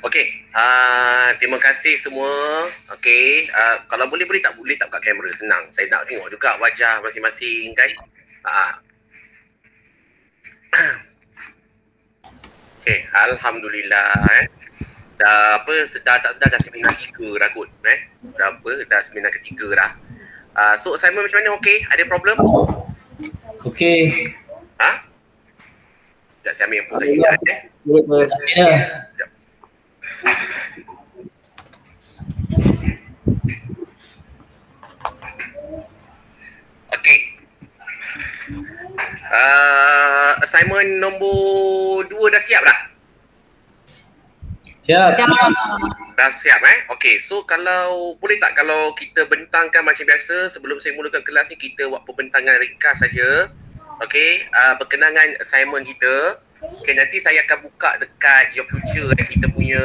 Okey, terima kasih semua. Okey, kalau boleh tak buka kamera, senang. Saya nak tengok juga wajah masing-masing kan. Okey, alhamdulillah dah seminar 3 dah kot dah seminar ketiga dah. So assignment macam mana, okey? Ada problem? Okey. Sekejap saya ambil info saya kejap Boleh. Sekejap. Okey. Assignment nombor 2 dah siap dah? Siap. Dah siap Okey, so kalau boleh tak kalau kita bentangkan macam biasa sebelum saya mulakan kelas ni, kita buat pembentangan ringkas saja. Okey, berkenangan assignment kita. Okey, nanti saya akan buka dekat Your Future kita punya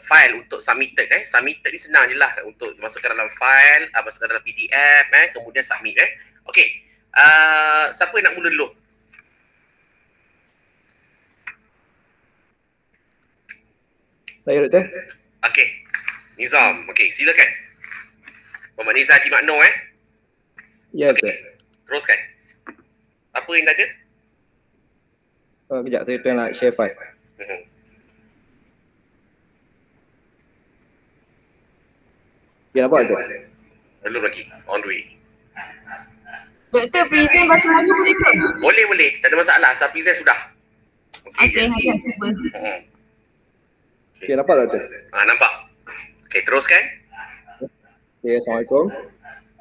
file untuk submitted submitted ni senang je lah untuk masukkan dalam file, masukkan dalam PDF kemudian submit Okey, siapa yang nak mula dulu? Saya Doktor. Okey, Nizam. Okey, silakan. Muhammad Nizam Haji Makno Ya, Doktor. Teruskan. Apa yang dah ada? Kejap, saya tengah nak share file. Ya, nampak Doktor? Belum lagi, on the way. Doktor, present bahasa Melayu boleh ke? Boleh, tak ada masalah. Saya present sudah. Okey, saya cuba. Okey, nampak tak Doktor? Nampak. Okey, teruskan. Okey, Assalamualaikum.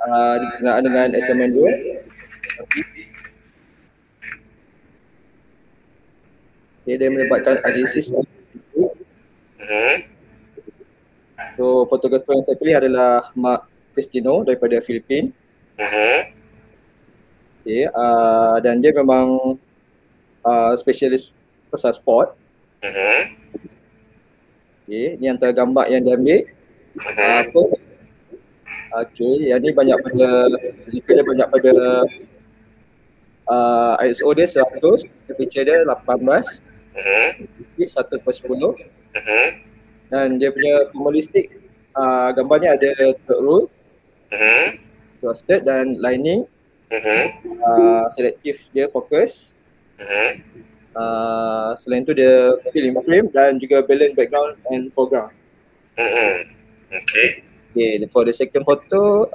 Berkenaan dengan assignment 2. Okay, dia melibatkan analisis. So, fotografer yang saya pilih adalah Mark Cristino daripada Filipina. Okay, dan dia memang spesialis pasal sport. Okay, ni antara gambar yang dia ambil. First, okay, yang ni banyak pada, dia banyak pada ISO dia 100, picture dia 18, 1/10. Dan dia punya formalistik, gambarnya ada third rule, drafted dan lining, selektif dia fokus. Selain tu dia fill in frame dan juga balance background and foreground. Okay, for the second photo,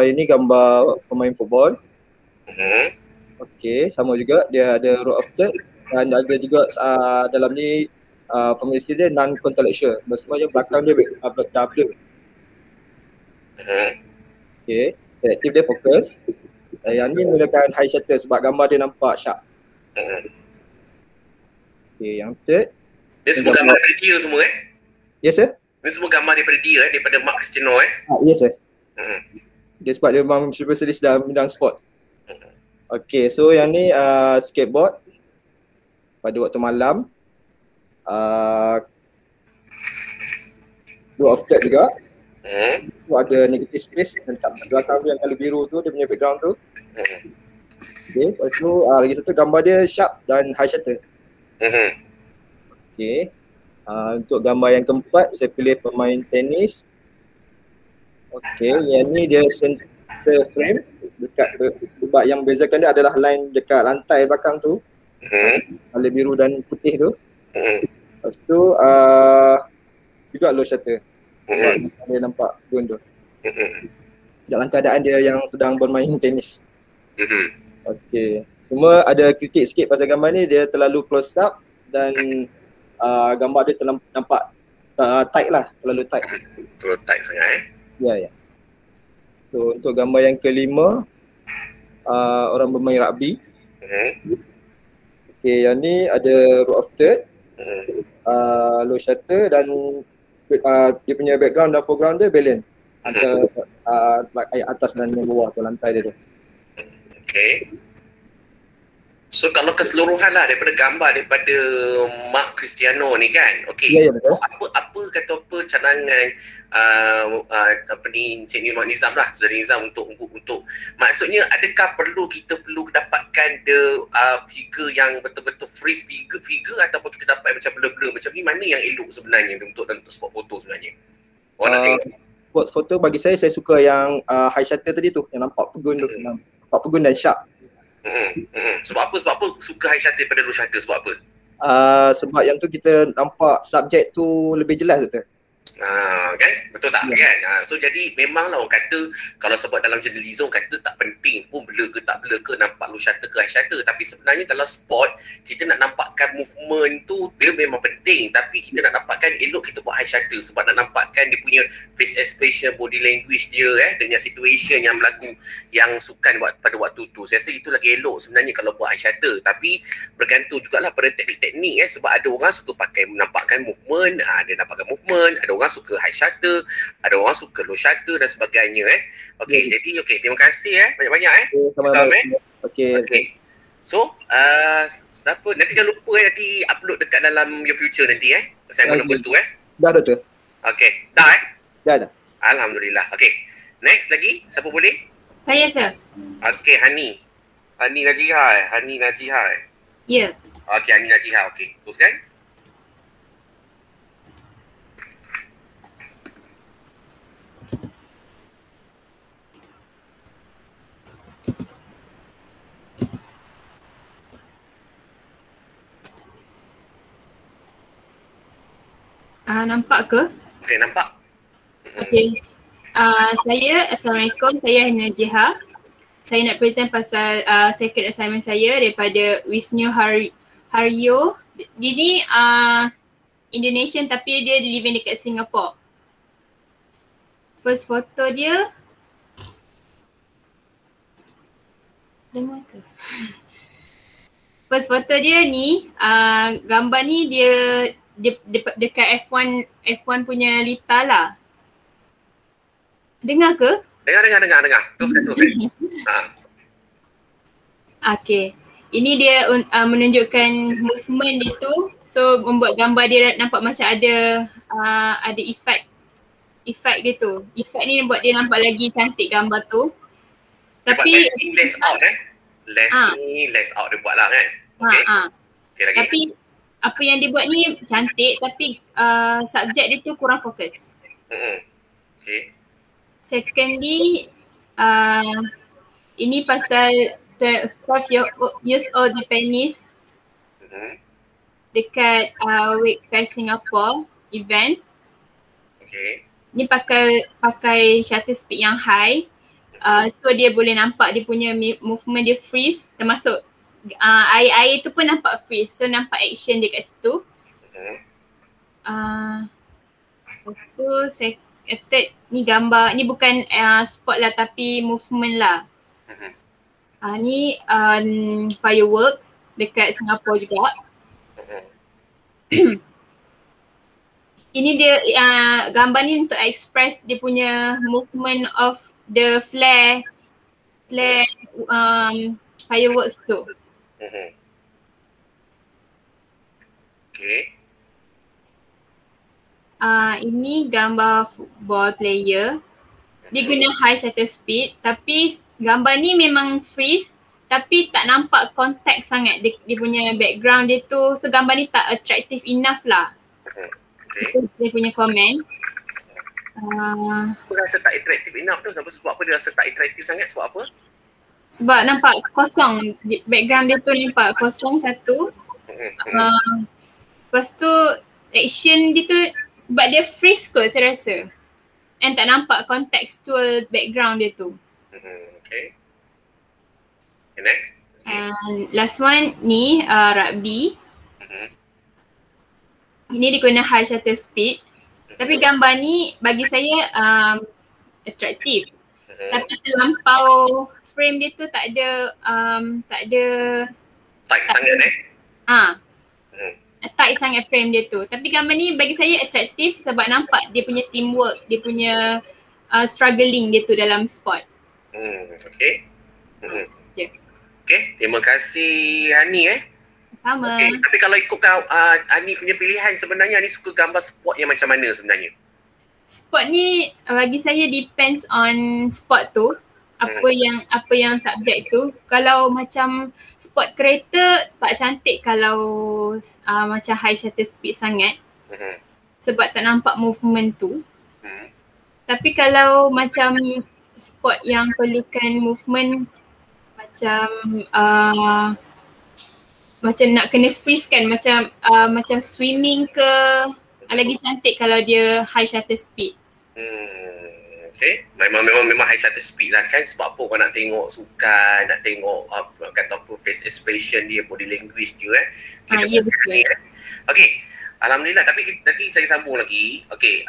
ini gambar pemain football. Okay, sama juga dia ada row of third dan ada juga dalam ni formalistik dia non-contextual. Maksudnya belakang dia double. Okay, selektif dia fokus. Yang ni menggunakan high shutter sebab gambar dia nampak sharp. Okay, yang third. Dia semua gambar daripada dia semua Yes sir. Ini semua gambar daripada dia daripada Mark Cristino Yes sir. Dia sebab dia memang spesialis dalam bidang sport. Okay, so yang ni skateboard pada waktu malam. Row of third juga. Tu ada negative space dekat belakang yang kalau biru tu dia punya background tu. Okay, lepas tu lagi satu gambar dia sharp dan high shutter. Okay, untuk gambar yang keempat saya pilih pemain tenis. Okay, yang ni dia center frame dekat sebab yang bezakan dia adalah line dekat lantai belakang tu. Warna biru dan putih tu. Lepas tu juga low shutter. Dia nampak drone tu. Dalam keadaan dia yang sedang bermain tenis. Okay, cuma ada kritik sikit pasal gambar ni, dia terlalu close up dan gambar dia nampak tight lah, terlalu tight. Terlalu tight sangat Ya. So untuk gambar yang kelima, orang bermain rugby. Okay, yang ni ada row of third, low shutter dan dia punya background dan foreground dia balance antara atas dan yang bawah tu, lantai dia tu. Okay. So kalau keseluruhan lah daripada gambar daripada Mark Cristiano ni kan, okey. Ya, ya, betul. Apa cadangan apa ni Encik Mak Nizam lah, Saudara Nizam untuk maksudnya adakah kita perlu dapatkan figure yang betul-betul freeze figure ataupun kita dapat macam blur-blur macam ni, mana yang elok sebenarnya untuk spot foto sebenarnya? Orang nak tengok Spot foto bagi saya suka yang high shutter tadi tu, yang nampak pegun tu, nampak pegun dan sharp. Sebab apa suka high shutter daripada low shutter, sebab apa? Sebab yang tu kita nampak subjek tu lebih jelas tu. Kan? Betul tak? Ya. Kan? So jadi memanglah orang kata kalau sebab dalam journalism kata tak penting pun blur ke tak blur ke nampak low shutter ke high shutter, tapi sebenarnya dalam sport kita nak nampakkan movement tu dia memang penting, tapi kita nak nampakkan elok kita buat high shutter sebab nak nampakkan dia punya face expression, body language dia dengan situation yang berlaku yang sukan pada waktu tu. Saya rasa itu lagi elok sebenarnya kalau buat high shutter, tapi bergantung jugalah pada teknik-teknik sebab ada orang suka pakai menampakkan movement, dia nampakkan movement, ada orang suka high shutter, ada orang suka low shutter dan sebagainya Okey, jadi terima kasih banyak-banyak Sama-sama. Okey. So, siapa nanti jangan lupa nanti upload dekat dalam your future nanti assignment nombor tu Dah Doktor. Okey, dah Dah. Alhamdulillah. Okey. Next lagi, siapa boleh? Saya sir. Okey, Hani Najihah. Ya. Okey, Hani Najihah. Okey, teruskan. Nampak ke? Okey, nampak. Okey. Assalamualaikum, saya Hani Najihah. Saya nak present pasal second assignment saya daripada Wisnu Haryo. Dia ni Indonesian tapi dia living dekat Singapore. First photo dia dengar ke? First photo dia ni gambar ni dia dekat F1 punya lita lah. Dengar ke? Dengar. Teruskan. Okay. Ini dia menunjukkan movement dia tu. So membuat gambar dia nampak macam ada efek dia tu. Efek ni buat dia nampak lagi cantik gambar tu. Tapi less out less out dia buat lah kan. Okay. Okay, lagi. Tapi apa yang dia buat ni cantik tapi subjek dia tu kurang fokus. Okay. Secondly, ini pasal 12 years old Japanese dekat Wakefest Singapore event. Okay. Ni pakai shutter speed yang high. So dia boleh nampak dia punya movement dia freeze, termasuk air tu pun nampak freeze. So nampak action dia kat situ. Lepas tu third ni gambar, ni bukan spot lah tapi movement lah. Ni fireworks dekat Singapore juga. Ini dia gambar ni untuk express dia punya movement of the flare fireworks tu. Okay. Ini gambar football player. Dia guna high shutter speed tapi gambar ni memang freeze tapi tak nampak contact sangat dia punya background dia tu. So gambar ni tak attractive enough lah. Okay. Itu dia punya komen. Aku rasa tak attractive enough tu. Sebab apa dia rasa tak attractive sangat? Sebab apa? Sebab nampak kosong. Background dia tu nampak kosong satu. Lepas tu action dia tu sebab dia freeze kot saya rasa. And tak nampak contextual background dia tu. Okay. Okay, next. And last one ni rugby. Ini dia guna high shutter speed. Tapi gambar ni bagi saya atraktif. Tapi terlampau frame dia tu tak ada Tight sangat tight sangat frame dia tu. Tapi gambar ni bagi saya atraktif sebab nampak dia punya teamwork, dia punya struggling dia tu dalam sport. Okay. Okay, terima kasih Hani Sama. Okay, tapi kalau ikut Ani punya pilihan sebenarnya Ani suka gambar sport yang macam mana sebenarnya? Sport ni bagi saya depends on sport tu. Apa yang subjek tu. Kalau macam sport kereta tak cantik kalau macam high shutter speed sangat. Sebab tak nampak movement tu. Tapi kalau macam sport yang perlukan movement macam nak kena freeze kan, macam swimming ke, lagi cantik kalau dia high shutter speed. Okay, memang high shutter speed lah kan, sebab apa orang nak tengok sukan, nak tengok kata apa face expression dia, body language dia Ya betul. Okay, Alhamdulillah, tapi nanti saya sambung lagi. Okay,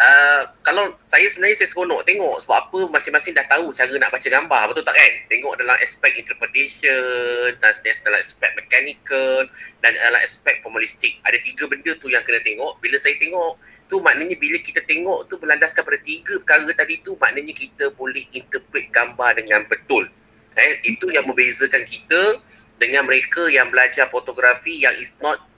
kalau saya sebenarnya saya seronok tengok sebab apa masing-masing dah tahu cara nak baca gambar, betul tak kan? Tengok dalam aspek interpretation, dalam aspek mechanical dan dalam aspek formalistik. Ada 3 benda tu yang kena tengok. Bila saya tengok tu maknanya bila kita tengok tu berlandaskan pada 3 perkara tadi tu, maknanya kita boleh interpret gambar dengan betul. Itu yang membezakan kita dengan mereka yang belajar fotografi yang is not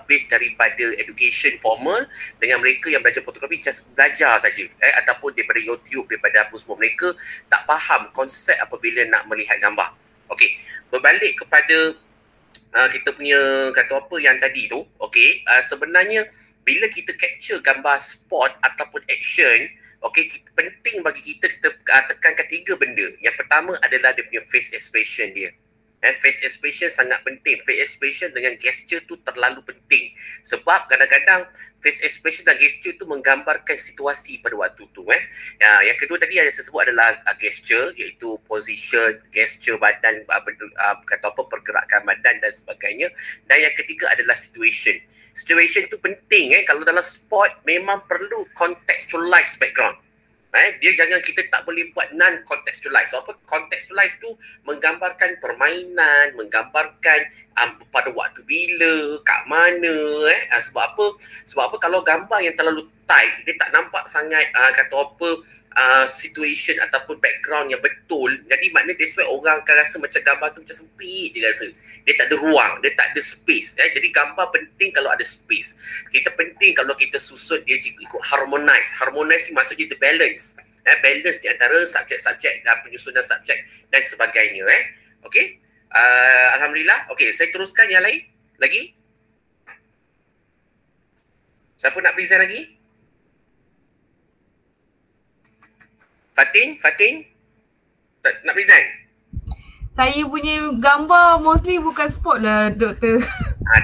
based daripada education formal, dengan mereka yang belajar fotografi just belajar saja ataupun daripada YouTube, daripada apa semua, mereka tak faham konsep apabila nak melihat gambar. Okey, berbalik kepada kita punya kata apa yang tadi tu, okey, sebenarnya bila kita capture gambar sport ataupun action, okey, penting bagi kita tekankan 3 benda. Yang pertama adalah dia punya face expression dia. Face expression sangat penting. Face expression dengan gesture tu terlalu penting. Sebab kadang-kadang face expression dan gesture tu menggambarkan situasi pada waktu tu. Yang kedua tadi yang saya sebut adalah gesture, iaitu position, gesture badan, kata apa, pergerakan badan dan sebagainya. Dan yang ketiga adalah situation. Situation tu penting. Kalau dalam sport memang perlu contextualize background. Dia jangan, kita tak boleh buat non-contextualize. So apa contextualize tu menggambarkan permainan, menggambarkan pada waktu bila, kat mana. Sebab apa? Sebab apa kalau gambar yang terlalu tight, dia tak nampak sangat kata apa situation ataupun background yang betul. Jadi maknanya that's why orang akan rasa macam gambar tu macam sempit, dia rasa. Dia tak ada ruang, dia tak ada space. Jadi gambar penting kalau ada space. Kita penting kalau kita susun dia ikut harmonize. Harmonize ni maksudnya the balance. Balance di antara subjek-subjek dan penyusunan subjek dan sebagainya. Okey. Alhamdulillah. Okey, saya teruskan yang lain. Lagi? Siapa nak present lagi? Fatin? Nak present? Saya punya gambar mostly bukan sport lah, doktor.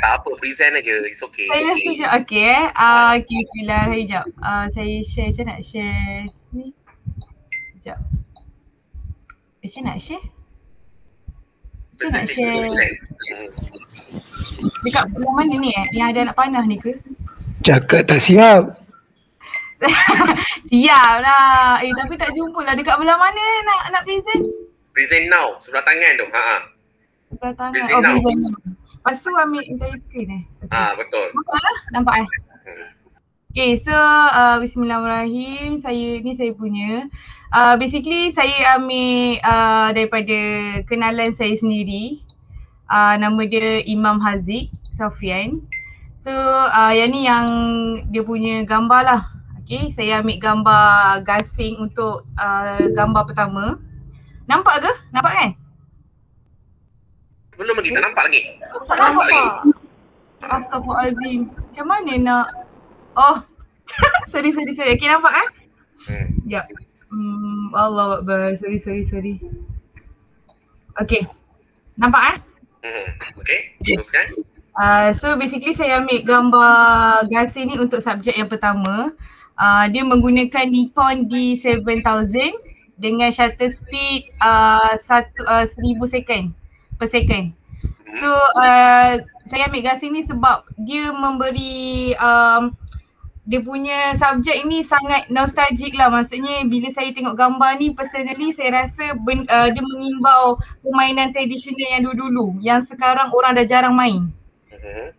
Tak apa, present aja. It's okay. Saya rasa okay. Okay, bismillah. Sekejap. Saya share. Saya nak share ni. Sekejap. Saya nak share? Saya nak share. Dekat belah mana ni Yang ada anak panah ni ke? Cakap tak siap. Siap lah. Tapi tak jumpa lah. Dekat belah mana nak present? Present now. Sebelah tangan tu. Sebelah tangan. Present now. Present now. Lepas tu ambil entire screen Okay. Betul. Nampak lah? Nampak Okay, so bismillahirrahmanirrahim. Saya punya. Basically saya ambil daripada kenalan saya sendiri. Nama dia Imam Haziq Safian. So yang ni yang dia punya gambar lah. Okay, saya ambil gambar gasing untuk gambar pertama. Nampak ke? Nampak kan? Belum lagi, tak nampak lagi. Tak nampak lagi. Astaghfirullahaladzim. Macam mana nak? Oh. sorry. Okay, nampak kan? Ya. Allah Akbar. Sorry. Okay. Nampak Okay, teruskan. So basically saya ambil gambar gasing ni untuk subjek yang pertama. Dia menggunakan Nikon D7000 dengan shutter speed 1000 second per second. So saya ambil gasing ni sebab dia memberi dia punya subjek ni sangat nostalgic lah. Maksudnya bila saya tengok gambar ni, personally saya rasa dia mengimbau permainan tradisional yang dulu-dulu yang sekarang orang dah jarang main.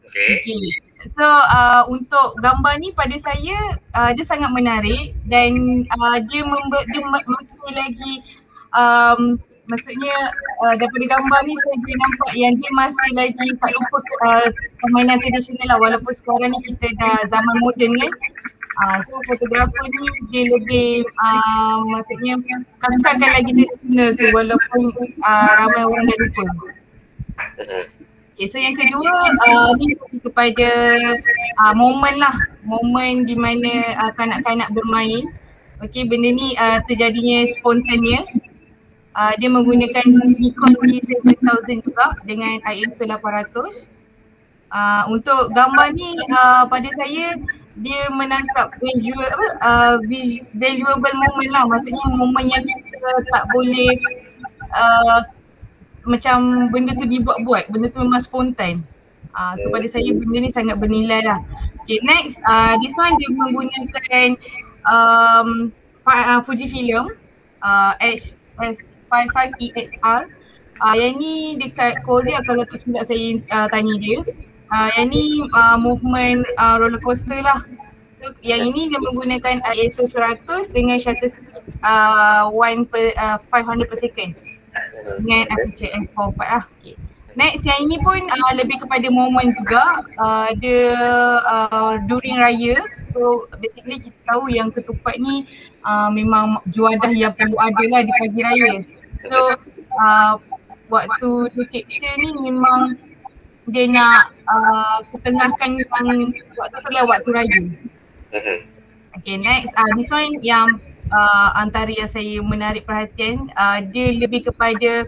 Okay. So untuk gambar ni pada saya dia sangat menarik dan dia masih lagi maksudnya daripada gambar ni saya boleh nampak yang dia masih lagi tak lupa permainan tradisional lah, walaupun sekarang ni kita dah zaman moden kan. So fotografer ni dia lebih maksudnya kekalkan lagi tradisional tu walaupun ramai orang dah lupa. Okay, so yang kedua ni kepada momen lah, momen di mana kanak-kanak bermain. Okay, benda ni terjadinya spontaneous. Dia menggunakan Nikon D7000 juga dengan ISO 800. Untuk gambar ni pada saya dia menangkap valuable moment lah, maksudnya momen yang kita tak boleh macam benda tu dibuat-buat, benda tu memang spontan. So pada saya benda ni sangat bernilai lah. Okay, next this one dia menggunakan Fujifilm HS55EXR. Yang ni dekat Korea kalau tak silap saya tanya dia. Yang ni movement roller coaster lah. So, yang ini dia menggunakan ISO 100 dengan shutter speed 500 per second dengan aperture f4 lah. Okay. Next yang ini pun lebih kepada momen juga. Dia during raya. So basically kita tahu yang ketupat ni memang juadah yang perlu ada lah di pagi raya. So waktu dia capture ni memang dia nak ketengahkan yang waktu tu lah waktu raya. Okay, next this one yang antara yang saya menarik perhatian, dia lebih kepada,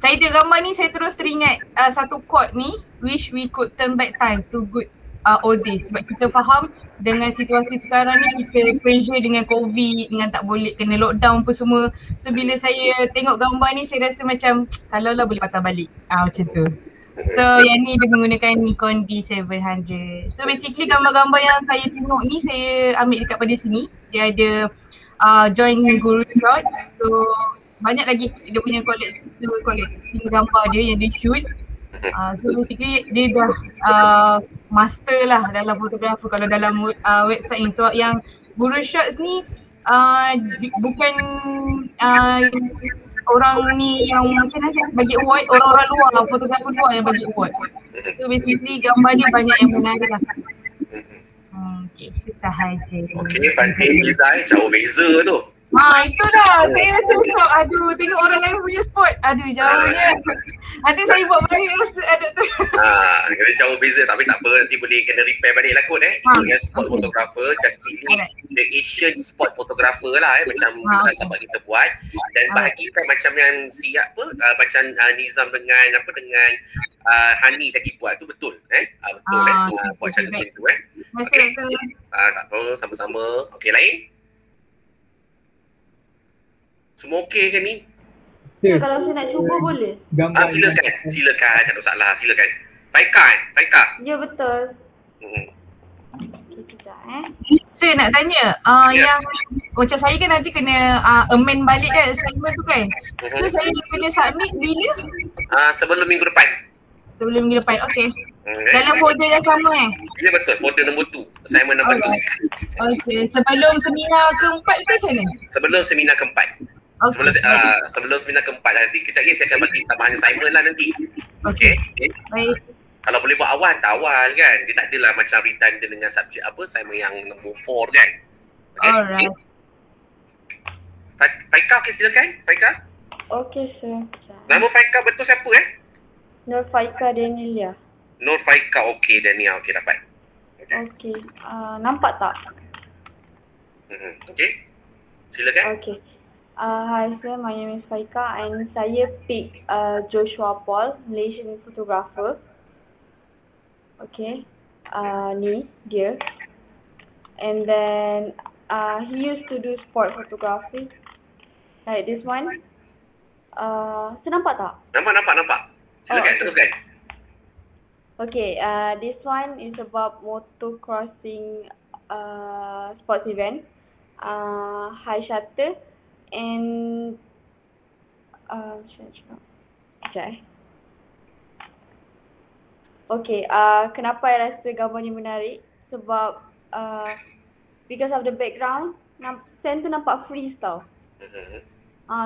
saya tengok gambar ni saya terus teringat satu quote ni, wish we could turn back time to good old days. Sebab kita faham dengan situasi sekarang ni kita pressure dengan COVID, dengan tak boleh kena lockdown pun semua. So bila saya tengok gambar ni saya rasa macam kalau lah boleh patah balik macam tu. So yang ni dia menggunakan Nikon D700. So basically gambar-gambar yang saya tengok ni saya ambil dekat pada sini. Dia ada join guru shot. So banyak lagi dia punya collecting gambar dia yang dia shoot. So basically dia dah master lah dalam fotografer kalau dalam website ni. Sebab yang guru shots ni bukan orang ni yang macam mana bagi award, orang-orang luar, fotografer luar yang bagi award. So basically gambar dia banyak yang menarik lah. Okay, itu sahaja. Okay, Fanti design jauh beza tu. Itulah, saya rasa macam aduh tengok orang lain punya spot, aduh jauhnya. Nanti saya buat balik rasa ada tu. Kena jauh beza tapi tak apa, nanti boleh kena repair balik lah kot Itu yang spot photographer, just pilih the Asian spot photographer lah macam sahabat kita buat. Dan bahagikan macam yang siap macam Nizam dengan Hani tadi buat tu betul betul buat macam tu Okay. Tak apa, sama-sama. Okay, lain? Semua okey ke ni? Kalau saya nak cuba boleh? Silakan, tak ada masalah, silakan. Faika? Ya, betul. Sekejap Saya nak tanya, yang macam saya kan nanti kena amend balik kan assignment tu kan. So saya kena submit bila? Sebelum minggu depan. Sebelum minggu depan, okey. Dalam folder yang sama Ya betul, folder nombor 2, assignment nombor 2. Okey, sebelum seminar keempat ke macam mana? Sebelum seminar keempat. Sebelum seminar keempat lah nanti. Kejap lagi saya akan bagi tambahan assignment lah nanti. Okay. Baik. Kalau boleh buat awal kan. Dia tak adalah macam redundant dengan subjek assignment yang nombor 4 kan. Okay. Alright. Faika, silakan. Faika. Okay, sir. Nama Faika betul siapa Nur Faika Daniela. Nur Faika, okay Daniel, okay dapat. Okay. Nampak tak? Okay. Silakan. Okay. Hi sir, my name is Faika and saya pick Joshua Paul, Malaysian photographer. Okay. Ni dia. And then he used to do sport photography. Like this one. Saya nampak tak? Nampak. Silakan, teruskan. Okay, this one is about motocrossing sports event, high shutter and okay, kenapa saya rasa gambar ni menarik? Sebab because of the background, scene tu nampak freeze tau.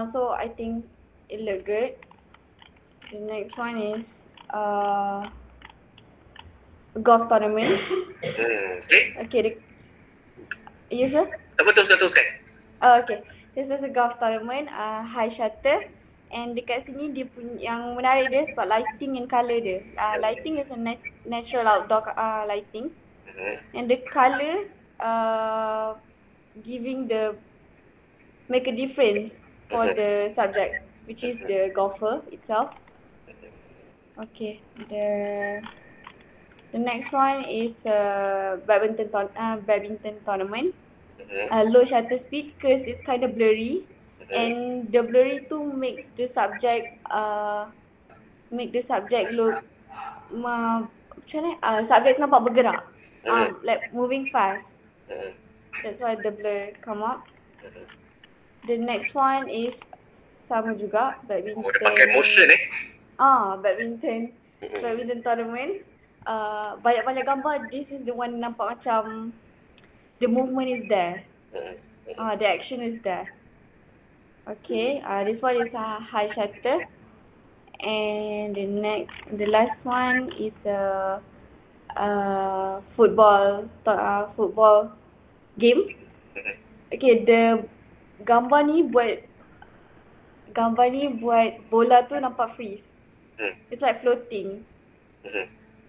So I think it look good. The next one is golf tournament. Okay. Okay, you sure? Tak apa, teruskan. Okay. This is a golf tournament, high shutter. And dekat sini dia punya, yang menarik dia sebab lighting and colour dia. Lighting is a natural outdoor lighting. And the colour make a difference for the subject, which is the golfer itself. Okay, the next one is badminton tournament. Low shutter speed because it's kind of blurry, and the blurry too makes the subject look subject nampak bergerak, like moving fast. That's why the blur come up. The next one is sama juga, badminton. Oh, dia pakai motion badminton tournament. Banyak-banyak gambar. This is the one nampak macam the movement is there. The action is there. Okay, this one is a high shutter. And the last one is football game. Okay, the gambar ni buat bola tu nampak freeze. It's like floating.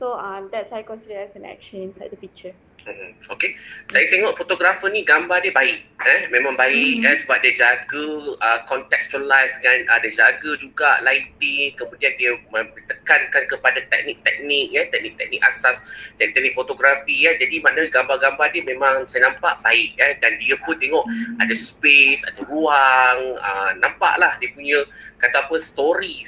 So that's I consider as an action inside the picture. Okay, saya tengok fotografer ni gambar dia baik, memang baik sebab dia jaga contextualize kan, dia jaga juga lighting, kemudian dia tekankan kepada teknik-teknik asas, teknik fotografi jadi maknanya gambar-gambar dia memang saya nampak baik dan dia pun tengok ada space, ada ruang, nampaklah dia punya kata apa story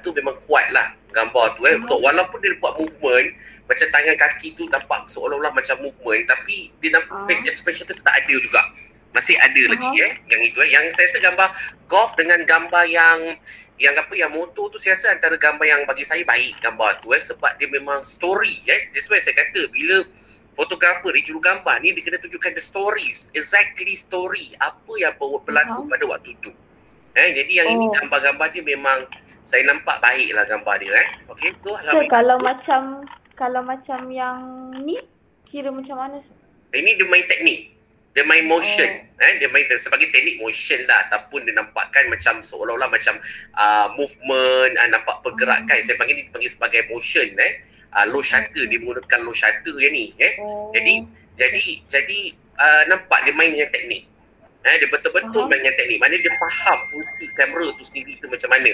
tu memang kuat lah gambar tu walaupun dia buat movement macam tangan kaki tu nampak seolah-olah macam movement, tapi dia nampak face expression tu tak ada juga, masih ada lagi yang itu yang saya rasa gambar golf dengan gambar yang motor tu saya rasa antara gambar yang bagi saya baik gambar tu sebab dia memang story that's why saya kata bila fotografer ni jurugambar ni dia kena tunjukkan the stories, exactly story apa yang berlaku pada waktu tu jadi yang ini gambar-gambar dia memang saya nampak baiklah gambar dia okey, so kalau macam yang ni kira macam mana? Ini dia main teknik, dia main motion dia main sebagai teknik motion lah, ataupun dia nampakkan macam seolah-olah macam movement, nampak pergerakan. Saya panggil sebagai motion low shutter, dia menggunakan low shutter yang ni jadi nampak dia main dengan teknik. Dia betul-betul main dengan teknik, maknanya dia faham fungsi kamera tu sendiri tu macam mana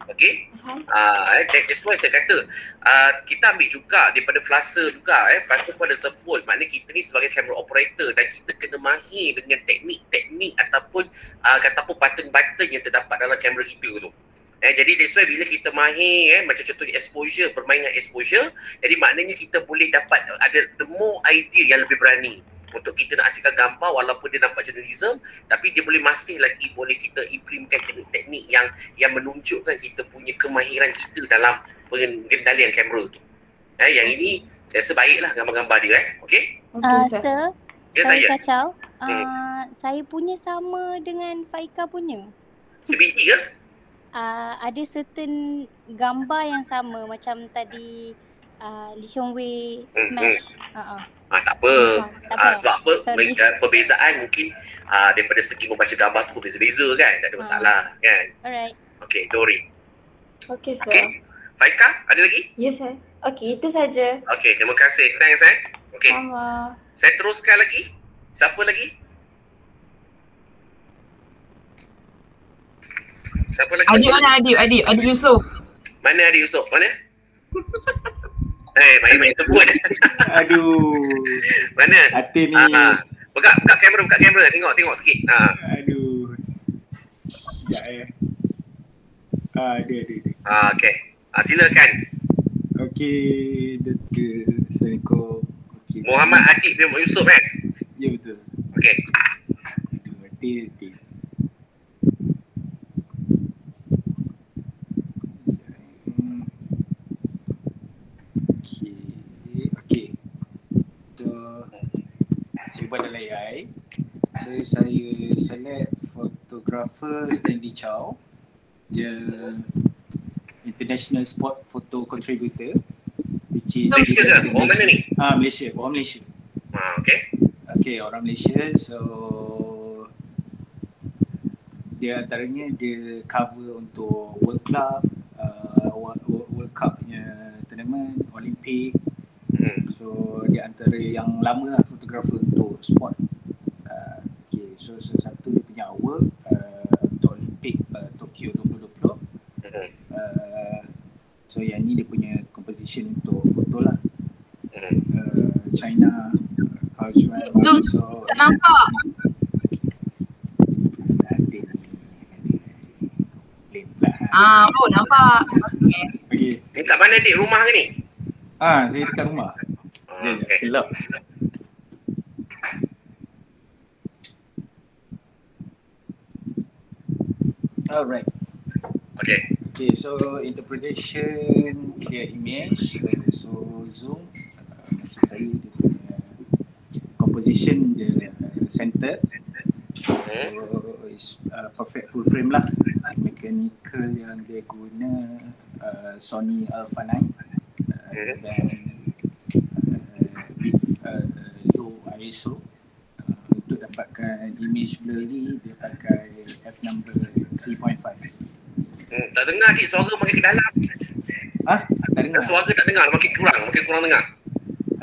okay. That's why saya kata kita ambil juga daripada Flasa juga Flasa pun ada sebut maknanya kita ni sebagai camera operator dan kita kena mahir dengan teknik-teknik ataupun button-button yang terdapat dalam kamera kita tu. Jadi that's why bila kita mahir macam contoh di exposure, bermain dengan exposure, jadi maknanya kita boleh dapat ada the more idea yang lebih berani untuk kita nak hasilkan gambar walaupun dia nampak journalism, tapi dia masih lagi boleh kita implementkan teknik-teknik yang menunjukkan kita punya kemahiran kita dalam pengendalian kamera tu. Yang ini saya rasa baiklah gambar-gambar dia okey. Sir, saya kacau. Saya punya sama dengan Faika punya. Sebiji ke? Ada certain gambar yang sama macam tadi Lee Chong Wei smash. Tak apa. Sebab apa? Perbezaan mungkin daripada segi membaca gambar tu berbeza-beza kan. Tak ada masalah kan. Alright. Okay, Dori. Okay, sir. Okay. Faika, ada lagi? Yes, sir. Okay, itu saja. Okay, terima kasih. Thanks Okay. Sama. Saya teruskan lagi. Siapa lagi? Siapa lagi? Adik mana Adik? Adik Yusof. Mana Adik Yusof? Mana? Main sebut. Aduh. Mana? Hati ni. Buka kamera. Tengok sikit. Aduh. Sekejap Ada. Okey. Silakan. Okey, Assalamualaikum. Okay. Muhammad Adik bin Yusof kan? Ya, betul. Okey. Aduh, hati. Buat dalam AI. So saya select fotografer Stanley Chow dia International Sport Photo Contributor, which is Malaysia ke? Orang mana ni? Malaysia, orang Malaysia. Okay, orang Malaysia. So dia antaranya dia cover untuk World Club, World Cup punya tournament, Olimpik. So dia antara yang lama lah fotografer untuk sport. Okay, so satu dia punya award untuk Olimpik Tokyo 2020. So yang ni dia punya composition untuk foto lah. China, Zoom tak nampak. Oh nampak. Okay. Ni kat mana dik? Rumah ke ni? Saya dekat rumah. Okay. Gelap. Alright. Okay. Okay, so interpretation, clear image, so zoom, maksud saya dia punya composition dia center, so is perfect full frame lah. Mechanical yang dia guna Sony Alpha 9 dan low ISO. Untuk dapatkan image blurry dia pakai f number 3.5. Tak dengar dik, suara makin ke dalam. Tak dengar? Suara tak dengar, makin kurang dengar.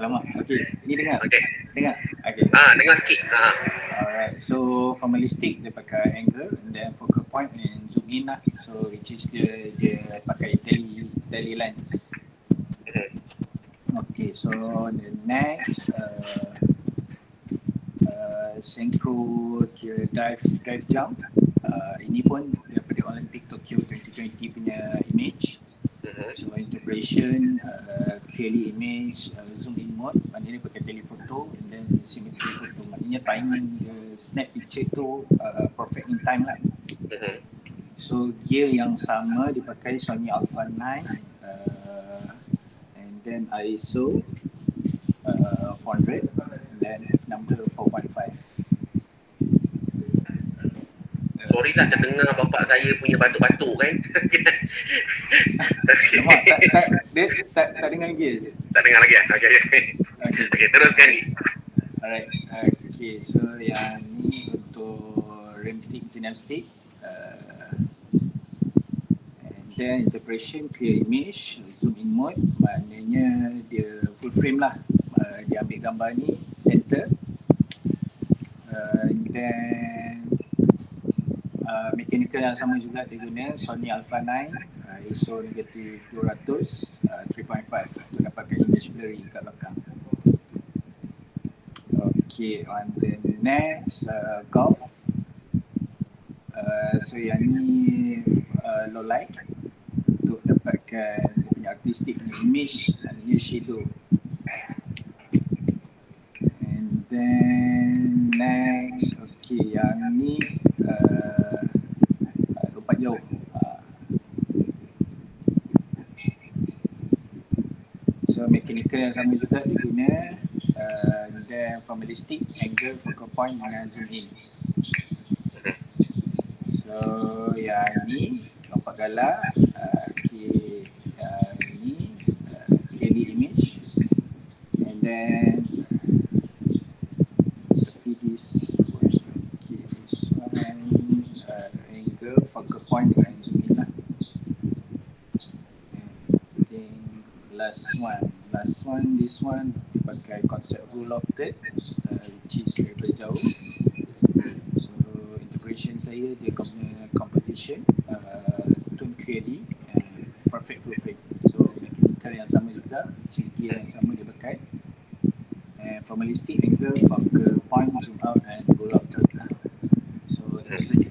Alamak, okey. Ini dengar? Okey. Dengar? Okey. Dengar sikit. Alright, so formalistic dia pakai angle and then focal point and zoom in lah. So which is dia pakai tele lens. Okay, so the next synchro kira dive jump. Ini pun daripada Olympic Tokyo 2020 punya image. So integration, clearly image, zoom in mode, maknanya pakai telephoto and then symmetry photo, maknanya timing snap picture tu perfect in time lah. So gear yang sama dipakai Sony Alpha 9 and then ISO 400 and then number 4.5. Sorry lah terdengar bapak saya punya batuk-batuk kan. Dia tak dengar lagi je. Tak dengar lagi. Okay, teruskan ni. Alright. Okay, so yang ni untuk rhythmic gymnastic. And then interpretation, clear image, zoom in mode, maknanya dia full frame lah. Dia ambil gambar ni center. And then mechanical yang sama juga dia guna Sony Alpha 9, ISO negatif 200, 3.5 untuk dapatkan image blurry kat belakang. Okay, on the next golf. So yang ni low light untuk dapatkan dia punya artistic image dan dia shadow. And then next, okay yang ni lompat jauh. So mechanical yang sama juga diguna, then formalistic, angle, focal point dengan zoom in. So yang ni lompat galak, okay, yang ni clearly image, and then this one, angle, focal point dengan zoom in lah. And then last one, this one dipakai konsep rule of third, which is daripada jauh. So integration saya dia composition, tone clearly, perfect full frame. So mechanical yang sama juga, gear yang sama dia pakai, and formalistic, angle, focal point, zoom out and rule of third lah. So itu saja.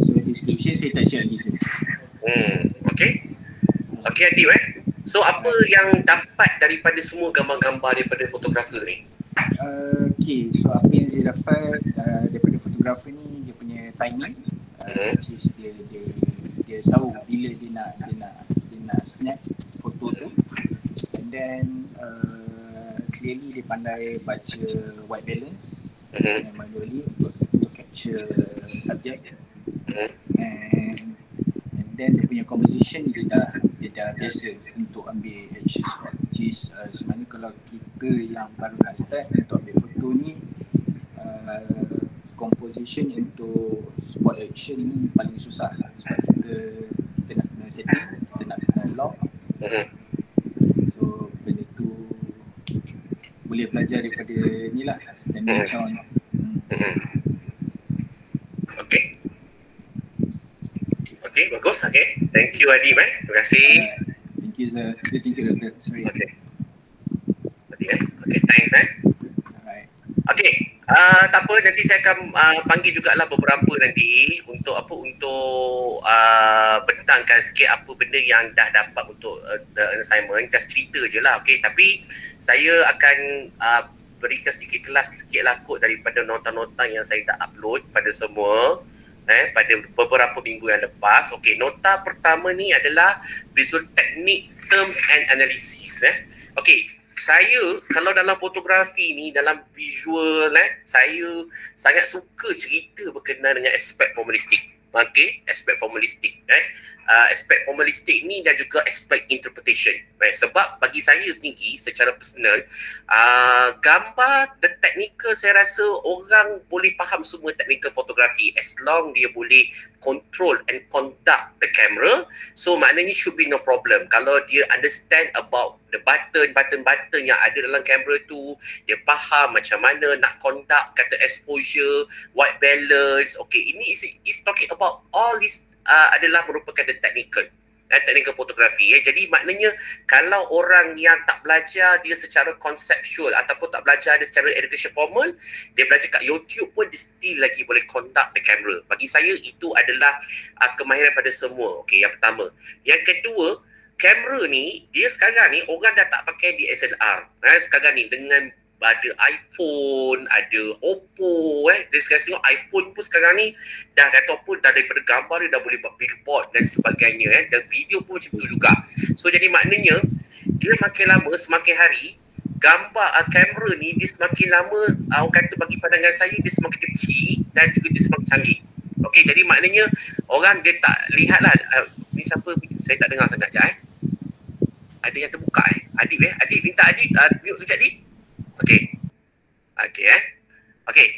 So description saya tak share lagi sini. Okay Adib So apa yang dapat daripada semua gambar-gambar daripada fotografer ni? Okay, so apa yang saya dapat daripada fotografer ni, dia punya timing, which is dia tahu bila dia nak snap foto tu, and then clearly dia pandai baca white balance and manually untuk capture subject. and then dia punya composition dia dah biasa untuk ambil action spot, which is sebenarnya kalau kita yang baru nak start untuk ambil foto ni, composition untuk spot action ni paling susah lah, sebab kita nak kena setting, kita nak kena lock. So benda tu boleh belajar daripada ni lah, standing shot. Okay, bagus. Okay, thank you Adib. Terima kasih. Thank you sir. Thank you Dr. Sorry. Okay, thanks. Alright. Okay, tak apa, nanti saya akan panggil jugalah beberapa nanti untuk bentangkan sikit apa benda yang dah dapat untuk the assignment. Just cerita je lah, okay. Tapi saya akan berikan sedikit kelas sikit lah kot daripada nota-nota yang saya dah upload pada semua pada beberapa minggu yang lepas. Okay, nota pertama ni adalah visual technique, terms and analysis. Okay, saya kalau dalam fotografi ni, dalam visual saya sangat suka cerita berkenaan dengan aspek formalistik. Okay, aspek formalistik. Aspek formalistik ni dan juga aspek interpretation. Sebab bagi saya sendiri secara personal, gambar the technical, saya rasa orang boleh faham semua technical fotografi as long dia boleh control and conduct the camera. So maknanya should be no problem. Kalau dia understand about the button yang ada dalam kamera tu, dia faham macam mana nak conduct, kata exposure, white balance. Okay, ini is talking about all this adalah merupakan the technical fotografi. Jadi maknanya kalau orang yang tak belajar dia secara konseptual ataupun tak belajar dia secara education formal, dia belajar kat YouTube pun dia still lagi boleh conduct the camera. Bagi saya itu adalah kemahiran pada semua. Okay, yang pertama. Yang kedua, kamera ni, dia sekarang ni orang dah tak pakai DSLR. Sekarang ni dengan ada iPhone, ada Oppo, dan sekarang tengok iPhone pun sekarang ni dah kata apa, dah daripada gambar dia dah boleh buat billboard dan sebagainya, dan video pun macam tu juga. So jadi maknanya dia makin lama semakin hari gambar kamera ni dia semakin lama, orang kata bagi pandangan saya dia semakin kecil dan juga dia semakin canggih. Okey, jadi maknanya orang dia tak lihat lah ni siapa, saya tak dengar sangat je ada yang terbuka Adib Adib minta Adib mute kejap Adib. Okey.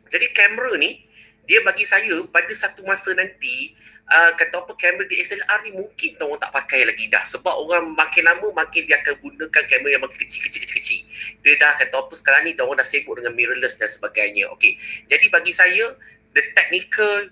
Jadi kamera ni dia bagi saya pada satu masa nanti kata apa, kamera DSLR ni mungkin orang tak pakai lagi dah, sebab orang makin lama makin dia akan gunakan kamera yang makin kecil. Dia dah kata apa sekarang ni orang dah sibuk dengan mirrorless dan sebagainya. Okey. Jadi bagi saya the technical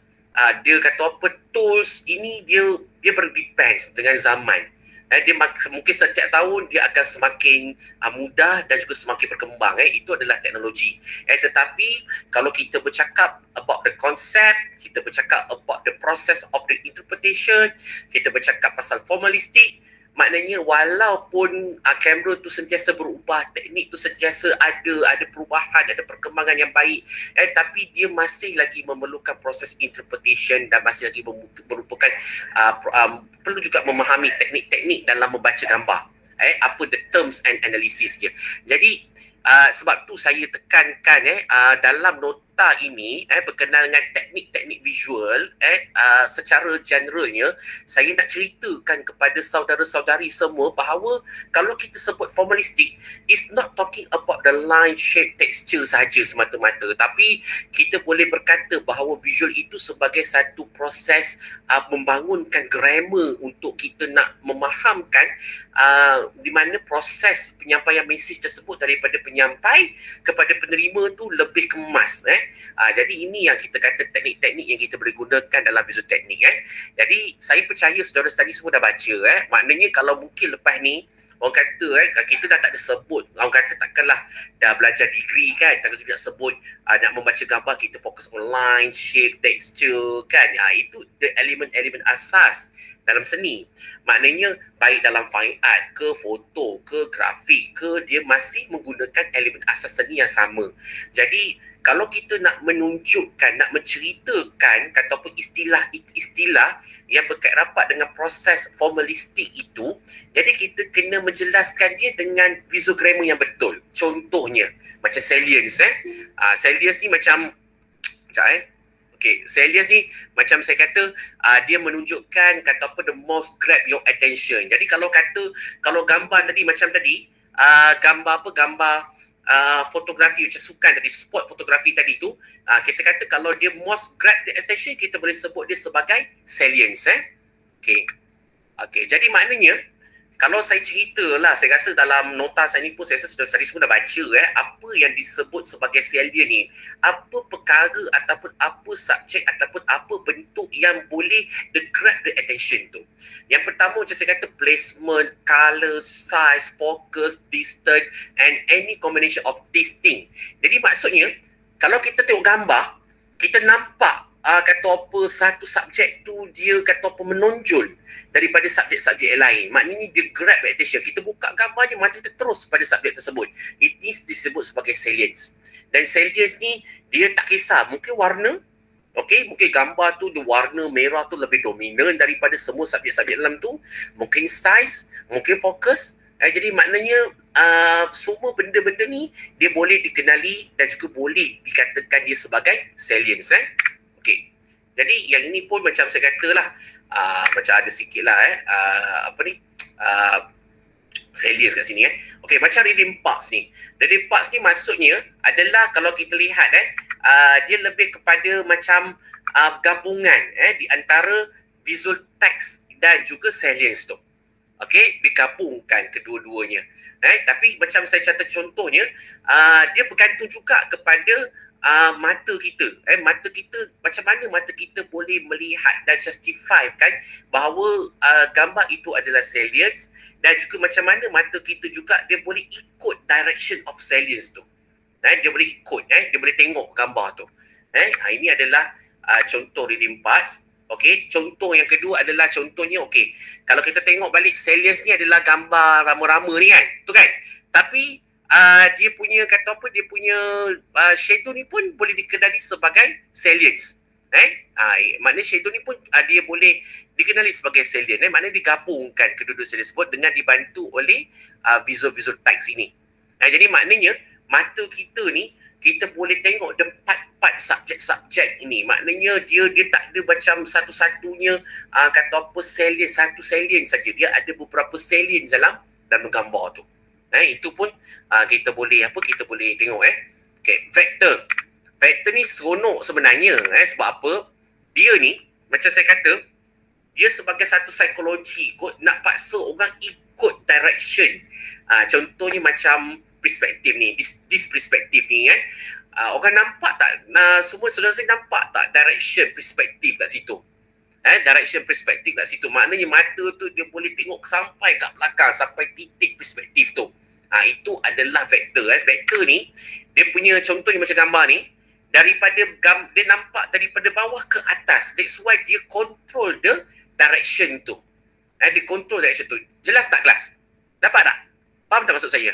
dia kata apa tools ini dia berdepends dengan zaman. Dia mungkin setiap tahun dia akan semakin mudah dan juga semakin berkembang. Itu adalah teknologi. Tetapi kalau kita bercakap about the concept, kita bercakap about the process of the interpretation, kita bercakap pasal formalistik, maknanya walaupun kamera tu sentiasa berubah, teknik tu sentiasa ada perubahan, ada perkembangan yang baik, tapi dia masih lagi memerlukan proses interpretation dan masih lagi merupakan perlu juga memahami teknik-teknik dalam membaca gambar. Apa the terms and analysis dia. Jadi sebab tu saya tekankan dalam nota ini berkenaan dengan teknik-teknik visual secara generalnya, saya nak ceritakan kepada saudara-saudari semua bahawa kalau kita sebut formalistik, it's not talking about the line, shape, texture sahaja semata-mata, tapi kita boleh berkata bahawa visual itu sebagai satu proses membangunkan grammar untuk kita nak memahamkan di mana proses penyampaian mesej tersebut daripada penyampai kepada penerima tu lebih kemas. Jadi ini yang kita kata teknik-teknik yang kita boleh gunakan dalam visual teknik. Jadi saya percaya saudara-saudari semua dah baca. Maknanya kalau mungkin lepas ni orang kata kita dah tak ada sebut, orang kata takkanlah dah belajar degree kan, takkan kita sebut nak membaca gambar kita fokus on line, shape, texture kan. Itu the elemen-elemen asas dalam seni. Maknanya baik dalam fine art ke foto ke grafik ke, dia masih menggunakan elemen asas seni yang sama. Jadi kalau kita nak menunjukkan, nak menceritakan ataupun istilah-istilah yang berkait rapat dengan proses formalistik itu, jadi kita kena menjelaskan dia dengan visual grammar yang betul. Contohnya macam salience. Salience ni macam Okay, salience ni macam saya kata dia menunjukkan kata apa the most grab your attention. Jadi kalau gambar tadi macam tadi gambar fotografi macam sukan tadi, sport fotografi tadi tu, kita kata kalau dia most grab the attention, kita boleh sebut dia sebagai salience. Okay, jadi maknanya kalau saya cerita lah, saya rasa dalam nota saya ni pun saya rasa saudara semua dah baca apa yang disebut sebagai salient ni. Apa perkara ataupun apa subjek ataupun apa bentuk yang boleh grab the attention tu. Yang pertama macam saya kata placement, colour, size, focus, distance and any combination of these things. Jadi maksudnya kalau kita tengok gambar, kita nampak kata apa satu subjek tu dia kata apa menonjol daripada subjek-subjek yang lain. Maknanya dia grab attention. Kita buka gambar je, mata kita terus pada subjek tersebut. It is disebut sebagai salience. Dan salience ni dia tak kisah, mungkin warna, mungkin gambar tu dia warna merah tu lebih dominan daripada semua subjek-subjek dalam tu. Mungkin size, mungkin fokus. Jadi maknanya semua benda-benda ni dia boleh dikenali dan juga boleh dikatakan dia sebagai salience. Okey. Jadi yang ini pun macam saya katalah macam ada sikit lah salience kat sini Okey, macam reading parts ni. Reading parts ni maksudnya adalah kalau kita lihat dia lebih kepada macam gabungan di antara visual text dan juga salience tu. Okey, digabungkan kedua-duanya. Tapi macam saya catat contohnya, dia bergantung juga kepada mata kita. Mata kita, macam mana mata kita boleh melihat dan justify kan bahawa gambar itu adalah salience, dan juga macam mana mata kita juga dia boleh ikut direction of salience tu. Dia boleh ikut, dia boleh tengok gambar tu. Ini adalah contoh reading parts. Okey, contoh yang kedua adalah contohnya kalau kita tengok balik salience ni adalah gambar rama-rama ni kan. Tu kan. Tapi dia punya kata apa, dia punya shadow ni pun boleh dikenali sebagai salience. Maknanya shadow ni pun dia boleh dikenali sebagai salient. Maknanya digabungkan kedua-dua salience tersebut dengan dibantu oleh visual text ini. Jadi maknanya mata kita ni kita boleh tengok empat subjek-subjek ini. Maknanya dia tak ada macam satu-satunya kata apa salient, satu salient saja. Dia ada beberapa salient dalam gambar tu. Itu pun kita boleh tengok vektor. Vektor ni seronok sebenarnya sebab apa? Dia ni macam saya kata, dia sebagai satu psikologi kot nak paksa orang ikut direction. Contohnya macam perspektif ni, this perspektif ni orang nampak tak, semua saudara saya nampak tak direction perspektif kat situ? Direction perspektif kat situ. Maknanya mata tu dia boleh tengok sampai kat belakang, sampai titik perspektif tu. Itu adalah vektor. Vektor ni dia punya contohnya macam gambar ni, dia nampak daripada bawah ke atas. That's why dia control the direction tu. Dia control direction tu. Jelas tak kelas? Dapat tak? Faham tak maksud saya?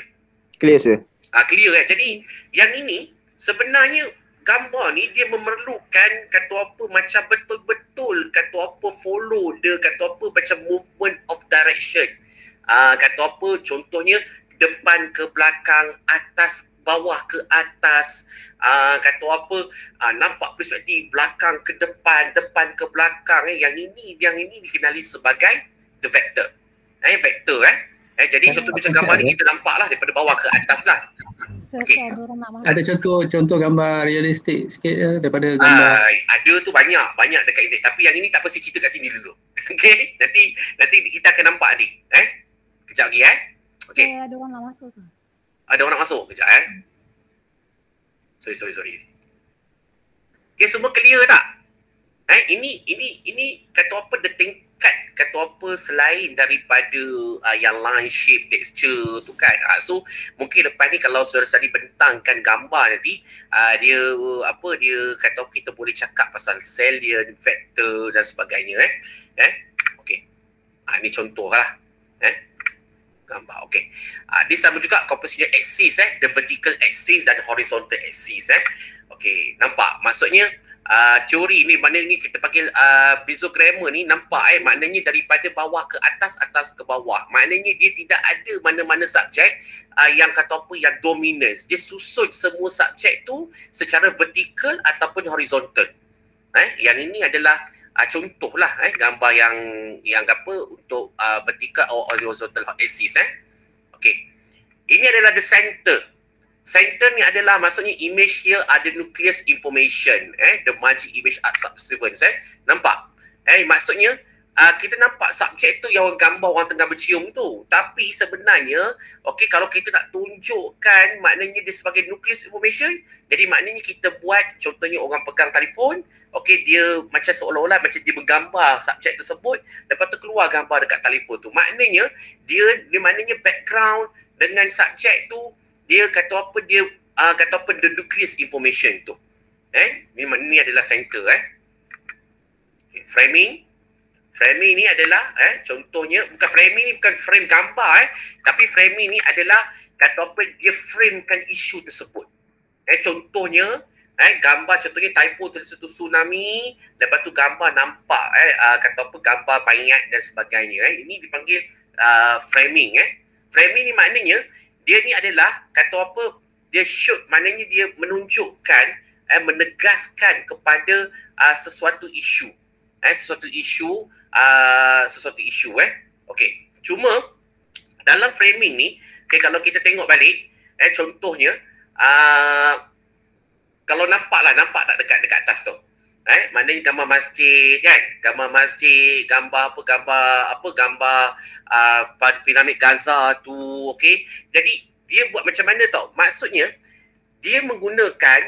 Clear sir. Clear Jadi yang ini sebenarnya gambar ni dia memerlukan kata apa macam betul-betul kata apa follow the kata apa macam movement of direction. Kata apa contohnya depan ke belakang, atas bawah ke atas, kata apa nampak perspektif belakang ke depan ke belakang. Yang ini dikenali sebagai the vector. Vector jadi contoh macam gambar ni kita nampak lah daripada bawah ke atas lah. Ada contoh gambar realistik sikit daripada gambar. Ada tu banyak dekat internet, tapi yang ini tak pasti cerita kat sini dulu. Okey, nanti kita akan nampak ni. Kejap lagi okey. Ada orang nak masuk tu. Ada orang nak masuk kejap Sorry. Okey, semua clear tak? Ini kata apa the tingkat kata apa selain daripada yang line shape texture tu kan. So mungkin lepas ni kalau saudara-saudari bentangkan gambar nanti dia kata apa kita boleh cakap pasal salient, vector dan sebagainya okey. Ni contoh lah gambar. Okey. Dia sama juga composition axis the vertical axis dan horizontal axis okey, nampak maksudnya teori ni maknanya kita panggil visogrammar ni nampak maknanya daripada bawah ke atas, atas ke bawah. Maknanya dia tidak ada mana-mana subjek yang kata apa yang dominance. Dia susun semua subjek tu secara vertikal ataupun horizontal. Yang ini adalah contohlah gambar yang apa untuk vertical or horizontal axis. Okey. Ini adalah the center. Center ni adalah maksudnya image here ada nucleus information, the margin image at subservience. Nampak? Maksudnya kita nampak subjek tu yang gambar orang tengah bercium tu. Tapi sebenarnya, okey, kalau kita nak tunjukkan maknanya dia sebagai nucleus information, jadi maknanya kita buat contohnya orang pegang telefon, okey, dia macam seolah-olah macam dia bergambar subjek tersebut, lepas tu keluar gambar dekat telefon tu. Maknanya dia maknanya background dengan subjek tu dia kata apa the nucleus information tu. Ni adalah center. Okay, framing ni adalah contohnya framing ni bukan frame gambar tapi framing ni adalah kata apa dia framekan isu tersebut. Contohnya gambar contohnya typo tulis tu tsunami, lepas tu gambar nampak kata apa gambar mayat dan sebagainya. Ini dipanggil framing. Framing ni maknanya dia ni adalah kata apa dia shoot, maknanya dia menunjukkan menegaskan kepada sesuatu isu. Sesuatu isu. Okey. Cuma dalam framing ni kalau kita tengok balik contohnya kalau nampak tak dekat atas tu. Maknanya gambar masjid kan, gambar piramid Gaza tu, okey. Jadi dia buat macam mana tau? Maksudnya dia menggunakan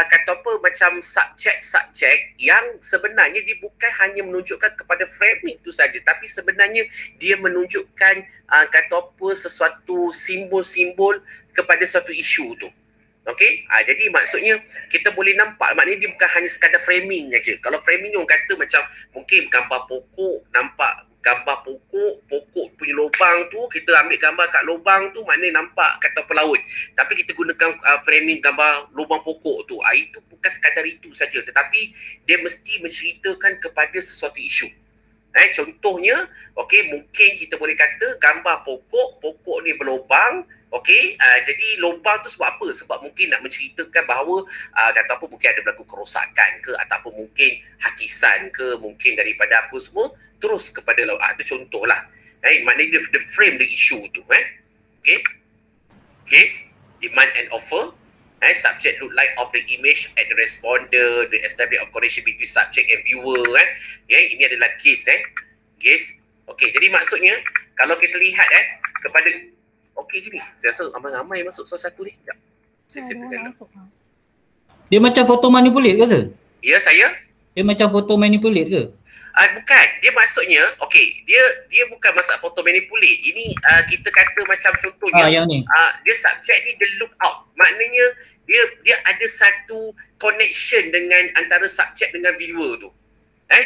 kata apa macam subjek yang sebenarnya dia bukan hanya menunjukkan kepada framing itu saja, tapi sebenarnya dia menunjukkan kata apa sesuatu simbol-simbol kepada satu isu tu. Okey, jadi maksudnya kita boleh nampak maknanya dia bukan hanya sekadar framing aja. Kalau framing orang kata macam mungkin gambar pokok, nampak gambar pokok punya lubang tu, kita ambil gambar kat lubang tu maknanya nampak kata pelaut. Tapi kita gunakan framing gambar lubang pokok tu. Itu bukan sekadar itu saja, tetapi dia mesti menceritakan kepada sesuatu isu. Contohnya, mungkin kita boleh kata gambar pokok ni berlubang. Jadi lubang tu sebab apa? Sebab mungkin nak menceritakan bahawa kata apa mungkin ada berlaku kerosakan ke, ataupun mungkin hakisan ke, mungkin daripada apa semua terus kepada itu contohlah. Maknanya the frame the issue tu. Case, demand and offer. Subject look like of the image at the responder, the establish of connection between subject and viewer. Ini adalah case. Case. Jadi maksudnya kalau kita lihat kepada gini. Saya rasa ramai-ramai masuk soal satu ni. Sekejap. Saya settlekan dulu. Dia macam foto manipulate ke Sir? Ya, saya. Dia macam foto manipulate ke? Bukan. Dia maksudnya, dia bukan masalah foto manipulate. Ini kita kata macam contohnya, yang ni. Dia subjek ni the look out. Maknanya dia ada satu connection dengan antara subjek dengan viewer tu.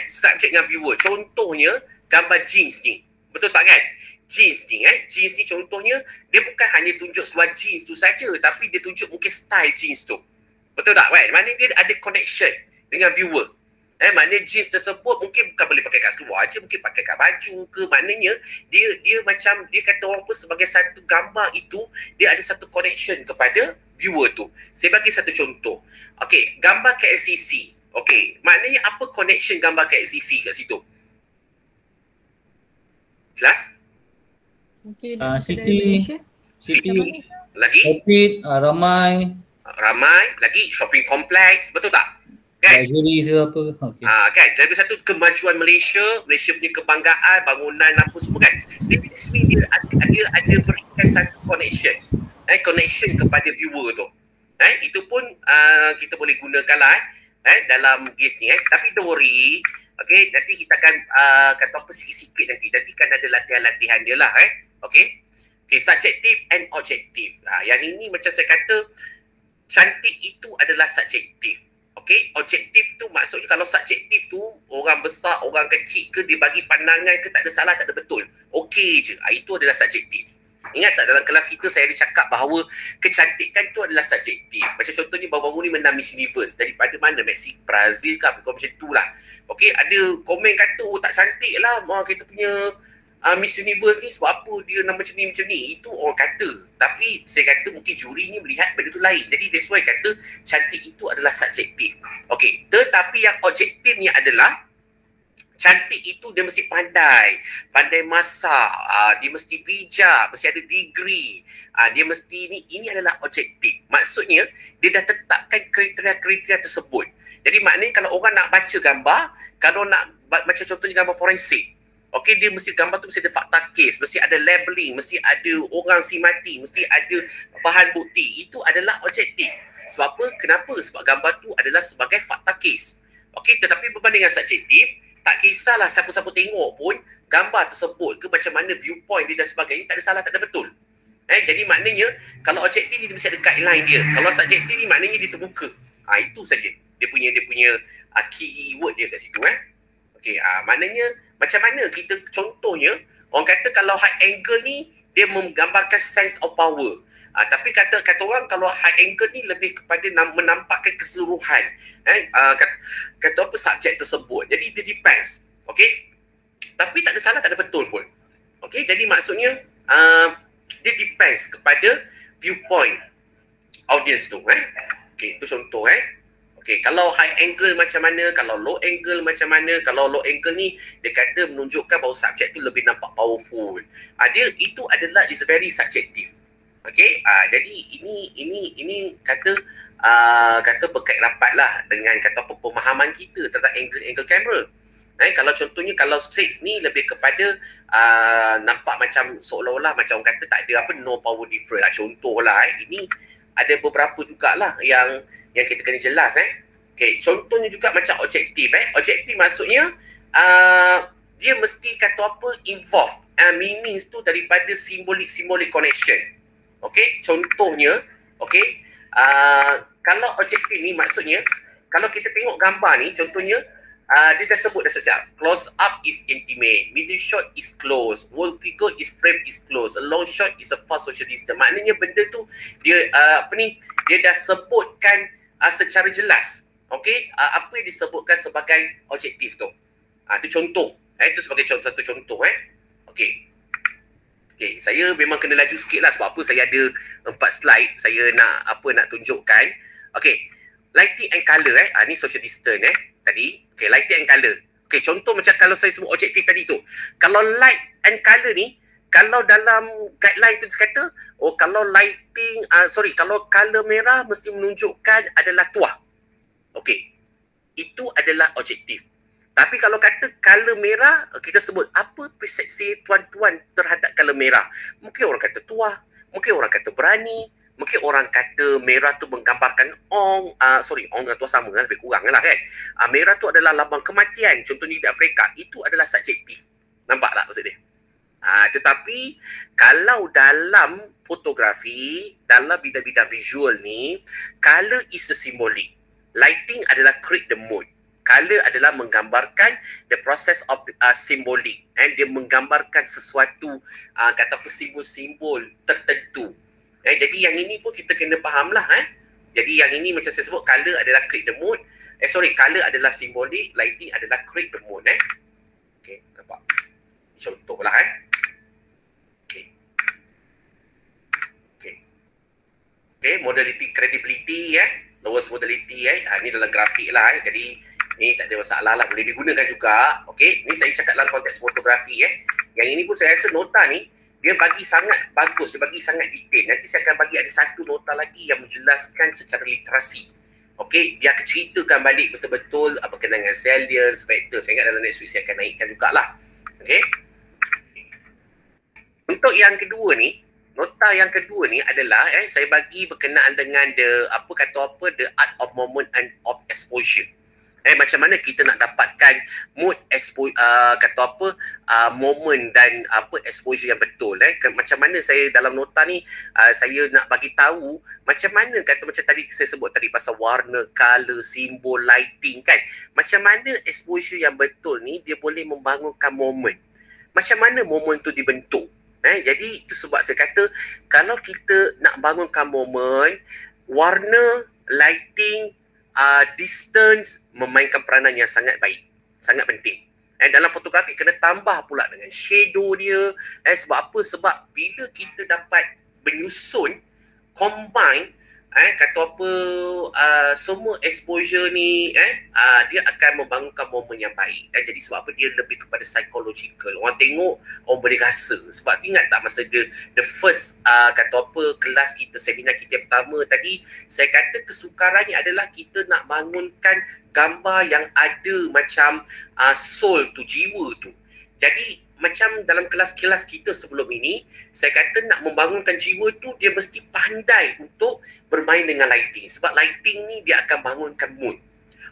Subjek dengan viewer. Contohnya gambar jeans ni. Betul tak kan? Jeans ni contohnya dia bukan hanya tunjuk seluar jeans tu saja, tapi dia tunjuk mungkin style jeans tu. Betul tak kan? Maknanya dia ada connection dengan viewer. Maknanya jeans tersebut mungkin bukan boleh pakai kat seluar je, mungkin pakai kat baju ke. Maknanya dia macam dia kata orang pun sebagai satu gambar itu dia ada satu connection kepada viewer tu. Saya bagi satu contoh. Gambar KLCC. Maknanya apa connection gambar KLCC kat situ? Kelas? Mungkin City lagi ramai lagi shopping kompleks, betul tak? Kan? Luxury ke apa? Kan? Dari satu kemajuan Malaysia punya kebanggaan, bangunan apa semua kan. Dia ada berikan satu connection. Connection kepada viewer tu. Itu pun kita boleh gunakan lah dalam case ni. Tapi don't worry. Nanti kita akan kata apa sikit-sikit nanti kan ada latihan-latihan dia lah. Subjektif and objektif. Yang ini macam saya kata cantik itu adalah subjektif. Objektif tu maksudnya kalau subjektif tu orang besar, orang kecil ke dia bagi pandangan ke tak ada salah, tak ada betul. Je. Itu adalah subjektif. Ingat tak dalam kelas kita saya ada cakap bahawa kecantikan tu adalah subjektif. Macam contohnya baru-baru ni menang Miss Universe. Daripada mana? Mexico, Brazil ke apa macam tu lah. Ada komen kata tak cantik lah kita punya Miss Universe ni sebab apa dia nama macam ni, itu orang kata. Tapi saya kata mungkin juri ni melihat benda tu lain. Jadi that's why kata cantik itu adalah subjektif. Okey, tetapi yang objektifnya adalah cantik itu dia mesti pandai masak, dia mesti bijak, mesti ada degree, dia mesti ini adalah objektif. Maksudnya dia dah tetapkan kriteria-kriteria tersebut. Jadi maknanya kalau orang nak baca gambar, kalau nak macam contohnya gambar forensik, okey, dia mesti gambar tu mesti ada fakta kes, mesti ada labeling, mesti ada orang si mati, mesti ada bahan bukti. Itu adalah objektif. Sebab apa? Kenapa? Sebab gambar tu adalah sebagai fakta kes. Okey, tetapi berbanding dengan subjektif, tak kisahlah siapa-siapa tengok pun gambar tersebut ke macam mana viewpoint dia dan sebagainya, tak ada salah, tak ada betul. Jadi maknanya kalau objektif ni dia mesti ada guideline dia. Kalau subjektif ni maknanya dia terbuka. Itu saja. Dia punya key word dia kat situ. Okey, maknanya macam mana kita contohnya orang kata kalau high angle ni dia menggambarkan sense of power. Tapi kata orang kalau high angle ni lebih kepada menampakkan keseluruhan. Kata apa subjek tersebut. Jadi dia depends. Okey. Tapi tak ada salah, tak ada betul pun. Okey, jadi maksudnya dia depends kepada viewpoint audience tu. Okey, itu contoh. Okey, kalau high angle macam mana, kalau low angle macam mana. Kalau low angle ni dia kata menunjukkan bahawa subjek tu lebih nampak powerful. Dia itu adalah is very subjective. Okey, jadi ini kata berkait rapatlah dengan kata apa pemahaman kita tentang angle kamera. Kalau contohnya kalau straight ni lebih kepada nampak macam seolah-olah macam orang kata tak ada apa no power difference. Contohlah ini ada beberapa jugalah yang kita kena jelas. Okey, contohnya juga macam objektif. Objektif maksudnya dia mesti kata apa involve meanings tu daripada simbolik connection. Okey, contohnya okey, kalau objektif ni maksudnya kalau kita tengok gambar ni contohnya dia dah sebut dah siap. Close up is intimate, middle shot is close, whole figure is frame is close, a long shot is a far social distance. Maknanya benda tu dia dia dah sebutkan secara jelas. Okey, apa yang disebutkan sebagai objektif tu. Itu contoh. Itu sebagai satu contoh. Okey. Okey, saya memang kena laju sikit lah sebab apa saya ada 4 slide saya nak tunjukkan. Okey, lighting and colour ni social distance tadi. Okey, lighting and colour. Okey, contoh macam kalau saya sebut objektif tadi tu. Kalau light and colour ni, kalau dalam guideline tu kata, kalau lighting, kalau colour merah mesti menunjukkan adalah tuah. Okey, itu adalah objektif. Tapi kalau kata colour merah, kita sebut apa persepsi tuan-tuan terhadap colour merah. Mungkin orang kata tuah, mungkin orang kata berani, mungkin orang kata merah tu menggambarkan ong dengan tuah sama lebih kurang lah kan. Merah tu adalah lambang kematian, contohnya di Afrika. Itu adalah subjektif. Nampak tak maksud dia? Tetapi kalau dalam fotografi, dalam bidang-bidang visual ni, colour is a symbolic. Lighting adalah create the mood. Color adalah menggambarkan the process of symbolic, and dia menggambarkan sesuatu kata apa simbol-simbol tertentu. Jadi yang ini pun kita kena faham lah. Jadi yang ini macam saya sebut, color adalah create the mood. Color adalah symbolic, lighting adalah create the mood. Okay, nampak? Contoh lah. Okay, modality credibility lowest modality ini dalam grafik lah Jadi ni tak ada masalah lah, boleh digunakan juga. Okey, ni saya cakap dalam konteks fotografi Yang ini pun saya rasa nota ni dia bagi sangat bagus, dia bagi sangat detail. Nanti saya akan bagi ada satu nota lagi yang menjelaskan secara literasi. Okey, dia akan ceritakan balik betul-betul berkenaan dengan salience, vector. Saya ingat dalam next week saya akan naikkan jugalah. Okey. Untuk yang kedua ni, nota yang kedua ni adalah saya bagi berkenaan dengan the art of moment and of exposure. Macam mana kita nak dapatkan mood moment dan exposure yang betul. Macam mana saya dalam nota ni saya nak bagi tahu macam mana macam tadi saya sebut tadi pasal warna, color, simbol, lighting kan. Macam mana exposure yang betul ni dia boleh membangunkan moment. Macam mana moment tu dibentuk. Jadi itu sebab saya kata kalau kita nak bangunkan moment, warna, lighting, distance memainkan peranan yang sangat baik, sangat penting. Dalam fotografi kena tambah pula dengan shadow dia. Sebab apa? Sebab bila kita dapat menyusun, combine, kata apa, semua exposure ni dia akan membangunkan momen yang baik. Jadi sebab apa? Dia lebih kepada psychological. Orang tengok, orang boleh rasa. Sebab tu ingat tak masa the first kata apa, kelas kita, seminar kita yang pertama tadi, saya kata kesukarannya adalah kita nak bangunkan gambar yang ada macam soul tu, jiwa tu. Jadi macam dalam kelas-kelas kita sebelum ini, saya kata nak membangunkan jiwa tu, dia mesti pandai untuk bermain dengan lighting. Sebab lighting ni dia akan bangunkan mood.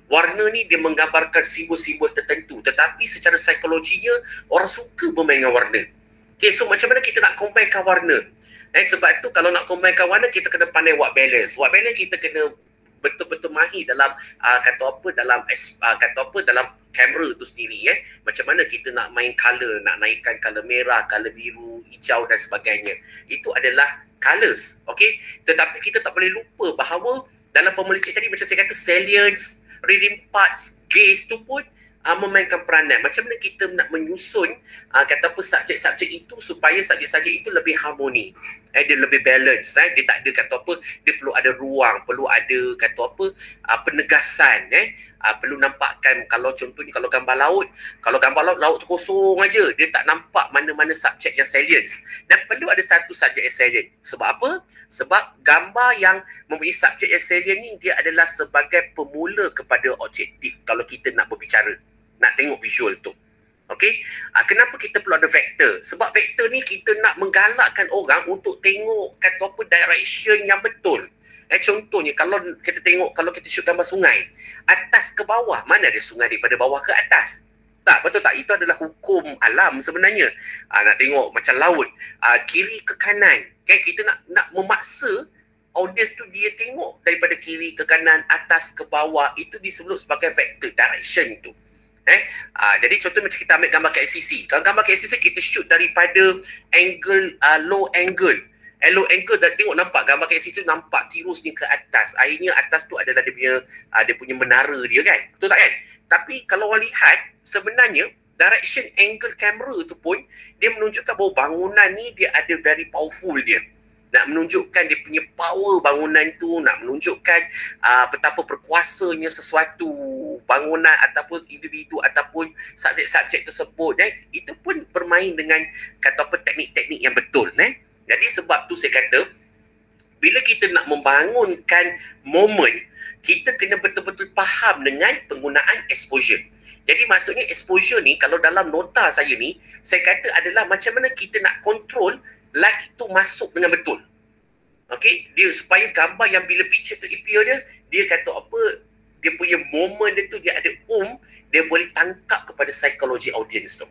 Warna ni dia menggambarkan simbol-simbol tertentu. Tetapi secara psikologinya, orang suka bermain dengan warna. Okay, so macam mana kita nak combinekan warna? Sebab tu kalau nak combinekan warna, kita kena pandai white balance. White balance kita kena betul-betul mahir dalam dalam kamera tu sendiri. Macam mana kita nak main color, nak naikkan color merah, color biru, hijau dan sebagainya. Itu adalah colors. Okay? Tetapi kita tak boleh lupa bahawa dalam formalistik tadi, macam saya kata, salience, reading parts, gaze tu pun memainkan peranan. Macam mana kita nak menyusun kata apa, subjek-subjek itu supaya subjek-subjek itu lebih harmoni. Dia lebih balance. Dia tak ada kata apa, dia perlu ada ruang, perlu ada kata apa, penegasan. Perlu nampakkan, kalau contohnya kalau gambar laut, laut tu kosong aja, dia tak nampak mana-mana subjek yang salient. Dan perlu ada satu subjek yang salient. Sebab apa? Sebab gambar yang mempunyai subjek yang salient ni, dia adalah sebagai pemula kepada objektif kalau kita nak berbicara, nak tengok visual tu. Okey, kenapa kita perlu ada vektor? Sebab vektor ni kita nak menggalakkan orang untuk tengok kata apa, direction yang betul. Contohnya kalau kita tengok, kalau kita shoot gambar sungai, atas ke bawah, mana ada sungai daripada bawah ke atas? Tak, betul tak? Itu adalah hukum alam sebenarnya. Nak tengok macam laut, kiri ke kanan. Kita nak memaksa audience tu dia tengok daripada kiri ke kanan, atas ke bawah. Itu disebut sebagai vector direction tu. Jadi contoh macam kita ambil gambar KLCC. Kalau gambar KLCC kita shoot daripada angle low angle. Low angle dah tengok nampak gambar KLCC tu nampak tirusnya ke atas. Akhirnya atas tu adalah dia punya menara dia kan. Betul tak kan? Tapi kalau orang lihat sebenarnya direction angle kamera tu pun dia menunjukkan bahawa bangunan ni dia ada very powerful dia. Nak menunjukkan dia punya power bangunan tu, nak menunjukkan betapa berkuasanya sesuatu bangunan ataupun individu ataupun subjek-subjek tersebut. Itu pun bermain dengan kata apa, teknik-teknik yang betul. Jadi sebab tu saya kata, bila kita nak membangunkan momen, kita kena betul-betul faham dengan penggunaan exposure. Jadi maksudnya exposure ni, kalau dalam nota saya ni, saya kata adalah macam mana kita nak control light itu masuk dengan betul. Okey, dia supaya gambar yang bila picture tu appear dia kata apa, dia punya moment dia tu dia ada dia boleh tangkap kepada psikologi audience tu.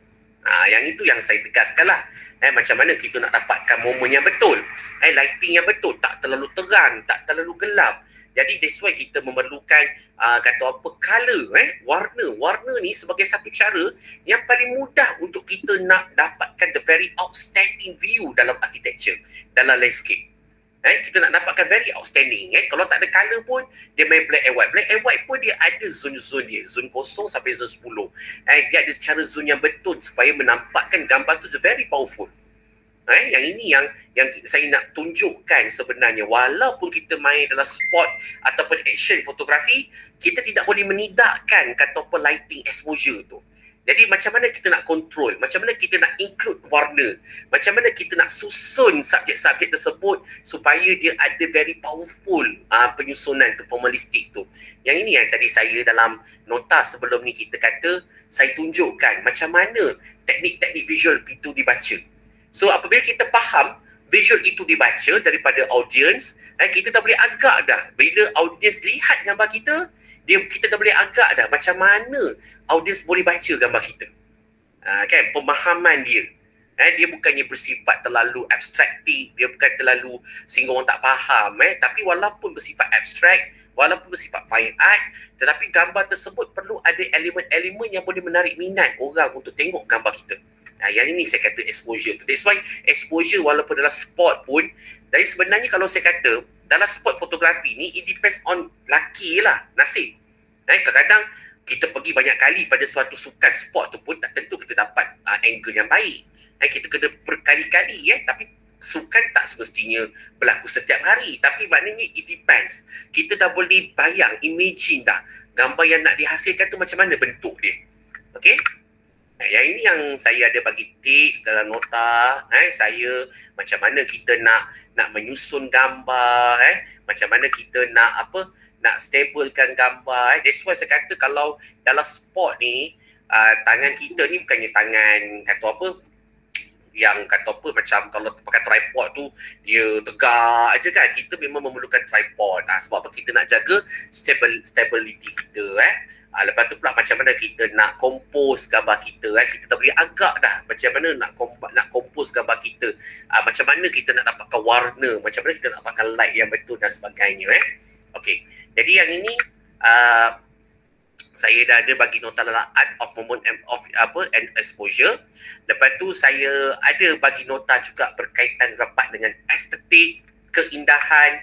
Yang itu yang saya tegaskan lah. Macam mana kita nak dapatkan momen yang betul, lighting yang betul, tak terlalu terang, tak terlalu gelap. Jadi that's why kita memerlukan kata apa, color, warna ni sebagai satu cara yang paling mudah untuk kita nak dapatkan the very outstanding view dalam architecture, dalam landscape. Kita nak dapatkan very outstanding. Kalau tak ada color pun, dia main black and white. Black and white pun dia ada zone-zone dia. Zone 0 sampai zone 10. Dia ada cara zone yang betul supaya menampakkan gambar tu very powerful. Yang ini yang saya nak tunjukkan sebenarnya. Walaupun kita main dalam sport ataupun action fotografi, kita tidak boleh menidakkan kata apa lighting exposure tu. Jadi macam mana kita nak control, macam mana kita nak include warna, macam mana kita nak susun subjek-subjek tersebut supaya dia ada very powerful penyusunan tu, formalistik tu. Yang ini yang tadi saya dalam nota sebelum ni kita kata, saya tunjukkan macam mana teknik-teknik visual itu dibaca. So apabila kita faham visual itu dibaca daripada audience, kita dah boleh agak dah. Bila audience lihat gambar kita dah boleh agak dah macam mana audience boleh baca gambar kita. Kan, pemahaman dia. Dia bukannya bersifat terlalu abstraktif, dia bukan terlalu sehingga orang tak faham. Tapi walaupun bersifat abstrak, walaupun bersifat fine art, tetapi gambar tersebut perlu ada elemen-elemen yang boleh menarik minat orang untuk tengok gambar kita. Yang ini saya kata exposure. That's why exposure walaupun dalam sport pun, dari sebenarnya kalau saya kata dalam sport fotografi ni, it depends on laki lah, nasib. Kadang-kadang kita pergi banyak kali pada suatu sukan sport tu pun tak tentu kita dapat angle yang baik. Kita kena berkali-kali tapi sukan tak semestinya berlaku setiap hari. Tapi maknanya it depends. Kita dah boleh bayang, imagine dah gambar yang nak dihasilkan tu macam mana bentuk dia. Okay? Yang ini yang saya ada bagi tips dalam nota saya, macam mana kita nak menyusun gambar, macam mana kita nak stablekan gambar. That's why saya kata kalau dalam sport ni tangan kita ni bukannya tangan macam kalau pakai tripod tu dia tegak aja kan. Kita memang memerlukan tripod sebab apa? Kita nak jaga stability kita. Lepas tu pula macam mana kita nak compose gambar kita. Kita dah boleh agak dah macam mana nak compose gambar kita. Macam mana kita nak dapatkan warna, macam mana kita nak dapatkan light yang betul dan sebagainya. Okey. Jadi yang ini saya dah ada bagi nota dalam art of moment and exposure. Lepas tu saya ada bagi nota juga berkaitan rapat dengan estetik, keindahan.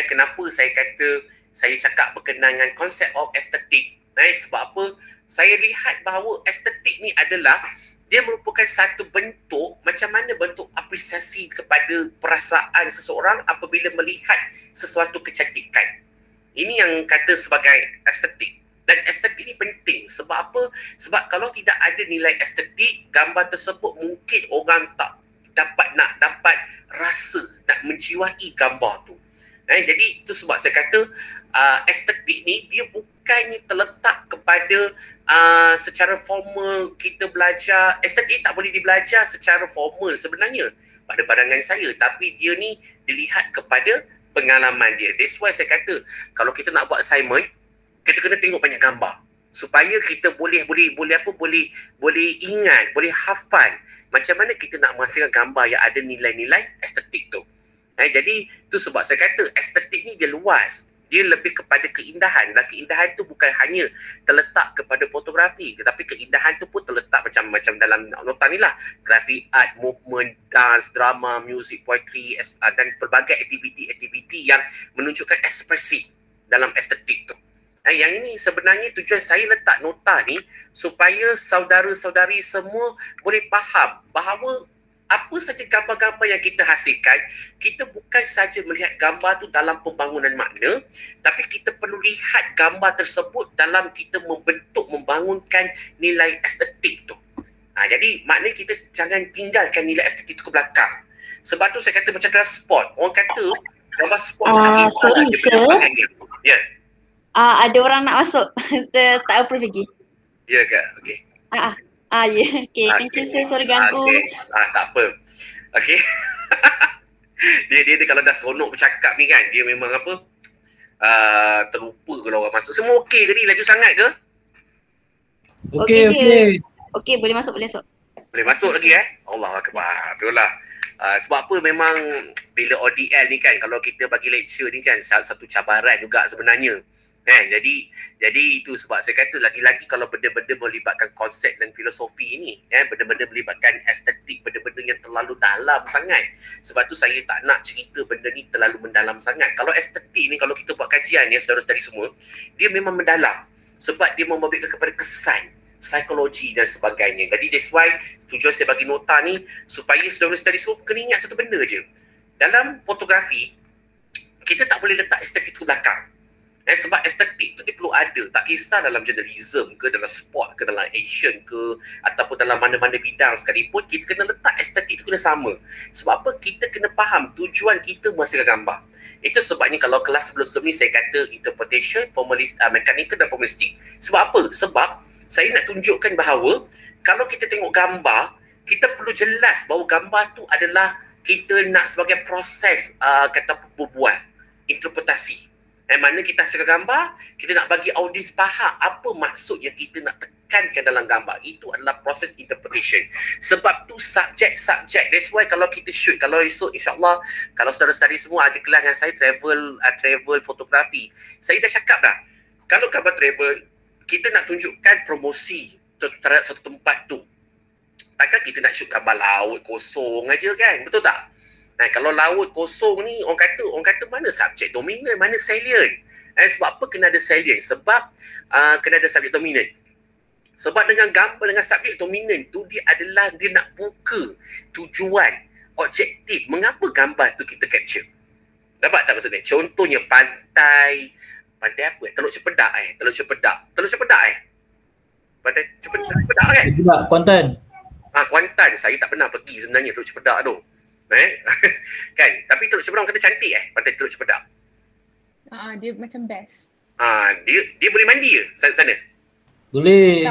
Kenapa saya kata saya cakap berkenaan dengan konsep of estetik? Sebab apa? Saya lihat bahawa estetik ni adalah dia merupakan satu bentuk, macam mana bentuk apresiasi kepada perasaan seseorang apabila melihat sesuatu kecantikan. Ini yang kata sebagai estetik. Dan estetik ni penting. Sebab apa? Sebab kalau tidak ada nilai estetik, gambar tersebut mungkin orang tak dapat rasa, nak menjiwai gambar tu. Jadi itu sebab saya kata estetik ni dia bukannya terletak kepada secara formal kita belajar. Estetik tak boleh dibelajar secara formal sebenarnya pada pandangan saya. Tapi dia ni dilihat kepada pengalaman dia. That's why saya kata kalau kita nak buat assignment, kita kena tengok banyak gambar supaya kita boleh ingat, boleh hafal macam mana kita nak menghasilkan gambar yang ada nilai-nilai estetik tu. Jadi tu sebab saya kata estetik ni dia luas. Dia lebih kepada keindahan. Dan keindahan tu bukan hanya terletak kepada fotografi, tetapi keindahan tu pun terletak macam dalam nota ni lah. Graphic art, movement, dance, drama, music, poetry dan pelbagai aktiviti-aktiviti yang menunjukkan ekspresi dalam estetik tu. Yang ini sebenarnya tujuan saya letak nota ni supaya saudara-saudari semua boleh faham bahawa apa saja gambar-gambar yang kita hasilkan, kita bukan saja melihat gambar tu dalam pembangunan makna, tapi kita perlu lihat gambar tersebut dalam kita membangunkan nilai estetik tu. Jadi maknanya kita jangan tinggalkan nilai estetik tu ke belakang. Sebab tu saya kata macam dalam sport, orang kata gambar sport sorry sir. Ya. Ada orang nak masuk. Saya tak approve lagi. Ya ke? Okey. Yeah. Okay, thank you sir. Sorry ganggu. Tak apa. Okay. dia kalau dah seronok bercakap ni kan, dia memang terlupa kalau orang masuk. Semua okey ke ni? Laju sangat ke? Okey, boleh masuk. Boleh masuk lagi Allah Akbar. Itulah. Sebab apa memang bila ODL ni kan, kalau kita bagi lecture ni kan satu cabaran juga sebenarnya. Jadi itu sebab saya kata lagi-lagi kalau benda-benda melibatkan konsep dan filosofi ni, benda-benda melibatkan estetik, benda-benda yang terlalu dalam sangat. Sebab tu saya tak nak cerita benda ni terlalu mendalam sangat. Kalau estetik ni, kalau kita buat kajian saudara-saudari semua, dia memang mendalam. Sebab dia membabitkan kepada kesan, psikologi dan sebagainya. Jadi that's why tujuan saya bagi nota ni supaya saudara-saudari semua kena ingat satu benda je. Dalam fotografi, kita tak boleh letak estetik tu belakang. Sebab estetik tu dia perlu ada. Tak kisah dalam journalism ke, dalam sport ke, dalam action ke, ataupun dalam mana-mana bidang sekalipun, kita kena letak estetik tu kena sama. Sebab apa? Kita kena faham tujuan kita menghasilkan gambar. Itu sebabnya kalau kelas sebelum-sebelum ni saya kata interpretation, mechanical dan formalistic. Sebab apa? Sebab saya nak tunjukkan bahawa kalau kita tengok gambar, kita perlu jelas bahawa gambar tu adalah kita nak sebagai proses berbual, interpretasi. Mana kita hasilkan gambar, kita nak bagi audiens faham apa maksud yang kita nak tekankan dalam gambar. Itu adalah proses interpretation. Sebab tu subjek. That's why kalau kita shoot, kalau esok insyaAllah, kalau saudara-saudari semua ada kelas dengan saya travel fotografi, saya dah cakap dah, kalau gambar travel, kita nak tunjukkan promosi terhadap satu tempat tu. Takkan kita nak shoot gambar laut kosong aja kan, betul tak? Kalau laut kosong ni, orang kata mana subjek dominan, mana salient. Sebab apa kena ada salience? Sebab kena ada subjek dominant. Sebab dengan gambar dengan subjek dominant tu dia nak buka tujuan, objektif mengapa gambar tu kita capture. Dapat tak maksudnya? Contohnya pantai apa? Teluk Cempedak Teluk Cempedak Pantai Cempedak kan? Juga Kuantan. Kuantan. Saya tak pernah pergi sebenarnya Teluk Cempedak tu. Kan? Tapi Teluk Cempedak orang kata cantik Pantai Teluk Cempedak. Dia macam best. Dia boleh mandi ke sana? Boleh.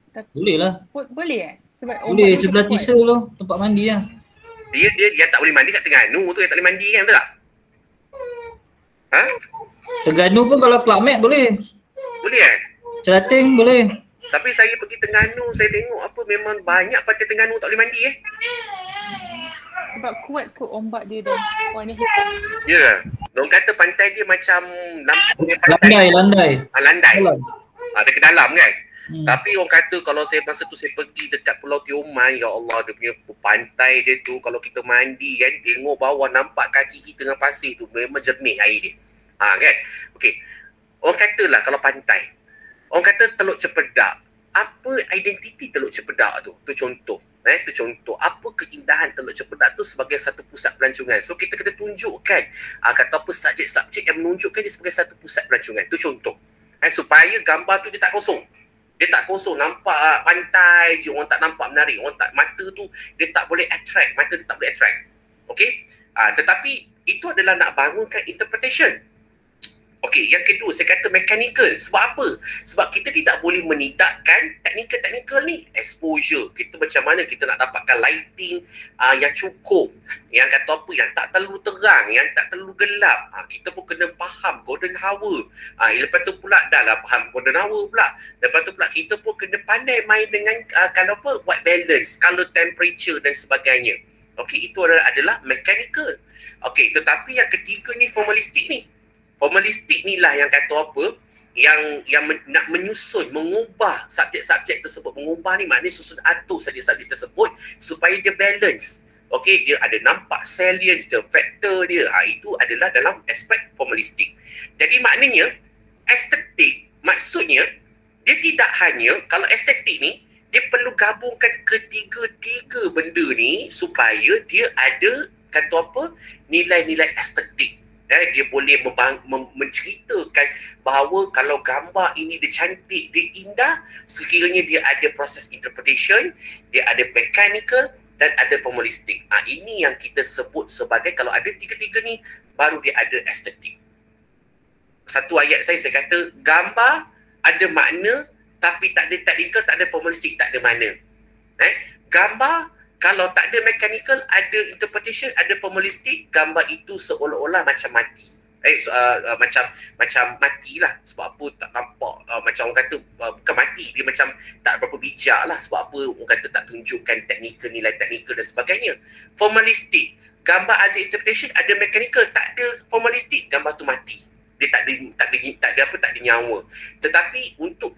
Tak. Boleh lah. Boleh Sebab Boleh, sebelah Tisa tu tempat mandi lah. Dia tak boleh mandi kat Terengganu tu yang tak boleh mandi kan, betul tak? Terengganu pun kalau Club Med boleh. Boleh Cerating boleh. Tapi saya pergi Terengganu, saya tengok memang banyak pantai Terengganu tak boleh mandi Sebab kuat kot ombak dia dan warna hitam. Ya. Orang kata pantai dia macam pantai. Landai. Dia ke dalam kan? Tapi orang kata kalau masa tu saya pergi dekat Pulau Tioman, ya Allah, dia punya pantai dia tu kalau kita mandi kan, tengok bawah nampak kaki kita dengan pasir tu memang jernih air dia. Kan? Okey. Orang katalah kalau pantai. Orang kata Teluk Cempedak. Apa identiti Teluk Cempedak tu? Tu contoh. Tu contoh. Apa keindahan Teluk Cempedak tu sebagai satu pusat pelancongan. So kita kena tunjukkan kata apa subjek-subjek yang menunjukkan dia sebagai satu pusat pelancongan. Tu contoh. Supaya gambar tu dia tak kosong. Dia tak kosong, nampak pantai je, orang tak nampak menarik, mata tu dia tak boleh attract, mata dia tak boleh attract. Okey? Tetapi itu adalah nak bangunkan interpretation. Okey, yang kedua saya kata mechanical. Sebab apa? Sebab kita tidak boleh menidakkan teknikal ni. Exposure. Kita macam mana kita nak dapatkan lighting yang cukup. Yang kata apa? Yang tak terlalu terang, yang tak terlalu gelap. Kita pun kena faham golden hour. Lepas tu pula dah lah faham golden hour pula. Lepas tu pula kita pun kena pandai main dengan kalau apa? White balance, color temperature dan sebagainya. Okey, itu adalah mechanical. Okey, tetapi yang ketiga ni formalistik ni. Formalistik ni lah yang kata apa, yang nak menyusun, mengubah subjek-subjek tersebut. Mengubah ni maknanya susun atur subjek-subjek tersebut supaya dia balance. Okey, dia ada nampak salience dia, faktor dia. Itu adalah dalam aspek formalistik. Jadi maknanya estetik, maksudnya dia tidak hanya, kalau estetik ni dia perlu gabungkan ketiga-tiga benda ni supaya dia ada kata apa, nilai-nilai estetik. Dia boleh menceritakan bahawa kalau gambar ini dia cantik, dia indah, sekiranya dia ada proses interpretation, dia ada mechanical dan ada formalistik. Ini yang kita sebut sebagai kalau ada tiga-tiga ni, baru dia ada estetik. Satu ayat saya kata, gambar ada makna tapi tak ada technical, tak ada formalistik, tak ada makna. Gambar kalau tak ada mechanical, ada interpretation, ada formalistik, gambar itu seolah-olah macam mati. Macam matilah. Sebab apa tak nampak, macam orang kata bukan mati, dia macam tak berapa bijak lah. Sebab apa orang kata tak tunjukkan teknikal, nilai teknikal dan sebagainya. Formalistik, gambar ada interpretation, ada mechanical, tak ada formalistik, gambar tu mati. Dia tak ada nyawa. Tetapi untuk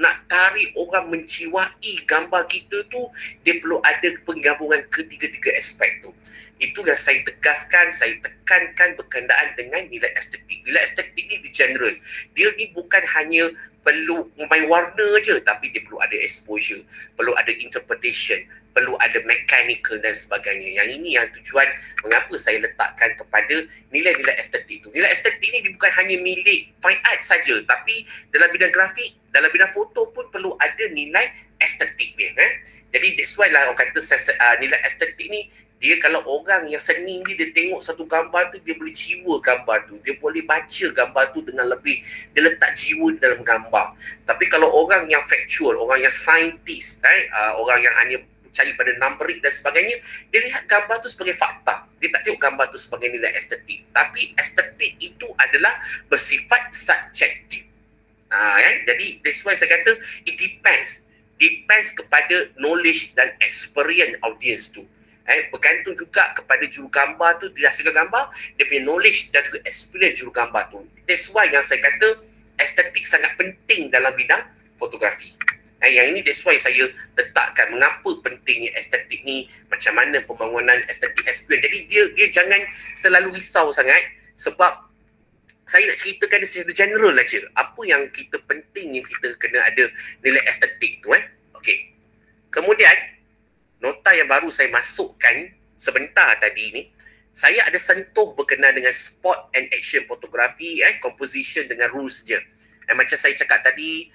nak tarik orang menjiwai gambar kita tu, dia perlu ada penggabungan ketiga-tiga aspek tu. Itu yang saya tegaskan, saya tekankan berkenaan dengan nilai estetik. Nilai estetik ni di general. Dia ni bukan hanya perlu main warna je, tapi dia perlu ada exposure, perlu ada interpretation, perlu ada mechanical dan sebagainya. Yang ini yang tujuan mengapa saya letakkan kepada nilai-nilai estetik tu. Nilai estetik ni bukan hanya milik fine art saja, tapi dalam bidang grafik, dalam bidang foto pun perlu ada nilai estetik dia. Jadi that's why lah orang kata nilai estetik ni, dia kalau orang yang seni ni, dia tengok satu gambar tu, dia boleh jiwa gambar tu, dia boleh baca gambar tu dengan lebih, dia letak jiwa dalam gambar. Tapi kalau orang yang factual, orang yang saintis, orang yang hanya cari pada numbering dan sebagainya, dia lihat gambar tu sebagai fakta. Dia tak tengok gambar tu sebagai nilai estetik. Tapi estetik itu adalah bersifat subjektif. Jadi that's why saya kata it depends kepada knowledge dan experience audience tu. Bergantung juga kepada jurugambar tu, dia hasilkan gambar, dia punya knowledge dan juga experience jurugambar tu. That's why yang saya kata estetik sangat penting dalam bidang fotografi. Yang ini that's why saya letakkan mengapa pentingnya estetik ni, macam mana pembangunan estetik experience. Jadi dia jangan terlalu risau sangat, sebab saya nak ceritakan secara general aja. Apa yang kita penting yang kita kena ada nilai estetik tu Okey. Kemudian nota yang baru saya masukkan sebentar tadi ni, saya ada sentuh berkenaan dengan spot and action fotografi, composition dengan rules dia. Macam saya cakap tadi,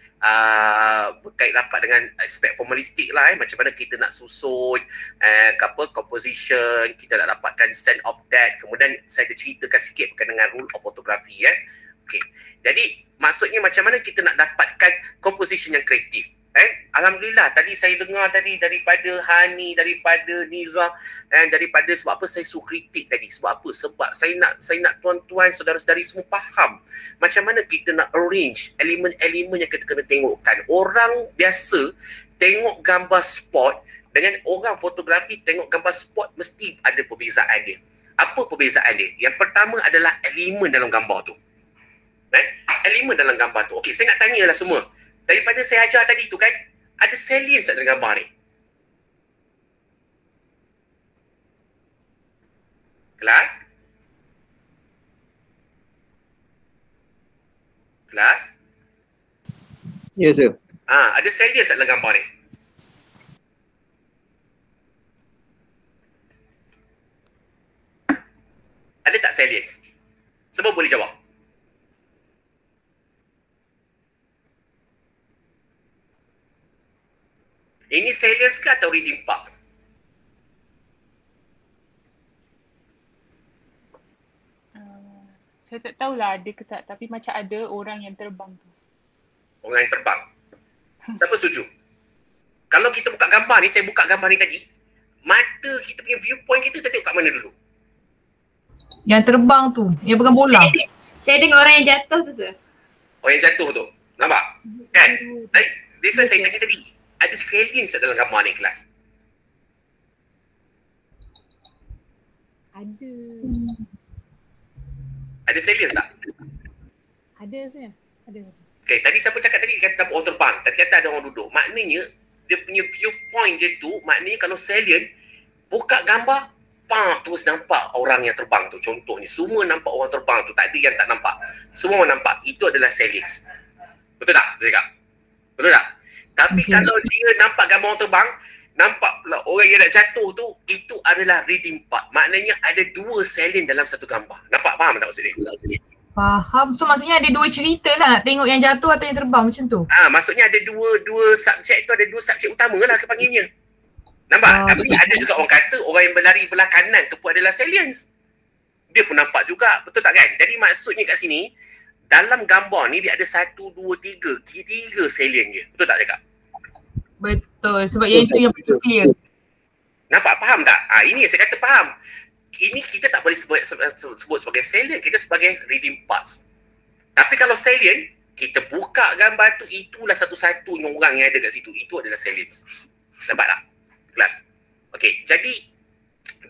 berkait rapat dengan aspek formalistik lah, macam mana kita nak susun composition, kita nak dapatkan sense of that. Kemudian saya ada ceritakan sikit berkaitan dengan rule of fotografi. Okay. Jadi maksudnya macam mana kita nak dapatkan composition yang kreatif. Alhamdulillah tadi saya dengar tadi daripada Hani, daripada Niza, daripada sebab apa saya suruh kritik tadi. Sebab apa? Sebab saya nak tuan-tuan, saudara-saudari semua faham macam mana kita nak arrange elemen-elemen yang kita kena tengokkan. Orang biasa tengok gambar spot dengan orang fotografi tengok gambar spot mesti ada perbezaan dia. Apa perbezaan dia? Yang pertama adalah elemen dalam gambar tu. Elemen dalam gambar tu. Okey, saya nak tanyalah semua. Daripada saya ajar tadi tu kan, ada salience tak dalam gambar ni? Kelas? Kelas? Ya, sir. Ada salience tak dalam gambar ni? Ada tak salience? Semua boleh jawab. Ini salience ke atau reading parts? Saya tak tahulah ada ke tak, tapi macam ada orang yang terbang tu. Orang yang terbang? Siapa setuju? Kalau kita buka gambar ni, saya buka gambar ni tadi, mata kita punya viewpoint kita tengok kat mana dulu? Yang terbang tu, yang pegang bola. Saya dengar orang yang jatuh tu, sir. Orang yang jatuh tu. Nampak? Kan? This one saya tanya tadi. Ada salience dalam gambar ni, kelas? Ada. Ada salience tak? Ada saya. Ada. Okay, tadi siapa cakap tadi kata nampak orang terbang. Tadi kata ada orang duduk. Maknanya dia punya viewpoint dia tu, maknanya kalau salient, buka gambar, terus nampak orang yang terbang tu. Contohnya, semua nampak orang terbang tu. Tak ada yang tak nampak. Semua orang nampak. Itu adalah salience. Betul tak? Betul tak? Tapi kalau dia nampak gambar orang terbang, nampak pula orang yang nak jatuh tu, itu adalah reading part. Maknanya ada dua salient dalam satu gambar. Nampak? Faham tak maksud dia? Faham. So maksudnya ada dua cerita lah, nak tengok yang jatuh atau yang terbang macam tu? Maksudnya ada dua subjek tu, ada dua subjek utama lah kepanggilnya. Nampak? Tapi ada juga orang kata orang yang berlari belah kanan tu pun adalah salience. Dia pun nampak juga. Betul tak kan? Jadi maksudnya kat sini, dalam gambar ni dia ada 1, 2, 3. 3 salient dia. Betul tak cakap? Betul. Sebab yang itu yang paling clear. Nampak? Faham tak? Ini yang saya kata faham. Ini kita tak boleh sebut sebagai salient. Kita sebagai reading parts. Tapi kalau salient, kita buka gambar tu, itulah satu-satunya orang yang ada kat situ. Itu adalah salience. Nampak tak? Kelas. Okey. Jadi,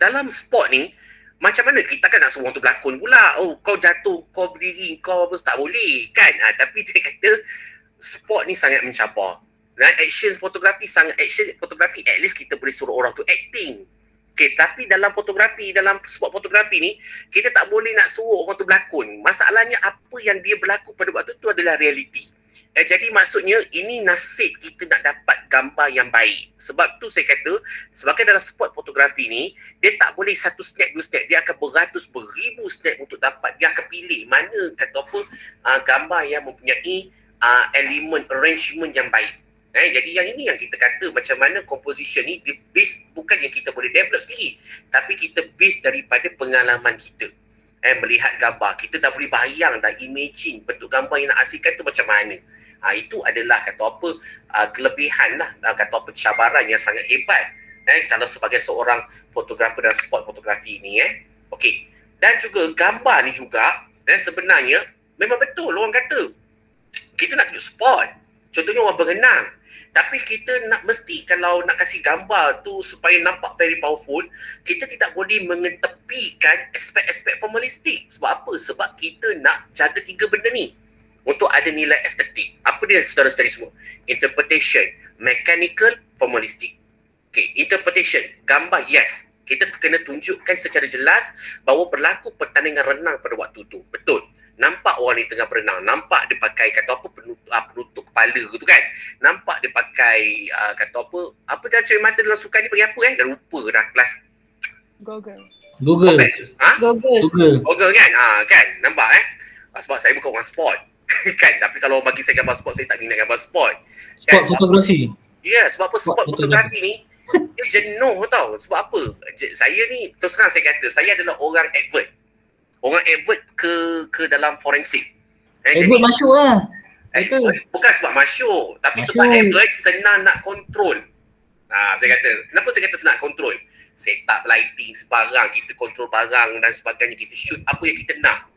dalam spot ni, macam mana kita kan nak suruh orang tu berlakon pula. Oh, kau jatuh, kau berdiri, kau apa, tak boleh kan. Tapi dia kata spot ni sangat mencabar. Dan action fotografi sangat action fotografi, at least kita boleh suruh orang tu acting. Okay, tapi dalam fotografi, dalam spot fotografi ni, kita tak boleh nak suruh orang tu berlakon. Masalahnya apa yang dia berlaku pada waktu tu adalah realiti. Jadi maksudnya ini nasib kita nak dapat gambar yang baik. Sebab tu saya kata, sebagai dalam spot fotografi ni, dia tak boleh satu snap, dua snap. Dia akan beratus, beribu snap untuk dapat. Dia akan pilih mana kata apa gambar yang mempunyai elemen arrangement yang baik. Jadi yang ini yang kita kata macam mana composition ni dia base bukan yang kita boleh develop sendiri, tapi kita base daripada pengalaman kita. Melihat gambar, kita dah boleh bayang, dah imagine bentuk gambar yang nak hasilkan tu macam mana. Itu adalah kata apa kelebihan lah, kata apa cabaran yang sangat hebat kalau sebagai seorang fotografer dan spot fotografi ini. Okey. Dan juga gambar ni juga sebenarnya memang betul orang kata kita nak tunjuk spot. Contohnya orang berenang. Tapi kita nak mesti kalau nak kasih gambar tu supaya nampak very powerful, kita tidak boleh mengetepikan aspek-aspek formalistik. Sebab apa? Sebab kita nak jaga 3 benda ni untuk ada nilai estetik. Apa dia saudara-saudari semua? Interpretation, mechanical, formalistik. Okay, interpretation, gambar yes. Kita kena tunjukkan secara jelas bahawa berlaku pertandingan renang pada waktu tu. Betul. nampak orang ni tengah berenang, nampak dia pakai kata apa penutup kepala tu kan, nampak dia pakai kata apa dia cermin mata dalam sukan ni panggil apa dah lupa dah kelas. Google. Google kan, kan nampak sebab saya bukan orang sport kan, tapi kalau bagi saya gambar sport, saya tak minat gambar sport kan, Sport fotografi. Ya, sebab apa? Sport fotografi ni dia jenuh tau. Sebab apa? Saya ni terus terang saya kata, saya adalah orang advert ke dalam forensik. Advert masyur lah. Bukan sebab masyur, tapi sebab advert senang nak kontrol. Saya kata, kenapa saya kata senang nak kontrol? Set up lighting sebarang, kita kontrol barang dan sebagainya, kita shoot apa yang kita nak.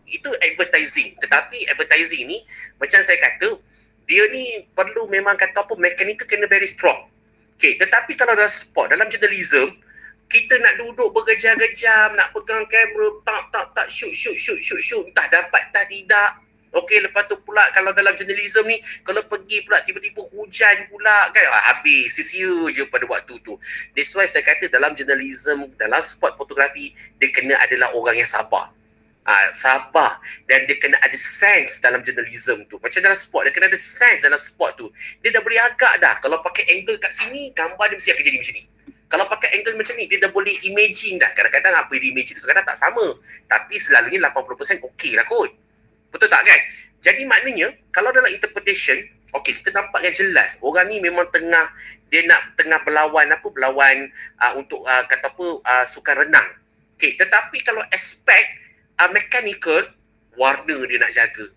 Itu advertising. Tetapi advertising ni macam saya kata, dia ni perlu memang kata apa, mekanikal kena very strong. Okay, tetapi kalau dalam sport, dalam journalism, kita nak duduk berjam-jam, nak pegang kamera, tak, shoot, entah dapat tak tidak. Okay, lepas tu pula kalau dalam journalism ni, kalau pergi pula tiba-tiba hujan pula kan, habis, sia-sia je pada waktu tu. That's why saya kata dalam journalism, dalam sport fotografi, dia kena adalah orang yang sabar. Sabar, dan dia kena ada sense dalam journalism tu. Macam dalam sport, dia kena ada sense dalam sport tu. Dia dah boleh agak dah, kalau pakai angle kat sini, gambar dia mesti akan jadi macam ni. Kalau pakai angle macam ni, dia dah boleh imagine dah. Kadang-kadang apa yang dia imagine tu kadang-kadang tak sama, tapi selalunya 80% okey lah kot. Betul tak kan? Jadi maknanya, kalau dalam interpretation, okey, kita nampak yang jelas orang ni memang tengah berlawan untuk kata apa, sukan renang. Okey, tetapi kalau aspek mechanical, warna dia nak jaga.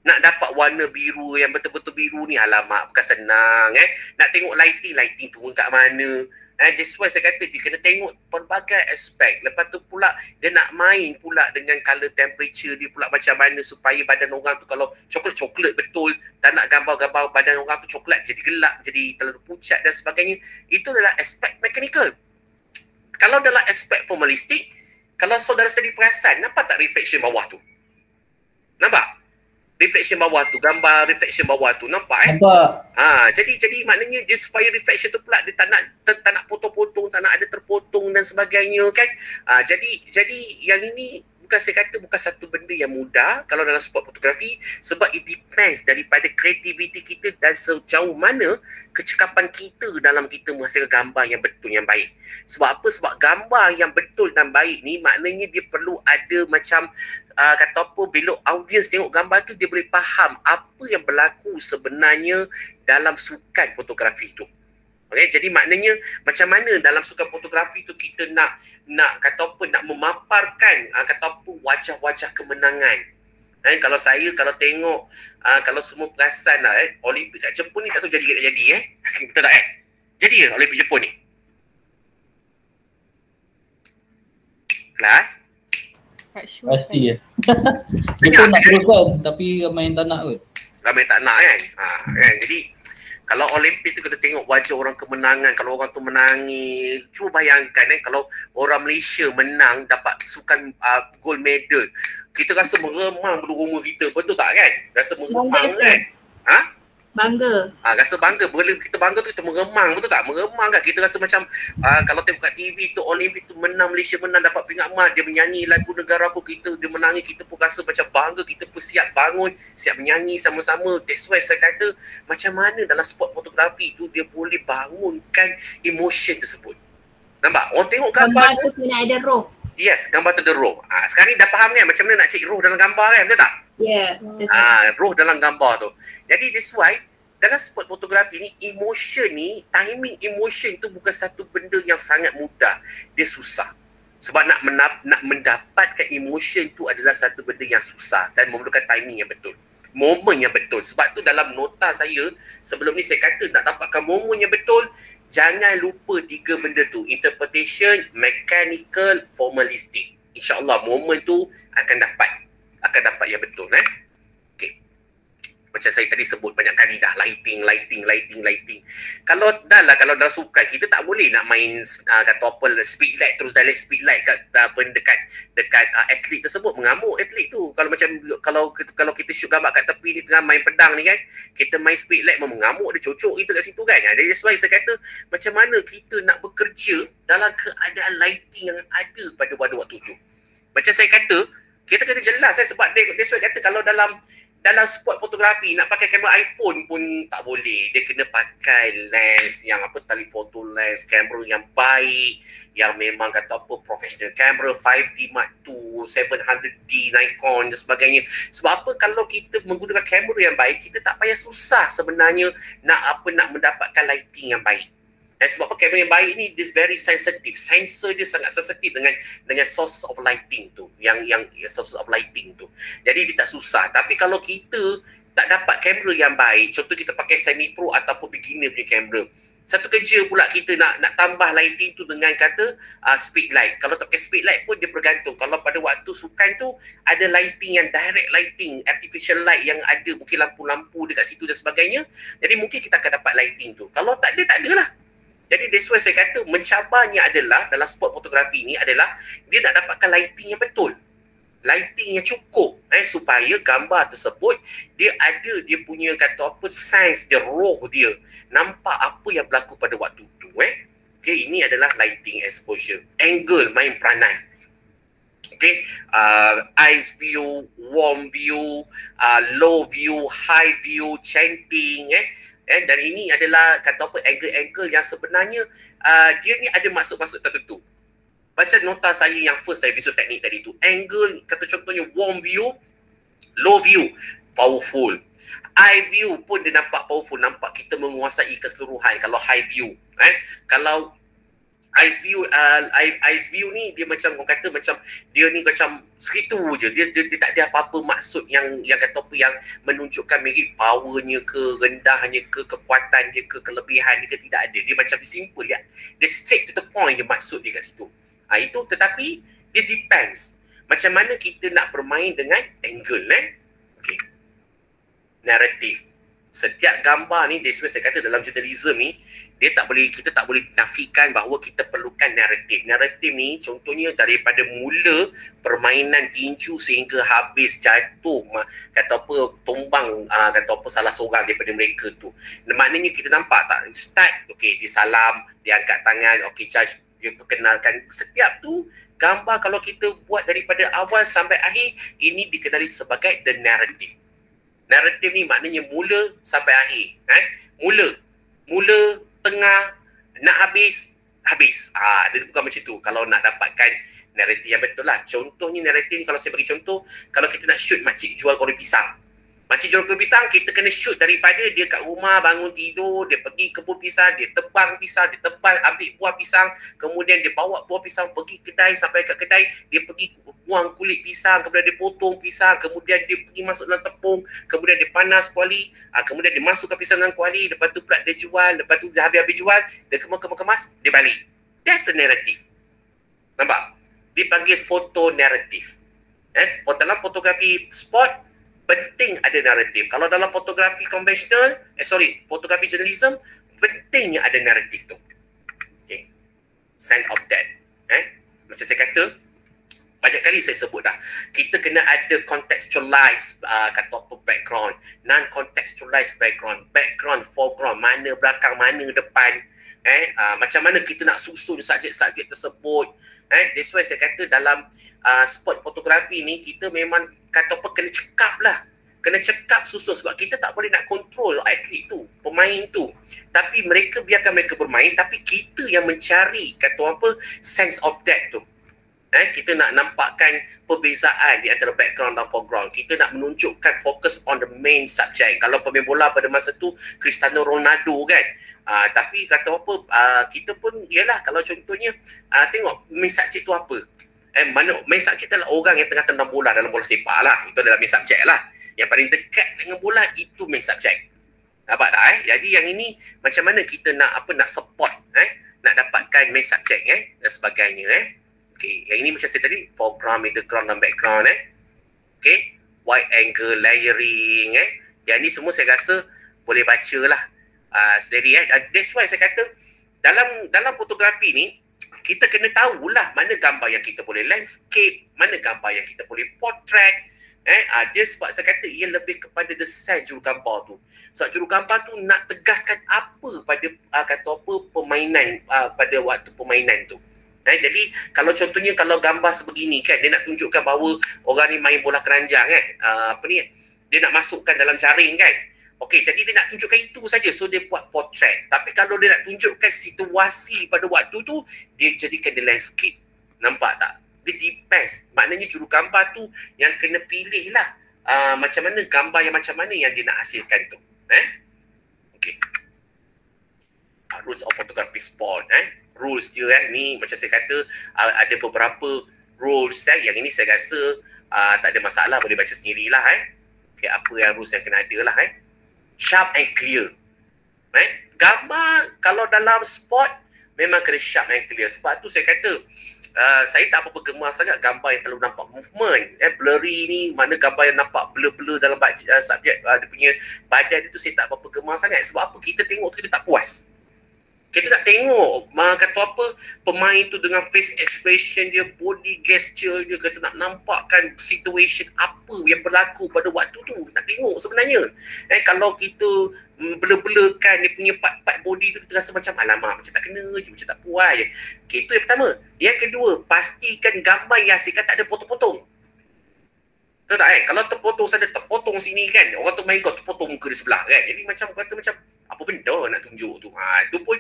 Nak dapat warna biru yang betul-betul biru ni, alamak, bukan senang Nak tengok lighting turun kat mana. That's why saya kata dia kena tengok pelbagai aspek. Lepas tu pula dia nak main pula dengan color temperature dia pula macam mana supaya badan orang tu kalau coklat betul, tak nak gambar-gambar badan orang tu coklat jadi gelap, jadi terlalu pucat dan sebagainya. Itu adalah aspek mechanical. Kalau dalam aspek formalistik, kalau saudara-saudari perasan, nampak tak reflection bawah tu? Nampak? Reflection bawah tu, gambar reflection bawah tu, nampak Nampak. Jadi maknanya dia supaya reflection tu pula dia tak nak potong-potong, tak nak ada terpotong dan sebagainya kan. Jadi yang ini bukan saya kata bukan satu benda yang mudah kalau dalam sport fotografi, sebab it depends daripada kreativiti kita dan sejauh mana kecekapan kita dalam kita menghasilkan gambar yang betul, yang baik. Sebab apa? Sebab gambar yang betul dan baik ni maknanya dia perlu ada macam kata apa, bila audiens tengok gambar tu dia boleh faham apa yang berlaku sebenarnya dalam sukan fotografi tu. Okay, jadi maknanya macam mana dalam sukan fotografi tu kita nak kata apa, nak memaparkan kata apa, wajah-wajah kemenangan. Kalau saya kalau tengok kalau semua perasan lah Olimpik kat Jepun ni tak tahu jadi ke tak jadi betul tak Jadi ke Olimpik Jepun ni? Kelas? Pasti ya. Jepun nak teruskan tapi ramai yang tak nak kot. Ramai tak nak kan? Jadi kalau Olimpik tu kita tengok wajah orang kemenangan, kalau orang tu menangis, cuba bayangkan kalau orang Malaysia menang dapat sukan gold medal, kita rasa meremang bulu roma kita, betul tak kan? Rasa meremang kan? Bangga. Rasa bangga, bila kita bangga tu kita meremang, betul tak? Meremang kan? Kita rasa macam kalau tengok kat TV tu Olimpik tu menang, Malaysia menang dapat peringkat emas, dia menyanyi lagu negara aku, dia menangis, kita pun rasa macam bangga, kita pun siap bangun, siap menyanyi sama-sama. That's why saya kata macam mana dalam sport fotografi tu dia boleh bangunkan emotion tersebut. Nampak? Orang tengok gambar tu kena ada roh. Yes, gambar tu ada roh. Sekarang ni dah faham kan macam mana nak cari roh dalam gambar kan, betul tak? Yeah. Roh dalam gambar tu. Jadi that's why dalam sport fotografi ni, emotion ni, timing emotion tu bukan satu benda yang sangat mudah. Dia susah. Sebab nak mendapatkan emotion tu adalah satu benda yang susah dan memerlukan timing yang betul. Momen yang betul. Sebab tu dalam nota saya, sebelum ni saya kata nak dapatkan momen yang betul, jangan lupa 3 benda tu. Interpretation, mechanical, formalistic. InsyaAllah momen tu akan dapat yang betul. Okay. Macam saya tadi sebut banyak kali dah, lighting. Kalau dalam sukan kita tak boleh nak main kata apa, speed light terus direct speed light kat dekat atlet tersebut, mengamuk atlet tu. Kalau macam kalau kita shoot gambar kat tepi ni tengah main pedang ni kan, kita main speed light mengamuk, dia cocok kita kat situ kan. Jadi that's why saya kata macam mana kita nak bekerja dalam keadaan lighting yang ada pada waktu tu. Macam saya kata Kita kena jelas sebab that's why kata kalau dalam spot fotografi nak pakai kamera iPhone pun tak boleh. Dia kena pakai lens yang telephoto lens, kamera yang baik, yang memang kata professional camera, 5D Mark II, 700D Nikon dan sebagainya. Sebab apa, kalau kita menggunakan kamera yang baik, kita tak payah susah sebenarnya nak mendapatkan lighting yang baik. Sebab apa, kamera yang baik ni is very sensitive. Sensor dia sangat sensitif dengan source of lighting tu, yang source of lighting tu. Jadi dia tak susah. Tapi kalau kita tak dapat kamera yang baik, contoh kita pakai semi pro ataupun beginner punya kamera, satu kerja pula kita nak tambah lighting tu dengan kata speed light. Kalau tak pakai speed light pun dia bergantung. Kalau pada waktu sukan tu ada lighting yang direct lighting, artificial light yang ada, mungkin lampu-lampu dekat situ dan sebagainya, jadi mungkin kita akan dapat lighting tu. Kalau tak ada, tak adalah. Jadi that's why saya kata mencabarnya adalah dalam spot fotografi ni adalah dia nak dapatkan lighting yang betul. Lighting yang cukup supaya gambar tersebut dia ada dia punya kata sense dia, roh dia. Nampak apa yang berlaku pada waktu tu. Okay, ini adalah lighting exposure. Angle main peranan. Okay, eyes view, warm view, low view, high view, chanting, dan ini adalah kata angle-angle yang sebenarnya dia ni ada maksud-maksud tertentu. Baca nota saya yang first dari visual teknik tadi tu. Angle, kata contohnya warm view, low view, powerful. Eye view pun dia nampak powerful, nampak kita menguasai keseluruhan kalau high view. Kalau eyes view ni dia macam orang kata macam dia ni macam segitu je, dia tak ada apa-apa maksud yang kata yang menunjukkan maybe powernya ke, rendahnya ke, kekuatan dia ke, kelebihan dia ke, tidak ada. Dia macam simple ya. Dia straight to the point dia maksud dia kat situ. Itu tetapi dia depends macam mana kita nak bermain dengan angle Okay. Narrative. Setiap gambar ni, saya kata dalam journalism ni, kita tak boleh nafikan bahawa kita perlukan naratif. Naratif ni contohnya daripada mula permainan tinju sehingga habis jatuh tumbang salah seorang daripada mereka tu. Maknanya kita nampak tak, start dia salam, dia angkat tangan, judge dia perkenalkan. Setiap tu gambar kalau kita buat daripada awal sampai akhir, ini dikenali sebagai the narrative. Naratif ni maknanya mula sampai akhir. Mula, tengah, nak habis. Dia bukan macam tu kalau nak dapatkan naratif yang betul lah. Contohnya naratif ni, kalau saya bagi contoh, kalau kita nak shoot makcik jual goreng pisang. Makcik jual goreng pisang, kita kena shoot daripada dia kat rumah, bangun tidur, dia pergi kebun pisang, dia tebang pisang, dia tebal, ambil buah pisang, kemudian dia bawa buah pisang pergi kedai, sampai kat kedai, dia pergi buang kulit pisang, kemudian dia potong pisang, kemudian dia pergi masuk dalam tepung, kemudian dia panas kuali, kemudian dia masukkan pisang dalam kuali, lepas tu pula dia jual, lepas tu dia habis-habis jual, dia kemas, dia balik. That's a narrative. Nampak? Dipanggil foto narrative. Dalam fotografi sport, penting ada naratif. Kalau dalam fotografi konvensional, fotografi journalism, pentingnya ada naratif tu. Okay. Sign of that. Macam saya kata, banyak kali saya sebut dah, kita kena ada contextualize background, non-contextualized background, foreground, mana belakang, mana depan. Macam mana kita nak susun subjek-subjek tersebut. That's why saya kata dalam spot fotografi ni, kita memang kena cekap lah. Kena cekap susun, sebab kita tak boleh nak kontrol atlet tu, pemain tu. Tapi biarkan mereka bermain, tapi kita yang mencari sense of that tu. Kita nak nampakkan perbezaan di antara background dan foreground. Kita nak menunjukkan fokus on the main subject. Kalau pemain bola pada masa tu Cristiano Ronaldo kan. Tapi kita pun ialah kalau contohnya tengok main subject tu apa. Main subjek adalah orang yang tengah tendang bola dalam bola sepak lah. Itu adalah main subjek lah. Yang paling dekat dengan bola itu main subjek. Nampak tak Jadi yang ini macam mana kita nak support nak dapatkan main subjek dan sebagainya Okay, yang ini macam saya tadi, foreground, middle ground dan background Okay, wide angle, layering Yang ni semua saya rasa boleh baca lah sendiri That's why saya kata dalam fotografi ni, kita kena tahulah mana gambar yang kita boleh landscape, mana gambar yang kita boleh portrait. Dia sebab saya kata ia lebih kepada the sense jurugambar tu. Sebab jurugambar tu nak tegaskan apa pada permainan, pada waktu permainan tu. Jadi kalau contohnya kalau gambar sebegini kan, dia nak tunjukkan bahawa orang ni main bola keranjang dia nak masukkan dalam jaring kan. Okey, jadi dia nak tunjukkan itu saja, so dia buat portrait. Tapi kalau dia nak tunjukkan situasi pada waktu tu, dia jadikan dia landscape. Nampak tak? Dia depends. Maknanya juru gambar tu yang kena pilih lah macam mana gambar yang macam mana yang dia nak hasilkan tu. Okey. Rules of photography sport. Rules dia ni macam saya kata ada beberapa rules yang ini saya rasa tak ada masalah, boleh baca sendirilah okey, apa yang rules yang kena ada lah sharp and clear. Gambar kalau dalam sport memang kena sharp and clear. Sebab tu saya kata saya tak apa gemar sangat gambar yang terlalu nampak movement, blurry ni, mana gambar yang nampak blur-blur dalam subjek dia punya badan itu saya tak apa gemar sangat. Sebab apa? Kita tengok tu kita tak puas. Kita tak tengok kata apa pemain tu dengan face expression dia, body gesture dia, kata nak nampakkan situation apa yang berlaku pada waktu tu. Nak tengok sebenarnya. Kalau kita blur-blurkan dia punya part-part body tu, kita rasa macam alamak, macam tak kena je, macam tak puas je. Okay, itu yang pertama. Yang kedua, pastikan gambar yang hasilkan tak ada potong-potong. Tahu tak kalau terpotong sana, terpotong sini kan, orang tu main kau terpotong muka di sebelah kan. Jadi macam kata macam apa benda nak tunjuk tu. Itu pun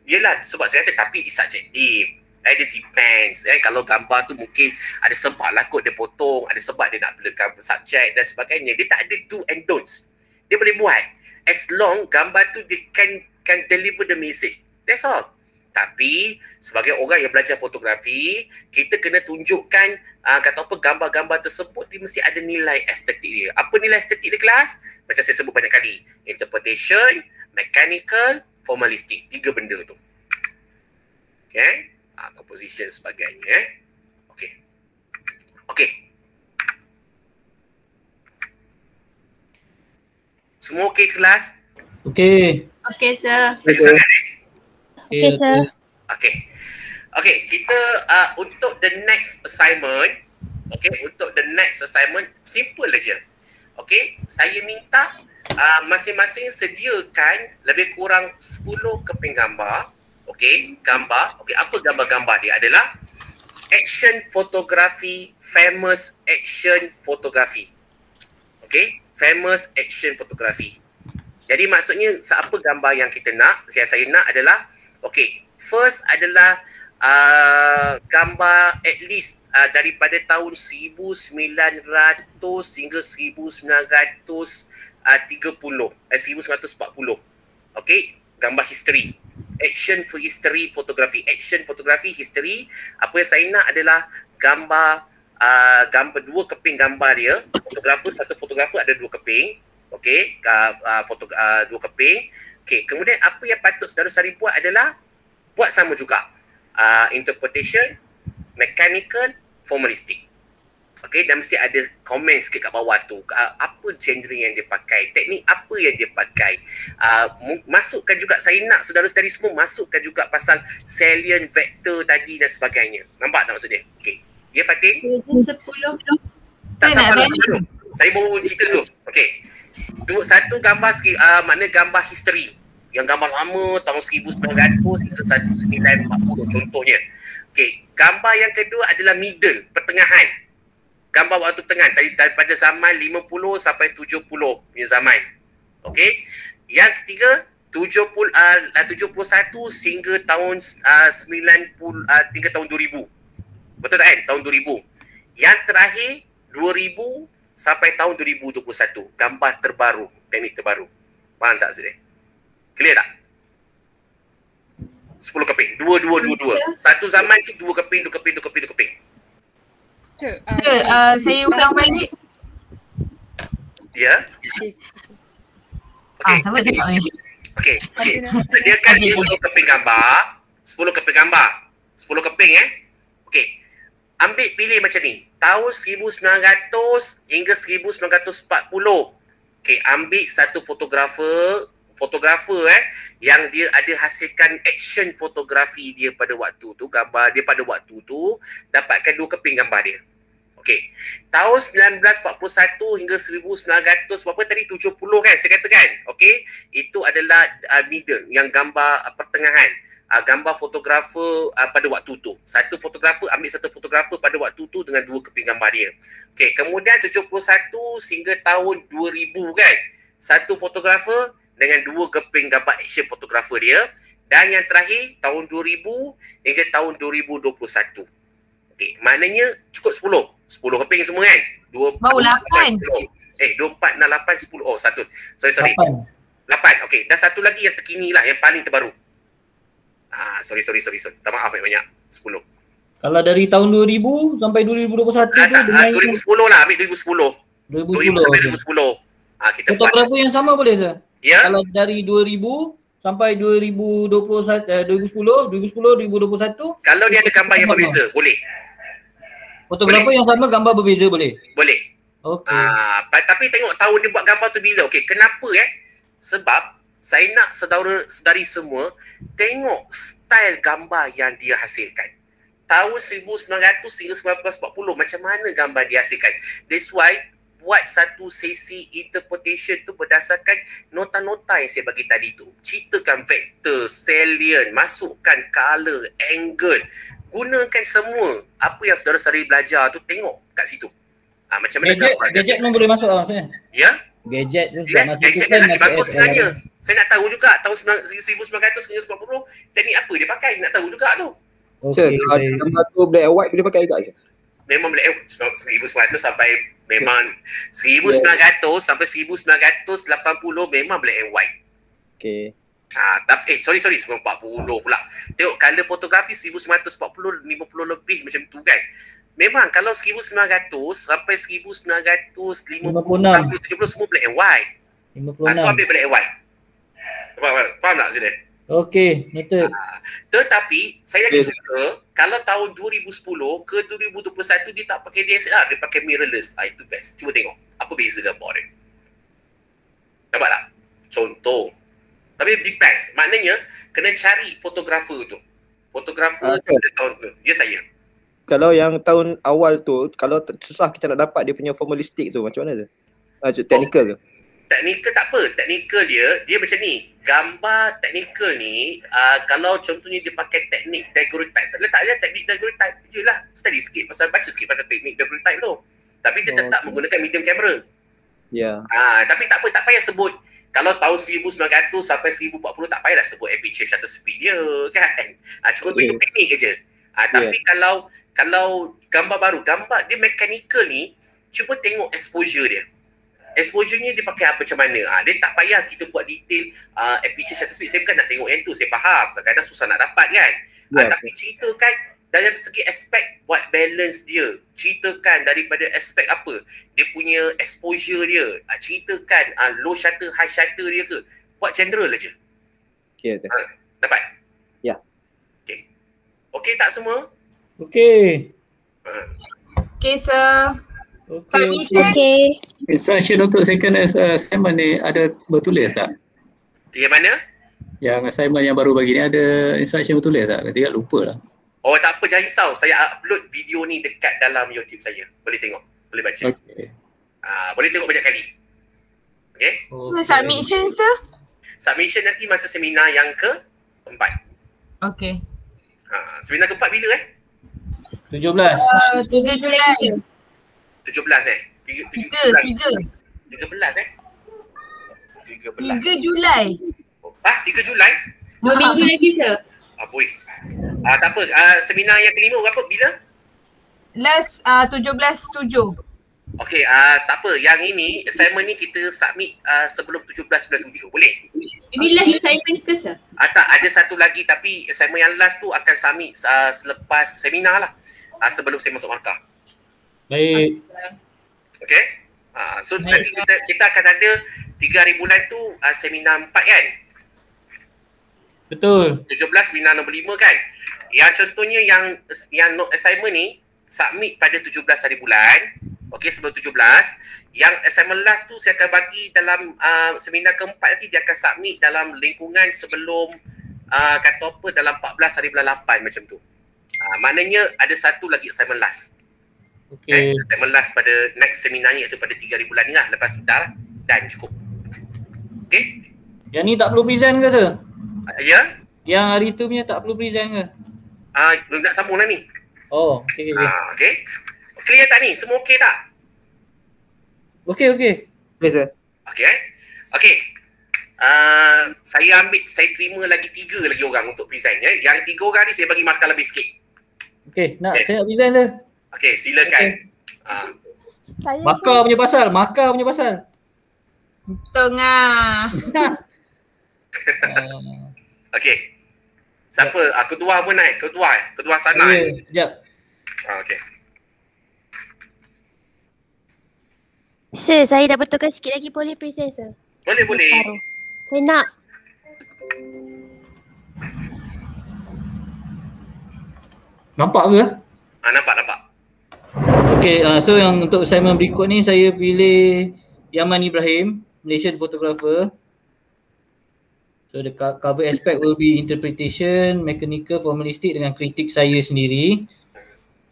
yelah, sebab saya kata tapi it's subjektif. Dia depends. Kalau gambar tu mungkin ada sebab lah kot dia potong, ada sebab dia nak blurkan subjek dan sebagainya. Dia tak ada do and don'ts. Dia boleh buat as long gambar tu dia can deliver the message. That's all. Tapi sebagai orang yang belajar fotografi, kita kena tunjukkan kata apa gambar-gambar tersebut dia mesti ada nilai estetik dia. Apa nilai estetik dia kelas? Macam saya sebut banyak kali. Interpretation, mechanical, formalistic. 3 benda tu. Okay. Composition sebagainya. Okay. Okay. Semua okay kelas? Okay. Okay, sir. Okay, sir. Okay, kita untuk the next assignment, simple aja. Okay, saya minta masing-masing sediakan lebih kurang 10 keping gambar. Okay, gambar. Okay, apa gambar-gambar dia adalah action photography, famous action photography. Okay, famous action photography. Jadi maksudnya apa gambar yang kita nak, saya nak adalah okay, first adalah gambar at least daripada tahun 1900 hingga 1940. Okay, gambar history. Action for history photography. Action photography history. Apa yang saya nak adalah gambar 2 keping gambar dia. Satu fotografer ada 2 keping. Okay, 2 keping. Okay, kemudian apa yang patut saudara-saudari buat adalah buat sama juga. Interpretation, mechanical, formalistic. Okay, dan mesti ada komen sikit kat bawah tu. Apa genre yang dia pakai, teknik apa yang dia pakai. Masukkan juga, saya nak saudara-saudari semua masukkan juga pasal salient vector tadi dan sebagainya. Nampak tak maksud dia? Okay. Ya, Fatin? 10. Tak sabarlah dulu. Saya baru cerita dulu. Okay. Satu gambar, maknanya gambar history. Yang gambar lama tahun 1900 hingga 1940 contohnya. Okey, gambar yang kedua adalah middle, pertengahan. Gambar waktu pertengahan daripada zaman 50 sampai 70 punya zaman. Okey. Yang ketiga 71 sehingga tahun 90 hingga tahun 2000. Betul tak kan? Tahun 2000. Yang terakhir 2000 sampai tahun 2021. Gambar terbaru, teknik terbaru. Faham tak maksud dia? Clear tak? 10 keping. 2. Satu zaman tu 2 keping. Sir, saya ulang balik. Ya? Okay. Sama cakap ni. Okay. Sediakan 10 keping gambar. 10 keping Okay. Ambil pilih macam ni. Tahun 1900 hingga 1940. Okay, ambil satu fotografer yang dia ada hasilkan action fotografi dia pada waktu tu, gambar dia pada waktu tu, dapatkan 2 keping gambar dia. Okey. Tahun 1941 hingga 1900 berapa tadi, 70 kan saya katakan. Okey. Itu adalah middle, yang gambar pertengahan. gambar fotografer pada waktu tu. Satu fotografer ambil satu fotografer pada waktu tu dengan 2 keping gambar dia. Okey, kemudian 71 sehingga tahun 2000 kan. Satu fotografer dengan 2 keping gambar action fotografer dia. Dan yang terakhir tahun 2000 hingga tahun 2021. Okey, maknanya cukup 10. 10 keping semua kan? Baru 8. 2, 4, 6, 8, 10. Oh, satu. Sorry. 8. Okey, dan satu lagi yang terkini lah, yang paling terbaru. Sorry. Tak maaf banyak. 10. Kalau dari tahun 2000 sampai 2021 tu 2010 lah, ambil 2010. 2010 sampai 2010. Kita fotografer yang sama boleh sir? Ya. Kalau dari 2000 sampai 2021 2021 kalau dia ada gambar yang berbeza boleh. Fotografer yang sama gambar berbeza boleh? Boleh. Okey. Tapi tengok tahun dia buat gambar tu bila. Okey, kenapa sebab saya nak saudara-saudari semua tengok style gambar yang dia hasilkan. Tahun 1900 hingga 1940 macam mana gambar dia hasilkan. That's why buat satu sesi interpretation tu berdasarkan nota-nota yang saya bagi tadi tu. Ceritakan vektor, salient, masukkan color, angle. Gunakan semua apa yang saudara-saudari belajar tu, tengok kat situ. Macam mana gadget pun boleh masuk maksudnya? Ya? Gadget tu gadget dia lagi bagus sebenarnya. Saya nak tahu juga tahun 1900 hingga 1940 teknik apa dia pakai, nak tahu juga tu. Okey, gambar tu black and white boleh pakai juga je? Memang black and white 1900 sampai memang 1900 sampai 1980 memang black and white. Okey. Tapi sorry 1940 pula. Tengok color fotografi 1940 50 lebih macam tu kan. Memang kalau 1900 sampai 1950 70 semua black and white. 56. So ambil black and white. Faham tak macam ni? Okey, betul. Tetapi saya lagi suka kalau tahun 2010 ke 2021 dia tak pakai DSLR, dia pakai mirrorless. Itu best. Cuba tengok apa beza gambar dia. Nampak tak? Contoh. Tapi depends. Maknanya kena cari fotografer tu. Fotografer pada tahun tu. Ya saya. Kalau yang tahun awal tu, kalau susah kita nak dapat dia punya formalistik tu, macam mana tu? Technical tu? Technical tak apa. Technical dia macam ni. Gambar technical ni, kalau contohnya dia pakai teknik daguerreotype. Tak ada teknik daguerreotype je lah. Study sikit, baca sikit pasal teknik daguerreotype tu. Tapi dia tetap menggunakan medium camera. Ya. Tapi tak apa, tak payah sebut. Kalau tahun 1900 sampai 1040 tak payahlah sebut aperture shutter speed dia kan. Cuma itu teknik je. Tapi kalau gambar baru, gambar dia mechanical ni, cuba tengok exposure dia. Exposure-nya dia pakai apa macam mana. Dia tak payah kita buat detail aperture shutter speed. Saya bukan nak tengok yang tu, saya faham. Kadang-kadang susah nak dapat kan. Tapi ceritakan dalam segi aspek buat balance dia. Ceritakan daripada aspek apa. Dia punya exposure dia. Ceritakan low shutter, high shutter dia ke. Buat general aja. Okey. Dapat? Ya. Okey tak semua? Okey. Okey sir. Submission. Instruction untuk second assignment ni ada bertulis tak? Yang mana? Yang assignment yang baru bagi ni ada instruction bertulis tak? Tidak lupa lah. Oh tak apa, jangan risau. Saya upload video ni dekat dalam YouTube saya. Boleh tengok, boleh baca. Okey. Boleh tengok banyak kali. Okey? Submission sir? Submission nanti masa seminar yang ke-4. Okey. Seminar ke-4 bila 17. 3 Julai. 17 13 Julai. 3 Julai? 2 minggu lagi sir. Boy. Tak apa, seminar yang kelima berapa? Bila? Last 17/7. Okey, tak apa. Yang ini, assignment ni kita submit sebelum 17 bulan 7. Boleh? Ini last assignment ke sir? Tak, ada satu lagi tapi assignment yang last tu akan submit selepas seminar lah. Sebelum saya masuk markah. Baik. Okey? So nanti kita akan ada 3 hari bulan tu seminar 4 kan? Betul. 17 seminar nombor 5 kan? Yang contohnya yang assignment ni submit pada 17 hari bulan. Okey, sebelum 17. Yang assignment last tu saya akan bagi dalam seminar keempat nanti dia akan submit dalam lingkungan sebelum kata apa dalam 14 hari bulan 8 macam tu. Maknanya ada satu lagi assignment last. Okey. Assignment last pada next seminar ni iaitu pada 3 hari bulan ni lah. Lepas tu dah lah. Dan cukup. Okey? Yang ni tak perlu present ke sir? Ya? Yang hari tu punya tak perlu present ke? Nak sambung lah ni. Oh, okey. Okay. Clear tak ni? Semua okey tak? Okey. Yes, sir. Okay. Saya terima lagi 3 lagi orang untuk present ya. Yang 3 orang ni saya bagi markah lebih sikit. Okey, saya nak present je. Okey, silakan. Markah punya pasal. Tengah. Okey. Siapa? Ketua pun naik. Ketua sana. Sekejap. Okey. Sir, saya dah betulkan sikit lagi, boleh present sir? Boleh. Saya nak. Nampak ke? Nampak. Okay, so yang untuk assignment berikut ni saya pilih Yaman Ibrahim, Malaysian photographer. So the cover aspect will be interpretation, mechanical, formalistic dengan kritik saya sendiri.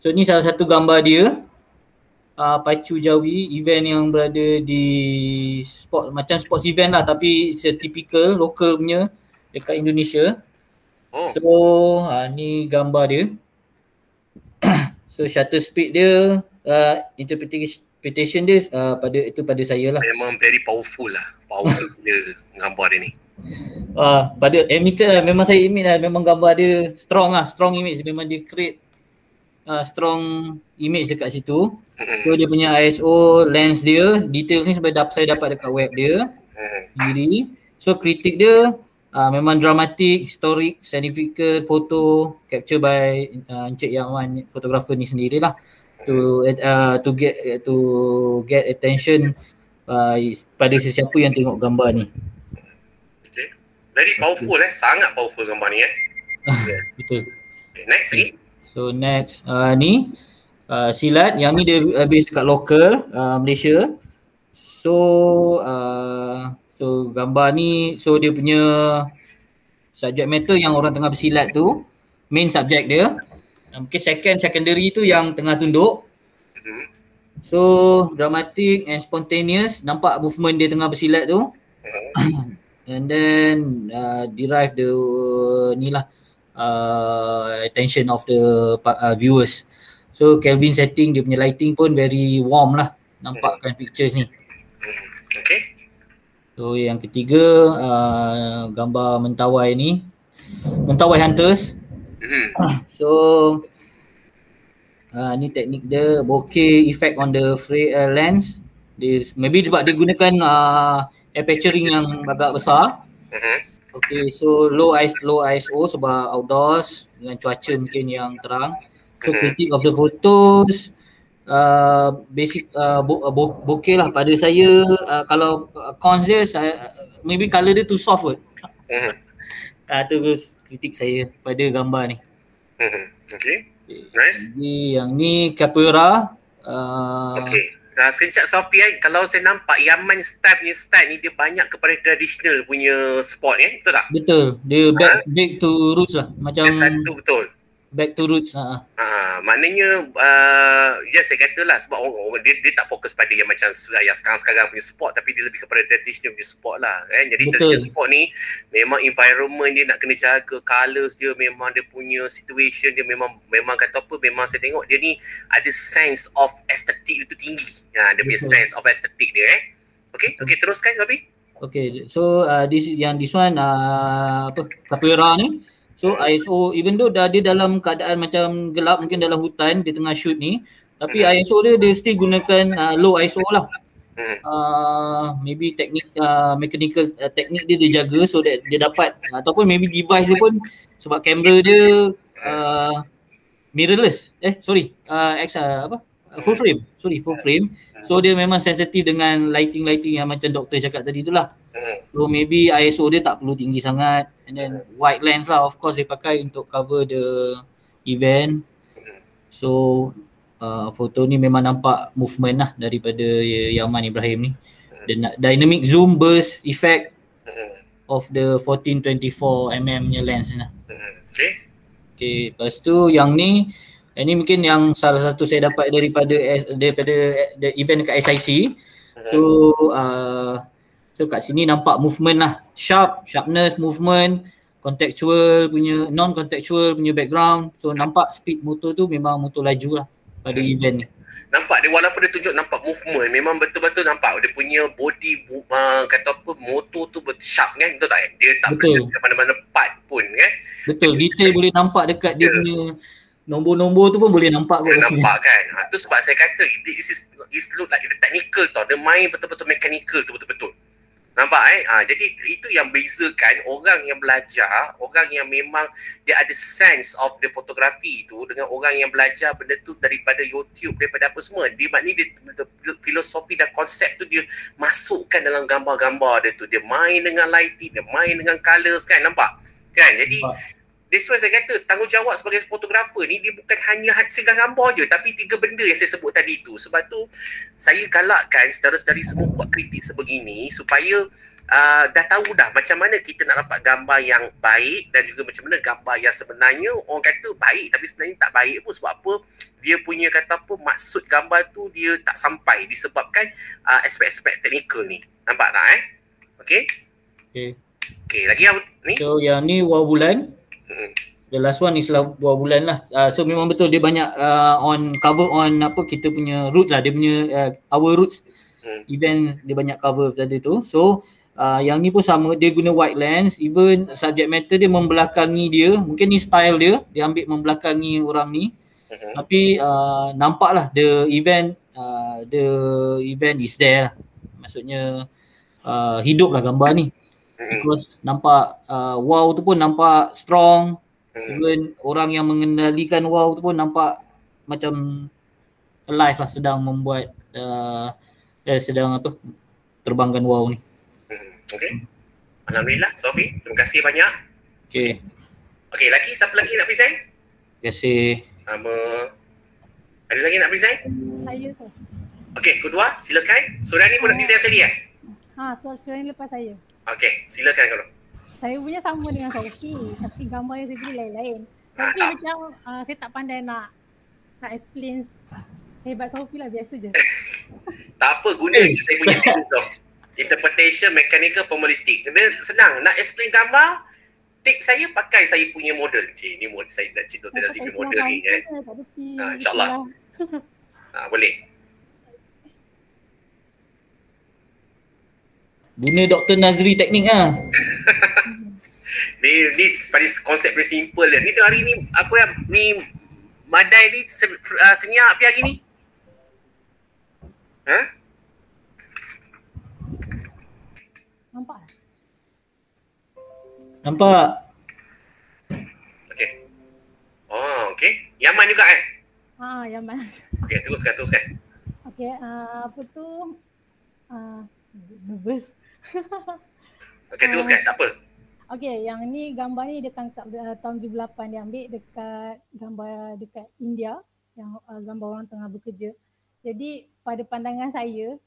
So ni salah satu gambar dia. Pacu Jawi, event yang berada di sport, macam sports event lah tapi typical local punya dekat Indonesia. So ni gambar dia. So shutter speed dia, interpretation dia pada saya lah. Memang very powerful dia gambar dia ni. Pada admitted lah, memang saya admit lah, memang gambar dia strong image, memang dia create strong image dekat situ. So dia punya ISO, lens dia, details ni saya dapat dekat web dia sendiri. So kritik dia memang dramatic, historic, significant photo captured by Encik Yaman, fotografer ni sendirilah to get attention pada sesiapa yang tengok gambar ni. Okay. Very powerful sangat powerful gambar ni Betul. Okay, next lagi. So next ni silat, yang ni dia base dekat local Malaysia. So gambar ni, so dia punya subject matter yang orang tengah bersilat tu, main subject dia. Mungkin secondary tu yang tengah tunduk. So dramatic and spontaneous, nampak movement dia tengah bersilat tu. And then derive the attention of the viewers. So Kelvin setting, dia punya lighting pun very warm lah, nampakkan pictures ni. Okay. So yang ketiga gambar mentawai ni, mentawai hunters. So ni teknik dia, bokeh effect on the lens. Maybe sebab dia gunakan aperturing yang agak besar. Okay, so low ISO sebab outdoors dengan cuaca mungkin yang terang. So critique of the photos, basic bokeh lah pada saya. Kalau cons dia, maybe colour dia too soft kot. Terus kritik saya pada gambar ni. Okay, nice. Yang ni capoeira. Okay. Screenshot Sophie kalau saya nampak Yaman style ni dia banyak kepada traditional punya sport betul tak? Betul. Dia back to roots lah. Macam dia satu betul. Back to roots. Maknanya saya katalah sebab dia tak fokus pada yang macam yang sekarang punya sport, tapi dia lebih kepada traditional punya sport lah kan. Jadi traditional sport ni memang environment dia nak kena jaga, colours dia, memang dia punya situation dia memang kata apa, memang saya tengok dia ni ada sense of aesthetic itu tinggi. Dia punya sense of aesthetic dia Okay, teruskan Zabi. Okay, so this one capoeira ni. So ISO, even though dia dalam keadaan macam gelap, mungkin dalam hutan dia tengah shoot ni, tapi ISO dia still gunakan low ISO lah. Maybe teknik mechanical teknik dia jaga so that dia dapat, ataupun maybe device dia pun sebab kamera dia mirrorless. Full frame. So dia memang sensitif dengan lighting yang macam doktor cakap tadi itulah. So maybe ISO dia tak perlu tinggi sangat, and then wide lens lah, of course dia pakai untuk cover the event. So foto ni memang nampak movement lah daripada Yaman Ibrahim ni. The dynamic zoom burst effect of the 14-24mm nya lens ni lah. Okay, lepas tu yang ni, ini mungkin yang salah satu saya dapat daripada the event dekat SIC. So kat sini nampak movement lah, sharpness, movement, contextual punya, non-contextual punya background. So nampak speed motor tu memang motor laju lah pada event ni. Nampak dia walaupun dia tunjuk nampak movement, memang betul-betul nampak dia punya body kata apa, motor tu sharp kan, betul tak? Dia tak Betul. boleh mana-mana part pun kan. Betul, detail boleh nampak dekat dia punya nombor-nombor tu pun boleh nampak kot. Nampak kan. Tu sebab saya kata it's look like dia technical tau. Dia main betul-betul mechanical tu betul-betul. Nampak jadi itu yang bezakan orang yang belajar, orang yang memang dia ada sense of the fotografi tu dengan orang yang belajar benda tu daripada YouTube, daripada apa semua. Dia maknanya dia filosofi dan konsep tu dia masukkan dalam gambar-gambar dia tu. Dia main dengan lighting, dia main dengan colours kan, nampak? Kan? Jadi that's why saya kata tanggungjawab sebagai fotografer ni dia bukan hanya singgah gambar je, tapi 3 benda yang saya sebut tadi tu. Sebab tu saya galakkan saudara-saudari semua buat kritik sebegini supaya dah tahu dah macam mana kita nak dapat gambar yang baik dan juga macam mana gambar yang sebenarnya orang kata baik tapi sebenarnya tak baik pun. Sebab apa? Dia punya kata apa, maksud gambar tu dia tak sampai disebabkan aspek-aspek teknikal ni. Nampak tak Okay, lagi yang ni. So yang ni wow bulan. The last one is buah bulan lah. So memang betul dia banyak on cover on apa kita punya roots lah. Dia punya our roots event dia banyak cover tadi tu. So yang ni pun sama, dia guna wide lens. Even subject matter dia membelakangi dia. Mungkin ni style dia, dia ambil membelakangi orang ni. Tapi nampak lah the event is there lah. Maksudnya hidup lah gambar ni. Because nampak wow tu pun nampak strong. Even orang yang mengendalikan wow tu pun nampak macam alive lah, sedang membuat sedang apa, terbangkan wow ni. Okay. Alhamdulillah Sofi, terima kasih banyak. Okay, lagi siapa lagi nak present? Terima kasih. Sama. Ada lagi nak present? Saya tu. Okay, kedua silakan. Surani pun nak present sekali Surani lepas saya. Okay, silakan kalau. Saya punya sama dengan Sofi, tapi gambar yang saya pilih lain-lain. Tapi macam saya tak pandai nak explain hebat Sofi lah, biasa je. Tak apa, guna je saya punya tip tu. Interpretation, mechanical, formalistic. Dia senang, nak explain gambar, tip saya pakai saya punya model. Ni model saya nak cerita Dr. Nazri punya model ni kan. InsyaAllah. Boleh. Guna Dr. Nazri teknik lah. Ni pada konsep very simple dia. Ni hari ni apa yang ni Madai ni senyap hari ni. Nampak? Okey. Okey. Yaman juga Yaman. Okey, teruskan. Okey, apa tu? Nervous. Okey, teruskan, tak apa. Okey, yang ni gambar ni dia tangkap tahun 78, dia ambil dekat India, yang gambar orang tengah bekerja. Jadi pada pandangan saya,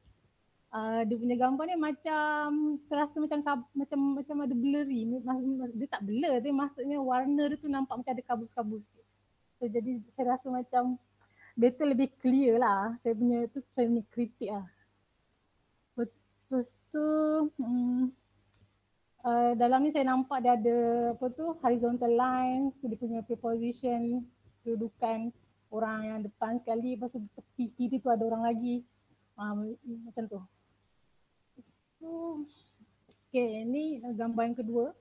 dia punya gambar ni macam terasa macam ada blurry. Dia tak blur, tapi maksudnya warna dia tu nampak macam ada kabus-kabus. So jadi saya rasa macam better lebih clear lah. Saya punya kritik lah. Lepas tu dalam ni saya nampak dia ada horizontal lines, dia punya preposition, kedudukan orang yang depan sekali, lepas tu tepi kiri tu ada orang lagi. Macam tu. Okay, ni gambar yang kedua.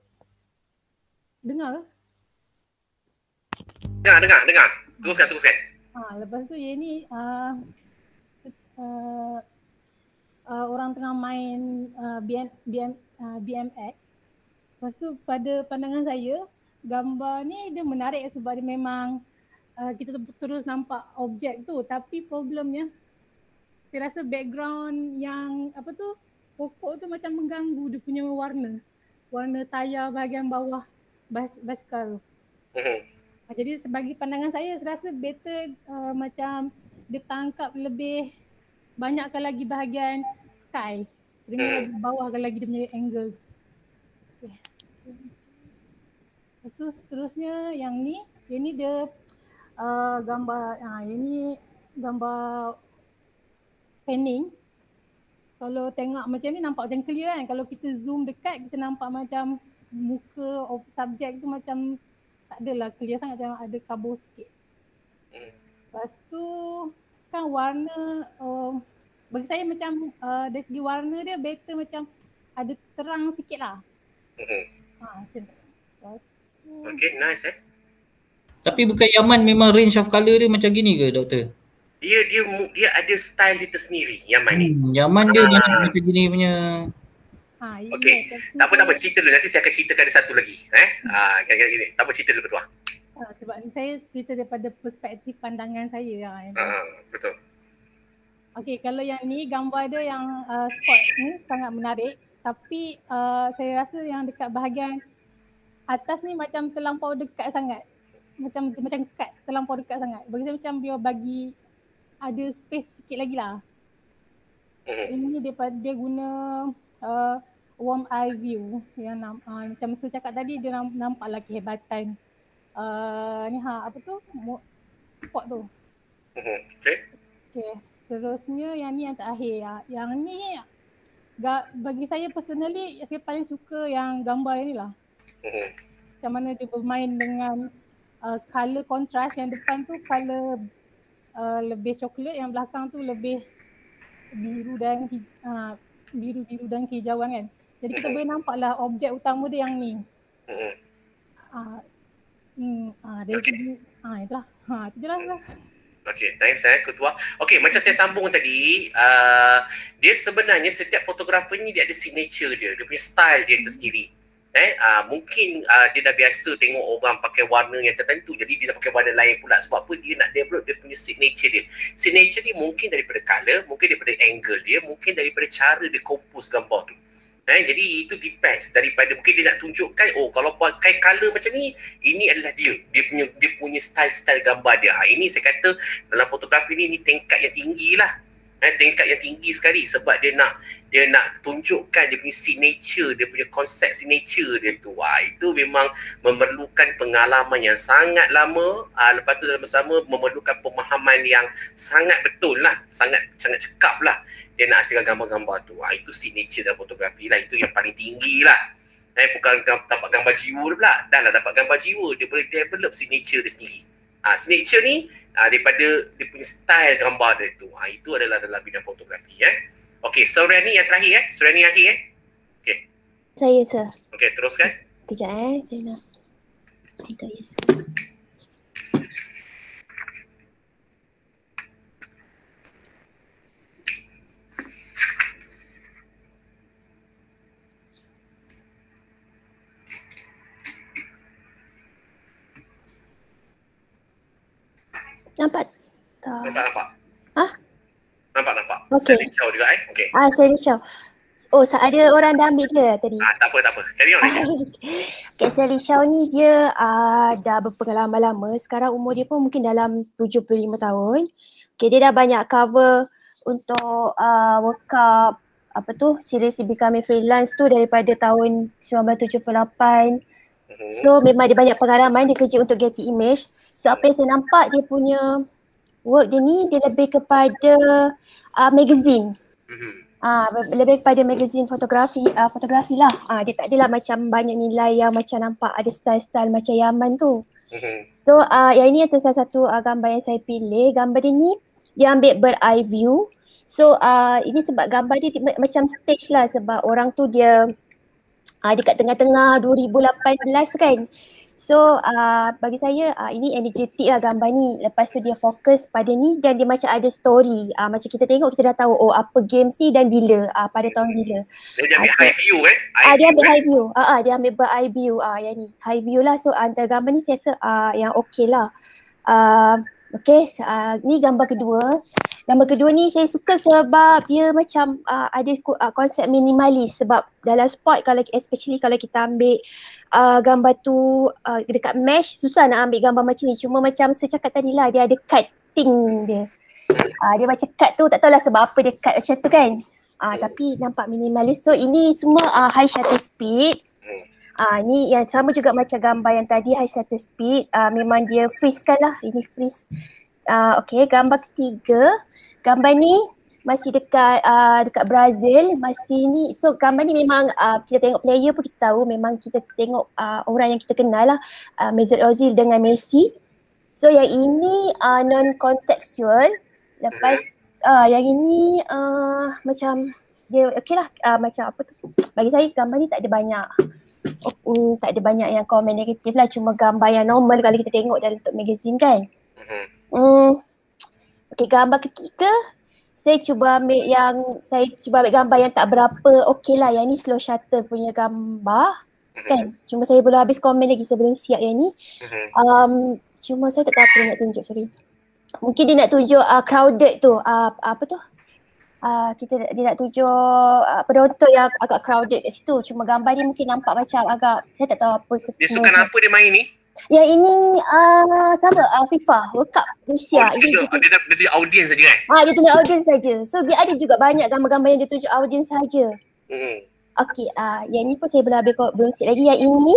Dengar ke? Dengar. Teruskan. Lepas tu yang ni orang tengah main BMX. Lepas tu pada pandangan saya, gambar ni dia menarik sebab dia memang kita terus nampak objek tu, tapi problemnya saya rasa background yang pokok tu macam mengganggu dia punya warna tayar bahagian bawah basikal tu. Jadi sebagai pandangan saya rasa better macam dia tangkap lebih banyakkan lagi bahagian sky, dengan lebih bawahkan lagi dia punya angle. Okay. Lepas tu seterusnya yang ni dia gambar, ini gambar panning. Kalau tengok macam ni nampak macam clear kan. Kalau kita zoom dekat kita nampak macam muka of subjek tu macam tak adalah clear sangat, macam ada kabur sikit. Lepas tu kan warna bagi saya macam dari segi warna dia better macam ada terang sikit lah. Macam tu. Lepas tu Okay, nice Tapi bukan Yaman memang range of colour dia macam gini ke doktor? Dia ada style dia tersendiri, Yaman ni. Yaman dia macam gini punya. Okay, tak apa, cerita dulu. Nanti saya akan ceritakan ada satu lagi. Kira-kira gini. Tak apa, cerita dulu Ketua. sebab ni saya cerita daripada perspektif pandangan saya lah. Betul. Okay, kalau yang ni gambar dia yang spot ni sangat menarik. Tapi saya rasa yang dekat bahagian atas ni macam terlampau dekat sangat. Macam cut terlampau dekat sangat. Bagi saya macam dia bagi ada space sikit lagi lah. Ini dia guna warm eye view yang macam saya cakap tadi, dia nampaklah kehebatan apa tu spot tu. Okay, seterusnya yang ni yang terakhir. Yang ni bagi saya personally, saya paling suka yang gambar yang ni lah. Macam mana dia bermain dengan color contrast. Yang depan tu color lebih coklat, yang belakang tu lebih biru dan hijauan kan. Jadi kita boleh nampaklah objek utama dia yang ni. Dari segi itulah. Itu jelas lah. Okay, thanks Ketua. Okay, macam saya sambung tadi, dia sebenarnya setiap fotografer ni dia ada signature dia punya style dia tersendiri. Mungkin dia dah biasa tengok orang pakai warna yang tertentu, jadi dia nak pakai warna lain pula. Sebab apa? Dia nak develop dia punya signature dia. Signature dia mungkin daripada colour, mungkin daripada angle dia, mungkin daripada cara dia compose gambar tu. Jadi itu depends daripada, mungkin dia nak tunjukkan, kalau pakai colour macam ni, ini adalah dia punya style gambar dia. Ini saya kata dalam fotografi ni tingkat yang tinggi lah. Tingkat yang tinggi sekali, sebab dia nak tunjukkan dia punya signature, dia punya konsep signature dia tu. Itu memang memerlukan pengalaman yang sangat lama. Lepas tu dalam bersama memerlukan pemahaman yang sangat betul lah, sangat cekap lah. Dia nak hasilkan gambar-gambar tu. Itu signature dalam fotografi lah, itu yang paling tinggi lah. Bukan dapat gambar jiwa pula. Dah lah dapat gambar jiwa, dia boleh develop signature dia sendiri. Signature ni daripada dia punya style gambar dia tu. Itu adalah dalam bidang fotografi. Okey, Suriani yang terakhir Suriani akhir Okey. Saya sir. Okey, teruskan. Kejap saya nak enter yes. Nampak tak? Nampak. Nampak. Okey. Saya risau juga Okey. Saya risau. Ada orang dah ambil dia tadi. Tak apa. Carry on. Okay, saya risau ni dia dah berpengalaman lama. Sekarang umur dia pun mungkin dalam 75 tahun. Okay, dia dah banyak cover untuk workup series Becoming Freelance tu daripada tahun 1978. So memang dia banyak pengalaman, dia kerja untuk Getty Image. So apa yang saya nampak dia punya work dia ni, dia lebih kepada magazine. Lebih kepada magazine fotografi lah. Dia tak adalah macam banyak nilai yang macam nampak ada style-style macam Yaman tu. So yang ini adalah salah satu gambar yang saya pilih. Gambar dia ni dia ambil bird eye view. So ini sebab gambar dia macam stage lah, sebab orang tu dia dekat tengah-tengah 2018 tu kan. So bagi saya ini energetik lah gambar ni. Lepas tu dia fokus pada ni dan dia macam ada story. Macam kita tengok kita dah tahu apa games ni dan bila, pada tahun bila. Dia ambil high view dia ambil high view. Dia ambil bird eye view. Yang ni high view lah. So antara gambar ni saya rasa yang okey lah. Ni gambar kedua. Gambar kedua ni saya suka sebab dia macam ada konsep minimalis. Sebab dalam spot, especially kalau kita ambil gambar tu dekat mesh, susah nak ambil gambar macam ni. Cuma macam saya cakap tadi lah, dia ada cutting dia. Dia macam cut tu, tak tahulah sebab apa dia cut macam tu kan. Tapi nampak minimalis. So ini semua high shutter speed. Ni yang sama juga macam gambar yang tadi, high shutter speed. Memang dia freeze kan lah, ini freeze. Gambar ketiga. Gambar ni masih dekat dekat Brazil, masih ni. So gambar ni memang kita tengok player pun kita tahu, memang kita tengok orang yang kita kenal lah, Mesut Ozil dengan Messi. So yang ini non-contextual. Lepas yang ini macam dia okey lah, macam apa tu, bagi saya gambar ni tak ada banyak yang komen negatif lah, cuma gambar yang normal kalau kita tengok dalam untuk magazine kan. Okey, gambar ketiga saya cuba ambil gambar yang tak berapa okey lah. Yang ni slow shutter punya gambar kan. Cuma saya belum habis komen lagi, saya belum siap yang ni. Cuma saya tak tahu apa dia nak tunjuk, sorry. Mungkin dia nak tunjuk crowded tu, apa tu? Dia nak tunjuk penonton yang agak crowded kat situ. Cuma gambar dia mungkin nampak macam agak, saya tak tahu apa. Dia sukan apa dia main ni? Yang ini sama FIFA World Cup Rusia. Dia tunjuk audiens saja kan? Dia tunjuk audiens saja. So biar ada juga banyak gambar-gambar yang dia tunjuk audiens saja. Okey, yang ni pun saya belum siap lagi. Yang ini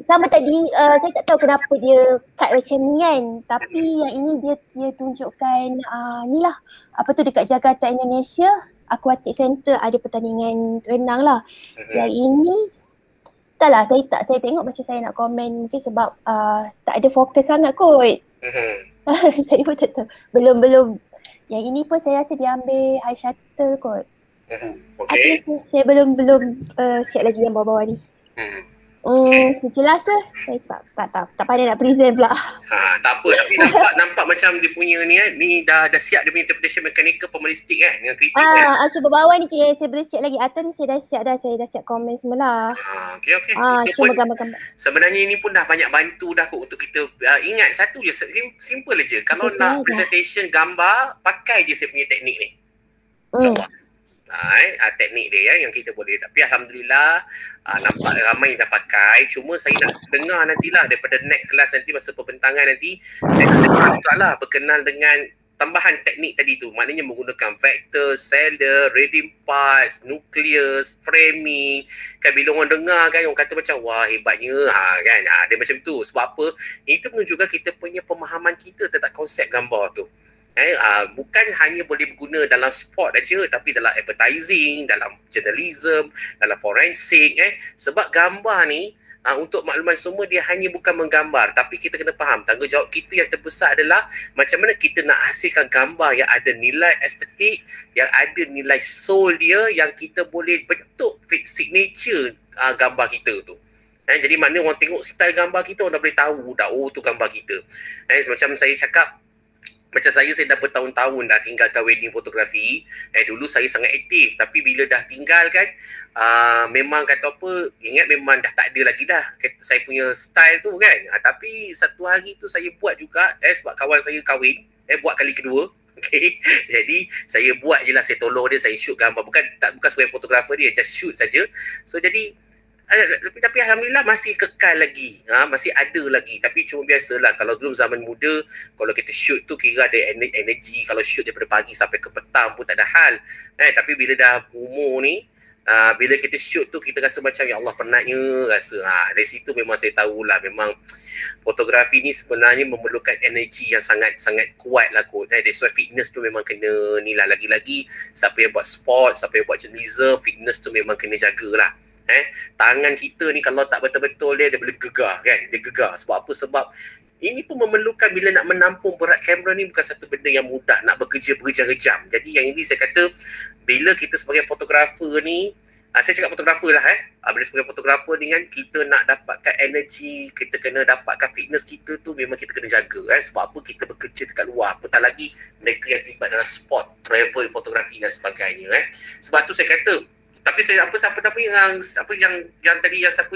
sama tadi, saya tak tahu kenapa dia cut macam ni kan. Tapi yang ini dia tunjukkan ni lah, apa tu, dekat Jakarta Indonesia Aquatic Center ada pertandingan renang lah. Yang ini entahlah, saya tengok macam saya nak komen, mungkin sebab tak ada fokus sangat kot. Saya pun tak tahu. Belum. Yang ini pun saya rasa dia ambil high shuttle kot. Okay. Saya belum siap lagi yang bawah-bawah ni. Jelas lah, saya tak pandai nak present pula. Tak apa, tapi nampak macam dia punya ni dah siap dia punya interpretation mechanical formalistic kan, dengan kritik kan. Cuba bawah ni je saya belum siap lagi. Atas ni saya dah siap komen semua lah. Okay. Cuma gambar-gambar. Sebenarnya ini pun dah banyak bantu dah kot untuk kita ingat satu je, simple je. Kalau nak presentation gambar, pakai je saya punya teknik ni. InsyaAllah. Teknik dia yang kita boleh. Tapi Alhamdulillah nampak ramai dah pakai. Cuma saya nak dengar nantilah daripada next kelas nanti, masa pembentangan nanti, saya nak dengar juga lah berkenal dengan tambahan teknik tadi tu. Maknanya menggunakan vector, shader, reading parts, nucleus, framing. Kan bila orang dengar kan, orang kata macam wah hebatnya kan. Dia macam tu. Sebab apa? Itu menunjukkan kita punya pemahaman kita tentang konsep gambar tu. Bukan hanya boleh berguna dalam sport aja, tapi dalam advertising, dalam journalism, dalam forensik. Sebab gambar ni untuk makluman semua, dia hanya bukan menggambar, tapi kita kena faham tanggungjawab kita yang terbesar adalah macam mana kita nak hasilkan gambar yang ada nilai estetik, yang ada nilai soul dia, yang kita boleh bentuk signature gambar kita tu. Jadi maknanya orang tengok style gambar kita, orang dah boleh tahu dah, tu gambar kita. Macam saya cakap, macam saya dah bertahun-tahun dah tinggalkan wedding fotografi. Dulu saya sangat aktif, tapi bila dah tinggal kan, memang kata apa, ingat memang dah tak ada lagi dah saya punya style tu kan. Tapi satu hari tu saya buat juga, sebab kawan saya kahwin, buat kali kedua. Okay. Jadi saya buat je lah, saya tolong dia, saya shoot gambar. Bukan sebagai fotografer dia, just shoot saja. So jadi tapi Alhamdulillah masih kekal lagi, masih ada lagi. Tapi cuma biasalah, kalau dulu zaman muda, kalau kita shoot tu kira ada energi. Kalau shoot daripada pagi sampai ke petang pun tak ada hal. Tapi bila dah umur ni, bila kita shoot tu kita rasa macam ya Allah penatnya rasa. Dari situ memang saya tahulah, memang fotografi ni sebenarnya memerlukan energi yang sangat kuat lah kot. That's why fitness tu memang kena ni lah. Lagi-lagi siapa yang buat sport, siapa yang buat journalism, fitness tu memang kena jagalah. Tangan kita ni kalau tak betul-betul dia boleh gegar kan. Dia gegar. Sebab apa? Sebab ini pun memerlukan, bila nak menampung berat kamera ni bukan satu benda yang mudah, nak bekerja berjam-jam. Jadi yang ini saya kata, bila kita sebagai fotografer ni, saya cakap fotografer lah bila sebagai fotografer ni kan, kita nak dapatkan energi, kita kena dapatkan fitness kita tu, memang kita kena jaga Sebab apa? Kita bekerja dekat luar, apatah lagi mereka yang terlibat dalam sport, travel, fotografi dan sebagainya Sebab tu saya kata, tapi saya siapa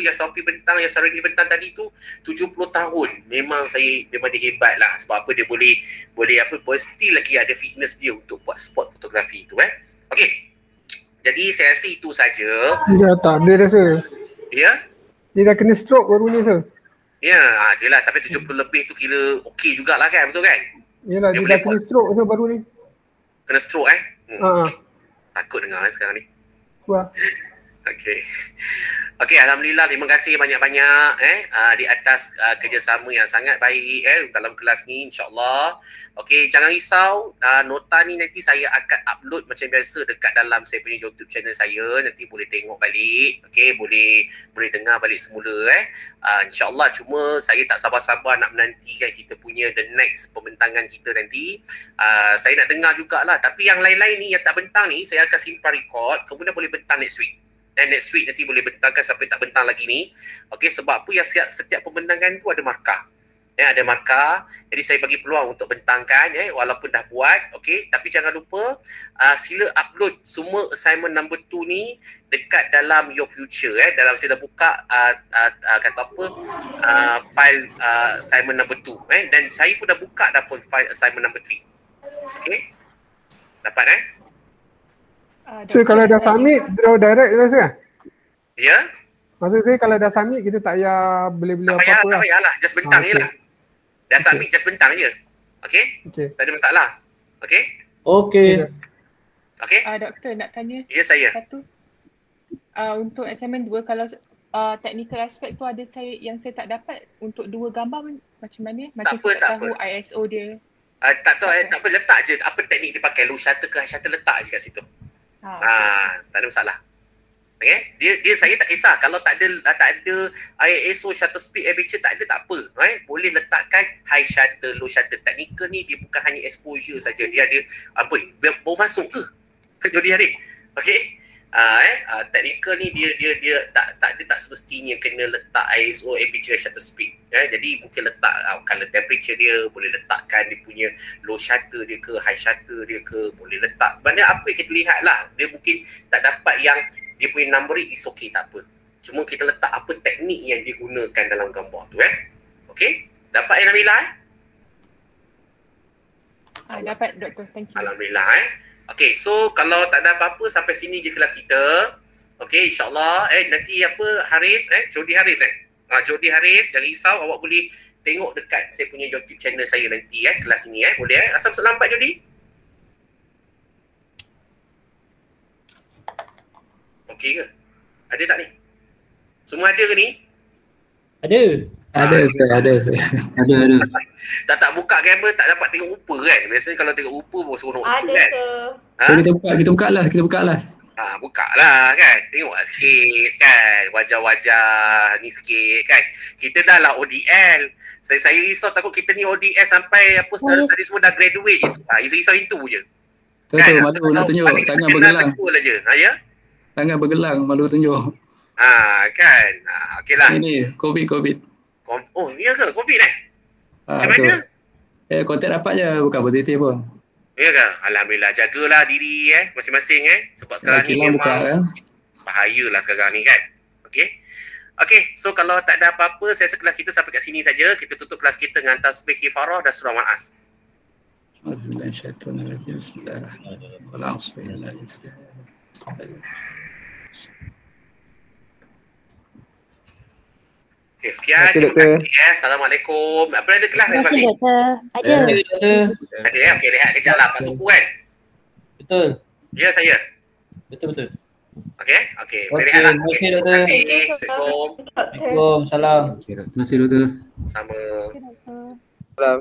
yang Sophie Bentang, yang Sarani Bentang tadi tu 70 tahun, memang dia hebat lah. Sebab apa? Dia boleh still lagi ada fitness dia untuk buat sport fotografi tu Okey. Jadi saya rasa itu saja. Dia tak ada rasa. Ya? Dia dah kena stroke baru ni Ya, dia lah. Tapi 70 lebih tu kira okey jugalah kan, betul kan? Yalah, dia dah kena stroke baru ni. Kena stroke Takut dengar sekarang ni. Wah. Okey. Okey, alhamdulillah, terima kasih banyak-banyak di atas kerjasama yang sangat baik dalam kelas ni, insya-Allah. Okey, jangan risau, nota ni nanti saya akan upload macam biasa dekat dalam saya punya YouTube channel saya, nanti boleh tengok balik. Okey, boleh dengar balik semula insya-Allah. Cuma saya tak sabar-sabar nak menantikan kita punya the next pembentangan kita nanti. Saya nak dengar jugalah, tapi yang lain-lain ni yang tak bentang ni saya akan simpan record, kemudian boleh bentang next week. Next week nanti boleh bentangkan sampai tak bentang lagi ni. Okey, sebab apa yang setiap pembentangan tu ada markah. Ada markah. Jadi saya bagi peluang untuk bentangkan walaupun dah buat. Okey, tapi jangan lupa sila upload semua assignment number 2 ni dekat dalam your future dalam saya dah buka kata apa file assignment number 2 dan saya pun dah buka dah pun file assignment number 3. Okey. Dapat So kalau dah submit, draw direct je rasa? Ya? Maksud saya kalau dah submit, kita tak payah beli-beli apa-apa lah. Tak payahlah, just bentang je lah. Dah submit, just bentang je. Okay? Tak ada masalah. Okay? Okay. Okay? Doktor nak tanya saya. Satu. Untuk assignment 2, kalau technical aspect tu ada yang saya tak dapat untuk 2 gambar macam mana? Macam saya tak tahu ISO dia. Tak tahu, tak apa, letak je apa teknik dia pakai, low shutter ke high shutter, letak je kat situ. Tak ada masalah. Okay? Dia saya tak kisah kalau tak ada ISO shutter speed aperture tak ada, tak apa. Boleh letakkan high shutter, low shutter. Technical ni dia bukan hanya exposure saja, dia ada apa? Bau masuk ke? Jadi hari. Okey. Technical ni dia tak semestinya kena letak ISO aperture shutter speed. Jadi mungkin letak color temperature dia, boleh letakkan dia punya low shutter dia ke, high shutter dia ke, boleh letak banyak apa yang kita lihat lah. Dia mungkin tak dapat yang dia punya numbering is okay, tak apa. Cuma kita letak apa teknik yang digunakan dalam gambar tu Okay? Dapat Nabila dapat doktor, thank you. Alhamdulillah Okay, so kalau tak ada apa-apa sampai sini je kelas kita. Okay, insyaAllah nanti Haris Jody Haris Jody Haris, jangan risau, awak boleh tengok dekat saya punya YouTube channel saya nanti kelas ini boleh Asal lambat Jody? Okay ke? Ada tak ni? Semua ada ke ni? Ada. Ada saya. Ada. Tak buka kamera tak dapat tengok rupa kan? Biasanya kalau tengok rupa baru seronok sikit kan? Kita buka alas. Buka lah kan? Tengoklah sikit kan? Wajah-wajah ni sikit kan? Kita dah lah ODL. Saya risau takut kita ni ODL sampai saudara-saudari semua dah graduate je. Risau itu je. Betul, malu nak tunjuk. Tangan bergelang. Tangan bergelang, malu tunjuk. Kan? Okey lah. Ini COVID. Oh, ni ke? COVID Macam mana? Kontak rapat je, bukan positif pun. Ya ke? Alhamdulillah, jagalah diri masing-masing sebab sekarang ni memang bahayalah sekarang ni kan. Okay, so kalau tak ada apa-apa, saya rasa kelas kita sampai kat sini saja. Kita tutup kelas kita dengan tasbih kifarah dan surah Ma'as. Okay, sekian. Terima kasih Assalamualaikum. Apa ada kelas? Terima kasih doktor. Ada. Ada Okey, rehat kejap lah. Pak Suku kan? Betul. Ya, saya. Betul. Okey. Rehat lah. Okey, doktor. Terima kasih. Assalamualaikum. Waalaikumsalam. Terima kasih doktor. Sama. Salam.